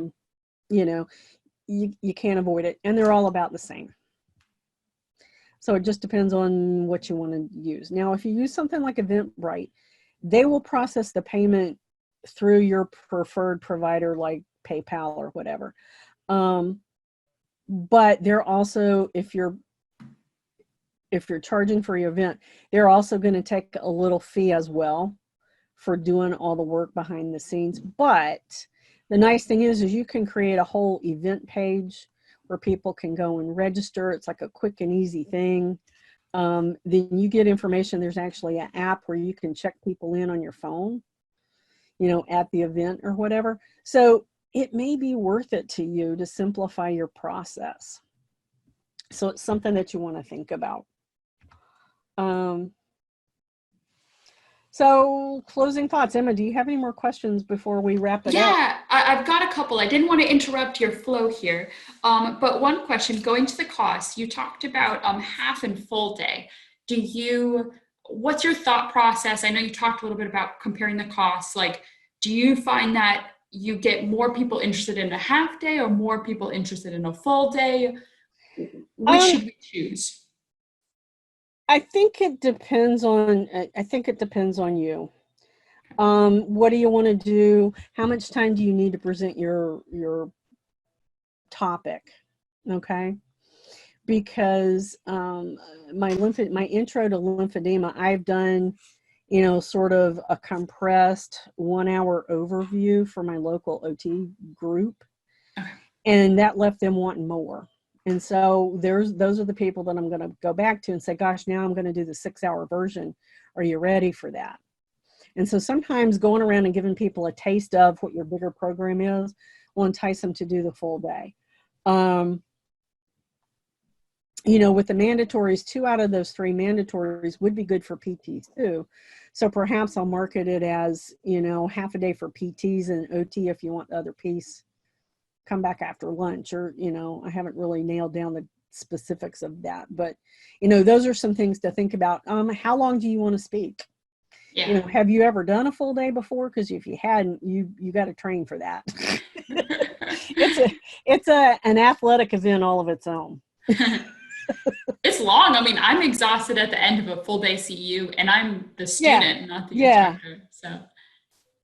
You know, you can't avoid it, and they're all about the same. So it just depends on what you want to use. Now, if you use something like Eventbrite, they will process the payment through your preferred provider like PayPal or whatever. But they're also, if you're charging for your event, they're also going to take a little fee as well for doing all the work behind the scenes. But the nice thing is you can create a whole event page where people can go and register. It's like a quick and easy thing. Then you get information. There's actually an app where you can check people in on your phone, you know, at the event or whatever. So it may be worth it to you to simplify your process. So it's something that you want to think about. So closing thoughts. Emma, do you have any more questions before we wrap it up? Yeah, I've got a couple. I didn't want to interrupt your flow here. But one question, going to the cost, you talked about half and full day. What's your thought process? I know you talked a little bit about comparing the costs. Like, do you find that you get more people interested in a half day or more people interested in a full day? Which should we choose? I think it depends on you. What do you want to do? How much time do you need to present your topic? Okay. Because my intro to lymphedema, I've done, you know, sort of a compressed 1 hour overview for my local OT group. And that left them wanting more. And so those are the people that I'm going to go back to and say, gosh, now I'm going to do the 6 hour version. Are you ready for that? And so sometimes going around and giving people a taste of what your bigger program is will entice them to do the full day. You know, with the mandatories, 2 out of those 3 mandatories would be good for PTs too. So perhaps I'll market it as, you know, half a day for PTs and OT if you want the other piece. Come back after lunch, or, you know, I haven't really nailed down the specifics of that, but, you know, those are some things to think about. How long do you want to speak? Yeah. You know, have you ever done a full day before? Because if you hadn't, you got to train for that. It's an athletic event all of its own. It's long. I mean, I'm exhausted at the end of a full day CEU, and I'm the student, not the instructor. So,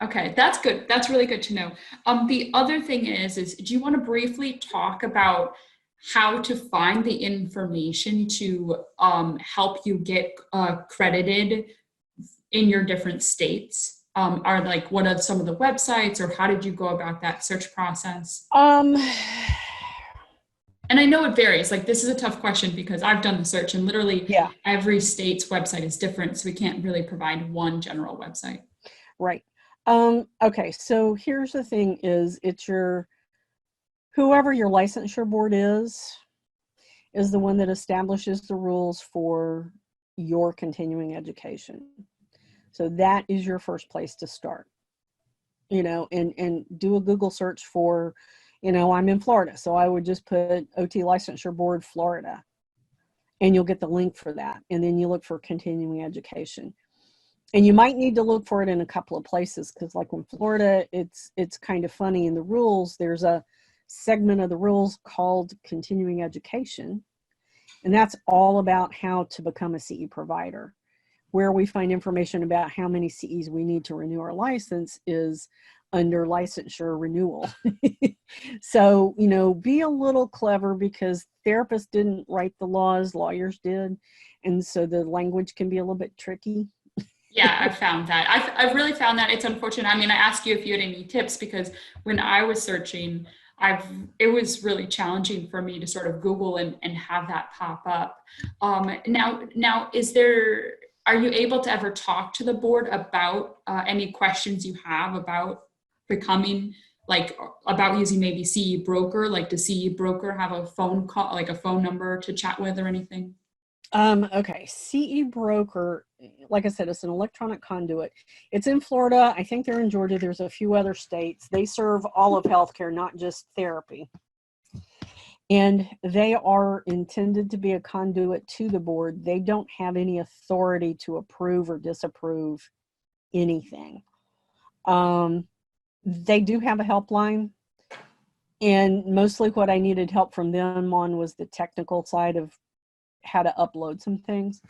okay, that's good. That's really good to know. The other thing is do you want to briefly talk about how to find the information to help you get credited in your different states? What are some of the websites, or how did you go about that search process? And I know it varies. Like, this is a tough question because I've done the search, and literally every state's website is different. So we can't really provide one general website. Right. Okay. So here's the thing is it's whoever your licensure board is the one that establishes the rules for your continuing education. So that is your first place to start, you know, and do a Google search for, you know, I'm in Florida. So I would just put OT Licensure Board, Florida, and you'll get the link for that. And then you look for continuing education. And you might need to look for it in a couple of places, because like in Florida, it's kind of funny. In the rules, there's a segment of the rules called continuing education. And that's all about how to become a CE provider. Where we find information about how many CEs we need to renew our license is under licensure renewal. So, you know, be a little clever, because therapists didn't write the laws, lawyers did. And so the language can be a little bit tricky. Yeah, I've found that. I've really found that it's unfortunate. I mean, I asked you if you had any tips, because when I was searching, it was really challenging for me to sort of Google and have that pop up. Now, are you able to ever talk to the board about any questions you have about becoming, like, about using maybe CE Broker? Like, does CE Broker have a phone call, like a phone number to chat with or anything? Okay, CE Broker, like I said, it's an electronic conduit. It's in Florida. I think they're in Georgia. There's a few other states. They serve all of healthcare, not just therapy. And they are intended to be a conduit to the board. They don't have any authority to approve or disapprove anything. They do have a helpline. And mostly what I needed help from them on was the technical side of how to upload some things.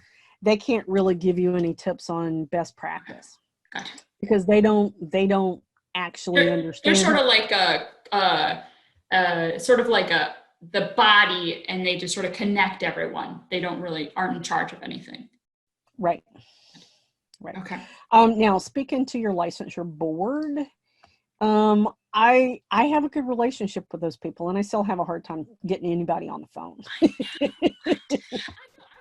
They can't really give you any tips on best practice. Gotcha. Because they don't actually understand. They're sort of like the body, and they just sort of connect everyone. They aren't in charge of anything. Right. Okay. Now, speaking to your licensure board, I have a good relationship with those people, and I still have a hard time getting anybody on the phone.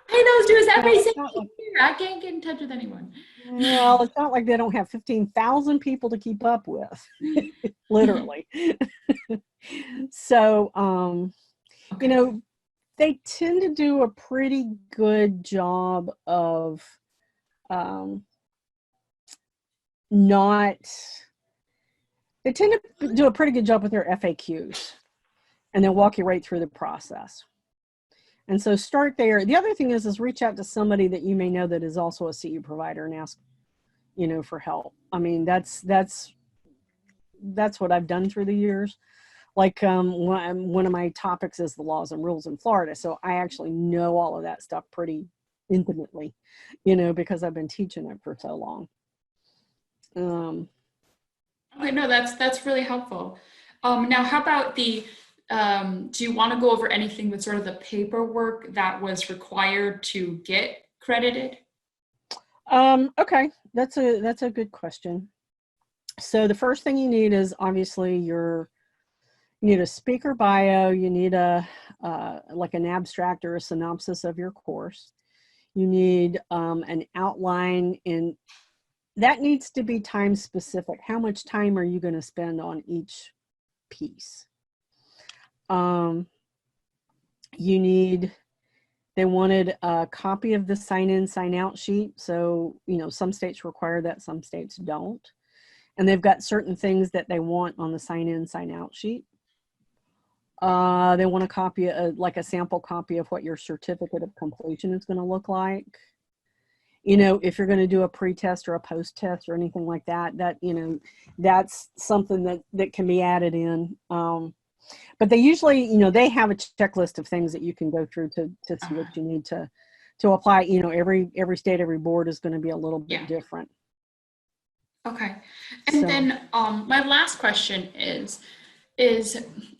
I those dudes every single year. I can't get in touch with anyone. Well, it's not like they don't have 15,000 people to keep up with, literally. So, Okay. you know, they tend to do a pretty good job of they tend to do a pretty good job with their FAQs, and they'll walk you right through the process. And so start there. The other thing is reach out to somebody that you may know that is also a CEU provider and ask, for help. I mean, that's what I've done through the years. Like one of my topics is the laws and rules in Florida. So I actually know all of that stuff pretty intimately, because I've been teaching it for so long. Okay, no, that's really helpful. Now, how about do you want to go over anything with sort of the paperwork that was required to get credited? Okay, that's a good question. So the first thing you need is obviously you need a speaker bio, you need like an abstract or a synopsis of your course. You need an outline, and that needs to be time specific. How much time are you going to spend on each piece? They wanted a copy of the sign-in, sign-out sheet. So, some states require that, some states don't. And they've got certain things that they want on the sign-in, sign-out sheet. They want a copy, like a sample copy of what your certificate of completion is going to look like. If you're going to do a pre-test or a post-test or anything like that, that's something that can be added in. But they usually, they have a checklist of things that you can go through to see what you need to apply. Every state, every board is going to be a little bit different. Okay. And then my last question is,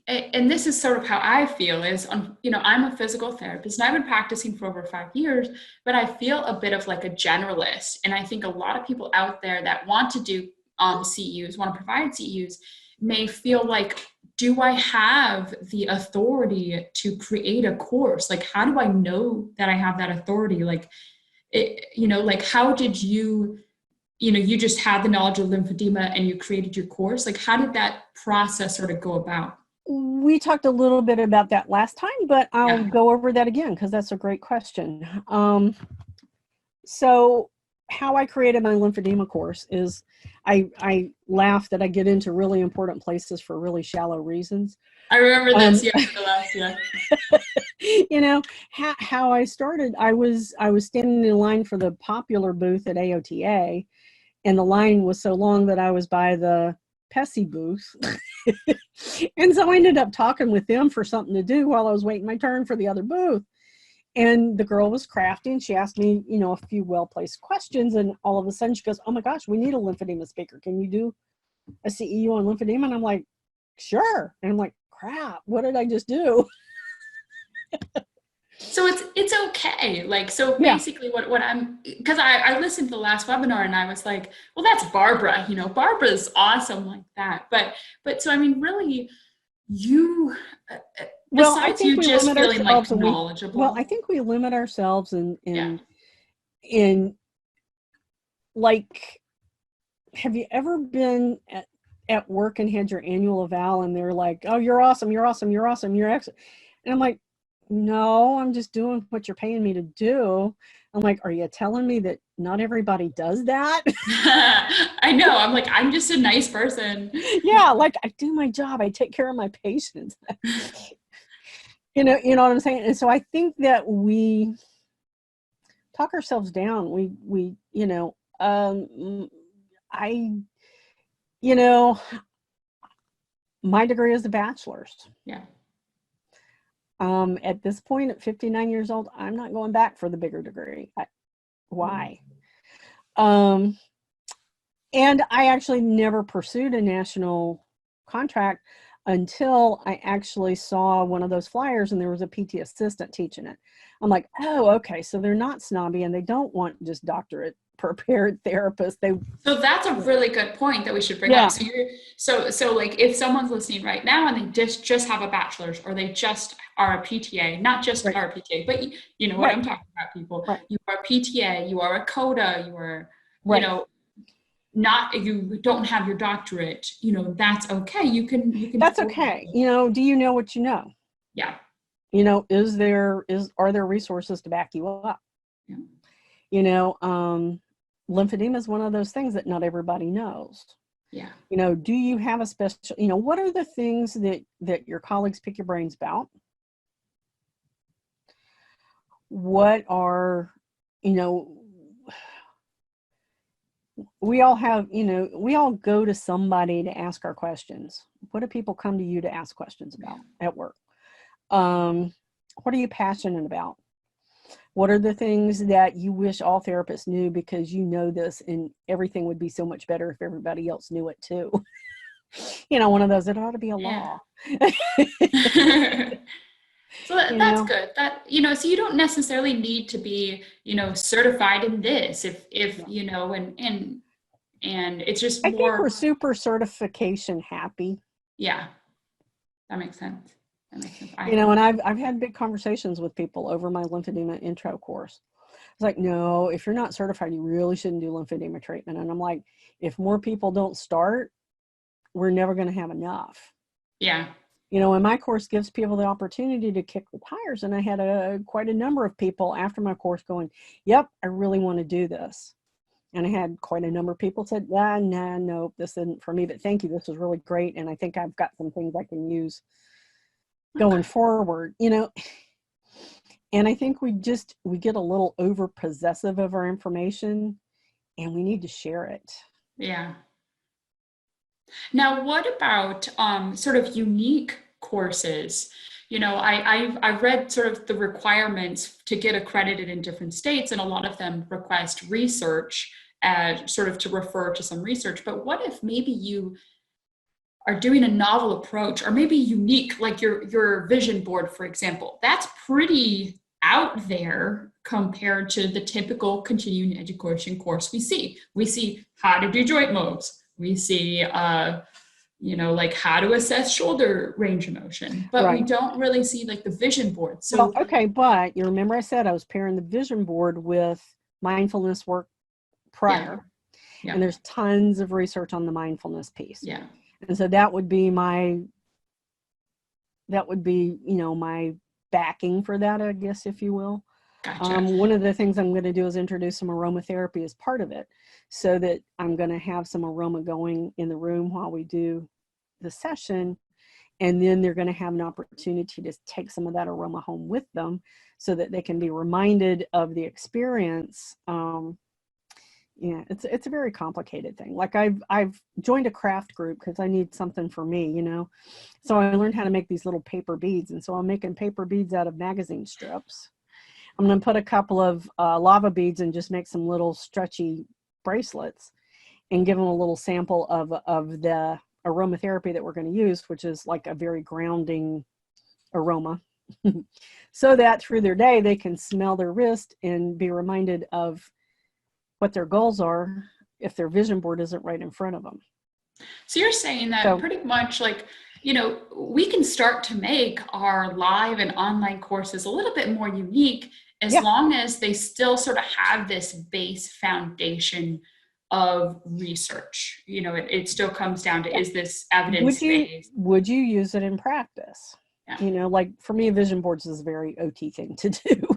and this is sort of how I feel is, I'm a physical therapist and I've been practicing for over 5 years, but I feel a bit of like a generalist. And I think a lot of people out there that want to do CEUs, want to provide CEUs, may feel like, do I have the authority to create a course? Like, how do I know that I have that authority? Like, how did you just had the knowledge of lymphedema and you created your course? Like, how did that process sort of go about? We talked a little bit about that last time, but I'll go over that again because that's a great question. So how I created my lymphedema course is I laugh that I get into really important places for really shallow reasons. I remember this, the last, how I started, I was standing in line for the popular booth at AOTA, and the line was so long that I was by the Pessy booth. And so I ended up talking with them for something to do while I was waiting my turn for the other booth. And the girl was crafty, and she asked me, a few well-placed questions. And all of a sudden she goes, "Oh my gosh, we need a lymphedema speaker. Can you do a CEU on lymphedema?" And I'm like, "Sure." And I'm like, crap, what did I just do? So it's okay. Like, so basically what I'm, because I listened to the last webinar and I was like, well, that's Barbara, Barbara's awesome like that. But so, I mean, really besides you just feeling like knowledgeable. I think we limit ourselves in like, have you ever been at work and had your annual eval and they're like, "Oh, you're awesome, you're awesome, you're awesome, you're excellent." And I'm like, "No, I'm just doing what you're paying me to do." I'm like, "Are you telling me that not everybody does that?" I know. I'm like, I'm just a nice person. Yeah, like I do my job. I take care of my patients. You know what I'm saying? And so I think that we talk ourselves down. My degree is a bachelor's. Yeah. At this point, at 59 years old, I'm not going back for the bigger degree. Why? And I actually never pursued a national contract until I actually saw one of those flyers and there was a PT assistant teaching it. I'm like, oh, okay. So they're not snobby and they don't want just doctorate prepared therapists. So that's a really good point that we should bring up. So like if someone's listening right now and they just have a bachelor's or they just are a PTA, not just are a PTA, but you know what I'm talking about, people. You are a PTA, you are a CODA, you are, you know, you don't have your doctorate, you know, that's okay. You can that's okay. You know, do you know what you know? Yeah. You know, are there resources to back you up? Yeah. You know, lymphedema is one of those things that not everybody knows. Yeah. You know, do you have a special, you know, what are the things that your colleagues pick your brains about? What are, you know, we all have, you know, we all go to somebody to ask our questions. What do people come to you to ask questions about at work? What are you passionate about? What are the things that you wish all therapists knew because you know this and everything would be so much better if everybody else knew it too? You know, one of those, it ought to be a law. So that's good. That, you know, so you don't necessarily need to be, you know, certified in this if you know, and it's just I more. think we're super certification happy. Yeah, that makes sense. That makes sense. You know, and I've had big conversations with people over my lymphedema intro course. It's like, no, if you're not certified, you really shouldn't do lymphedema treatment. And I'm like, if more people don't start, we're never going to have enough. Yeah. You know, and my course gives people the opportunity to kick the tires. And I had quite a number of people after my course going, yep, I really want to do this. And I had quite a number of people said, no, this isn't for me, but thank you. This was really great. And I think I've got some things I can use going forward, you know. And I think we get a little over possessive of our information and we need to share it. Yeah. Now, what about sort of unique courses? You know, I've read sort of the requirements to get accredited in different states, and a lot of them request research sort of to refer to some research. But what if maybe you are doing a novel approach or maybe unique, like your vision board, for example? That's pretty out there compared to the typical continuing education course we see. We see how to do joint moves. We see, you know, like how to assess shoulder range of motion, but we don't really see like the vision board. So, well, okay, but you remember I said I was pairing the vision board with mindfulness work prior, and there's tons of research on the mindfulness piece. Yeah. And so that would be, you know, my backing for that, I guess, if you will. Gotcha. One of the things I'm going to do is introduce some aromatherapy as part of it, so that I'm going to have some aroma going in the room while we do the session. And then they're going to have an opportunity to take some of that aroma home with them so that they can be reminded of the experience. Yeah, it's a very complicated thing. Like I've joined a craft group because I need something for me, you know. So I learned how to make these little paper beads. And so I'm making paper beads out of magazine strips. I'm going to put a couple of lava beads and just make some little stretchy bracelets and give them a little sample of the aromatherapy that we're going to use, which is like a very grounding aroma, so that through their day, they can smell their wrist and be reminded of what their goals are if their vision board isn't right in front of them. So you're saying that pretty much like, you know, we can start to make our live and online courses a little bit more unique as long as they still sort of have this base foundation of research. You know, it still comes down to, is this evidence-based? Would you use it in practice? Yeah. You know, like for me, vision boards is a very OT thing to do.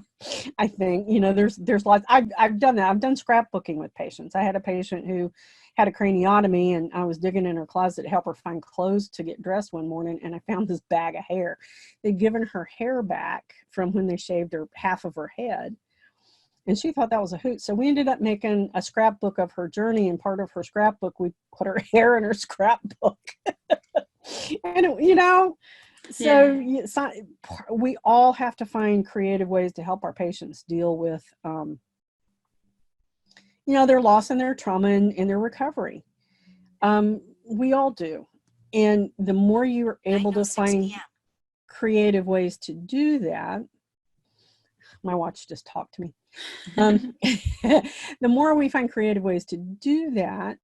I think, you know, there's lots. I've done that. I've done scrapbooking with patients. I had a patient who had a craniotomy, and I was digging in her closet to help her find clothes to get dressed one morning, and I found this bag of hair. They'd given her hair back from when they shaved her half of her head, and she thought that was a hoot. So we ended up making a scrapbook of her journey, and part of her scrapbook, we put her hair in her scrapbook. And, you know, So, we all have to find creative ways to help our patients deal with, their loss and their trauma and their recovery. We all do. And the more you're able to find creative ways to do that, my watch just talked to me. The more we find creative ways to do that,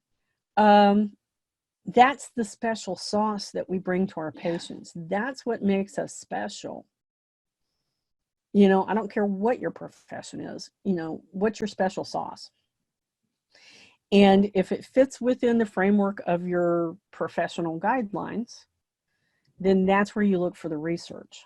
that's the special sauce that we bring to our patients. That's what makes us special. I don't care what your profession is, what's your special sauce? And if it fits within the framework of your professional guidelines, then that's where you look for the research.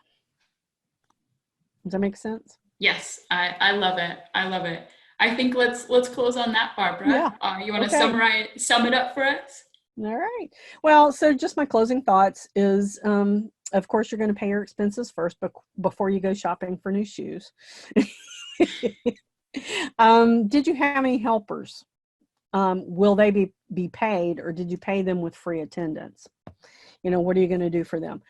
Does that make sense? Yes, I love it. I love it. I think let's close on that, Barbara. Yeah. You want to sum it up for us? All right. Well, so just my closing thoughts is, of course, you're going to pay your expenses first, but before you go shopping for new shoes. Did you have any helpers? Will they be paid, or did you pay them with free attendance? What are you going to do for them?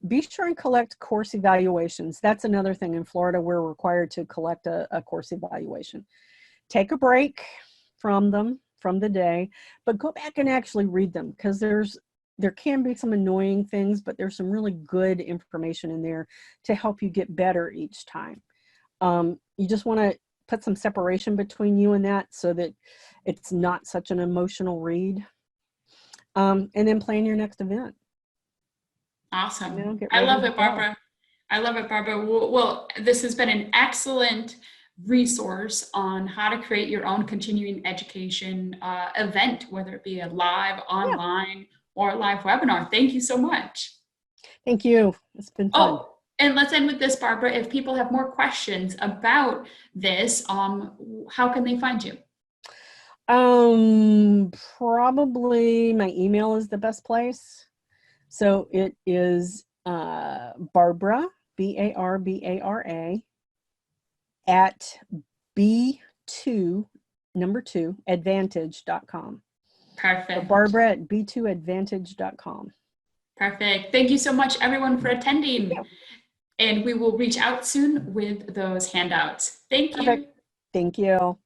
Be sure and collect course evaluations. That's another thing. In Florida, we're required to collect a course evaluation. Take a break from the day, but go back and actually read them, because there can be some annoying things, but there's some really good information in there to help you get better each time. You just want to put some separation between you and that, so that it's not such an emotional read. And then plan your next event. Awesome. I love it, Barbara. I love it, Barbara. Well, this has been an excellent resource on how to create your own continuing education event, whether it be a live, online, or a live webinar. Thank you so much. Thank you. It's been fun. Oh, and let's end with this, Barbara. If people have more questions about this, how can they find you? Probably my email is the best place. So it is Barbara, Barbara, at b2advantage.com. Perfect. So Barbara at b2advantage.com. Perfect. Thank you so much, everyone, for attending. Yeah. And we will reach out soon with those handouts. Thank you. Perfect. Thank you.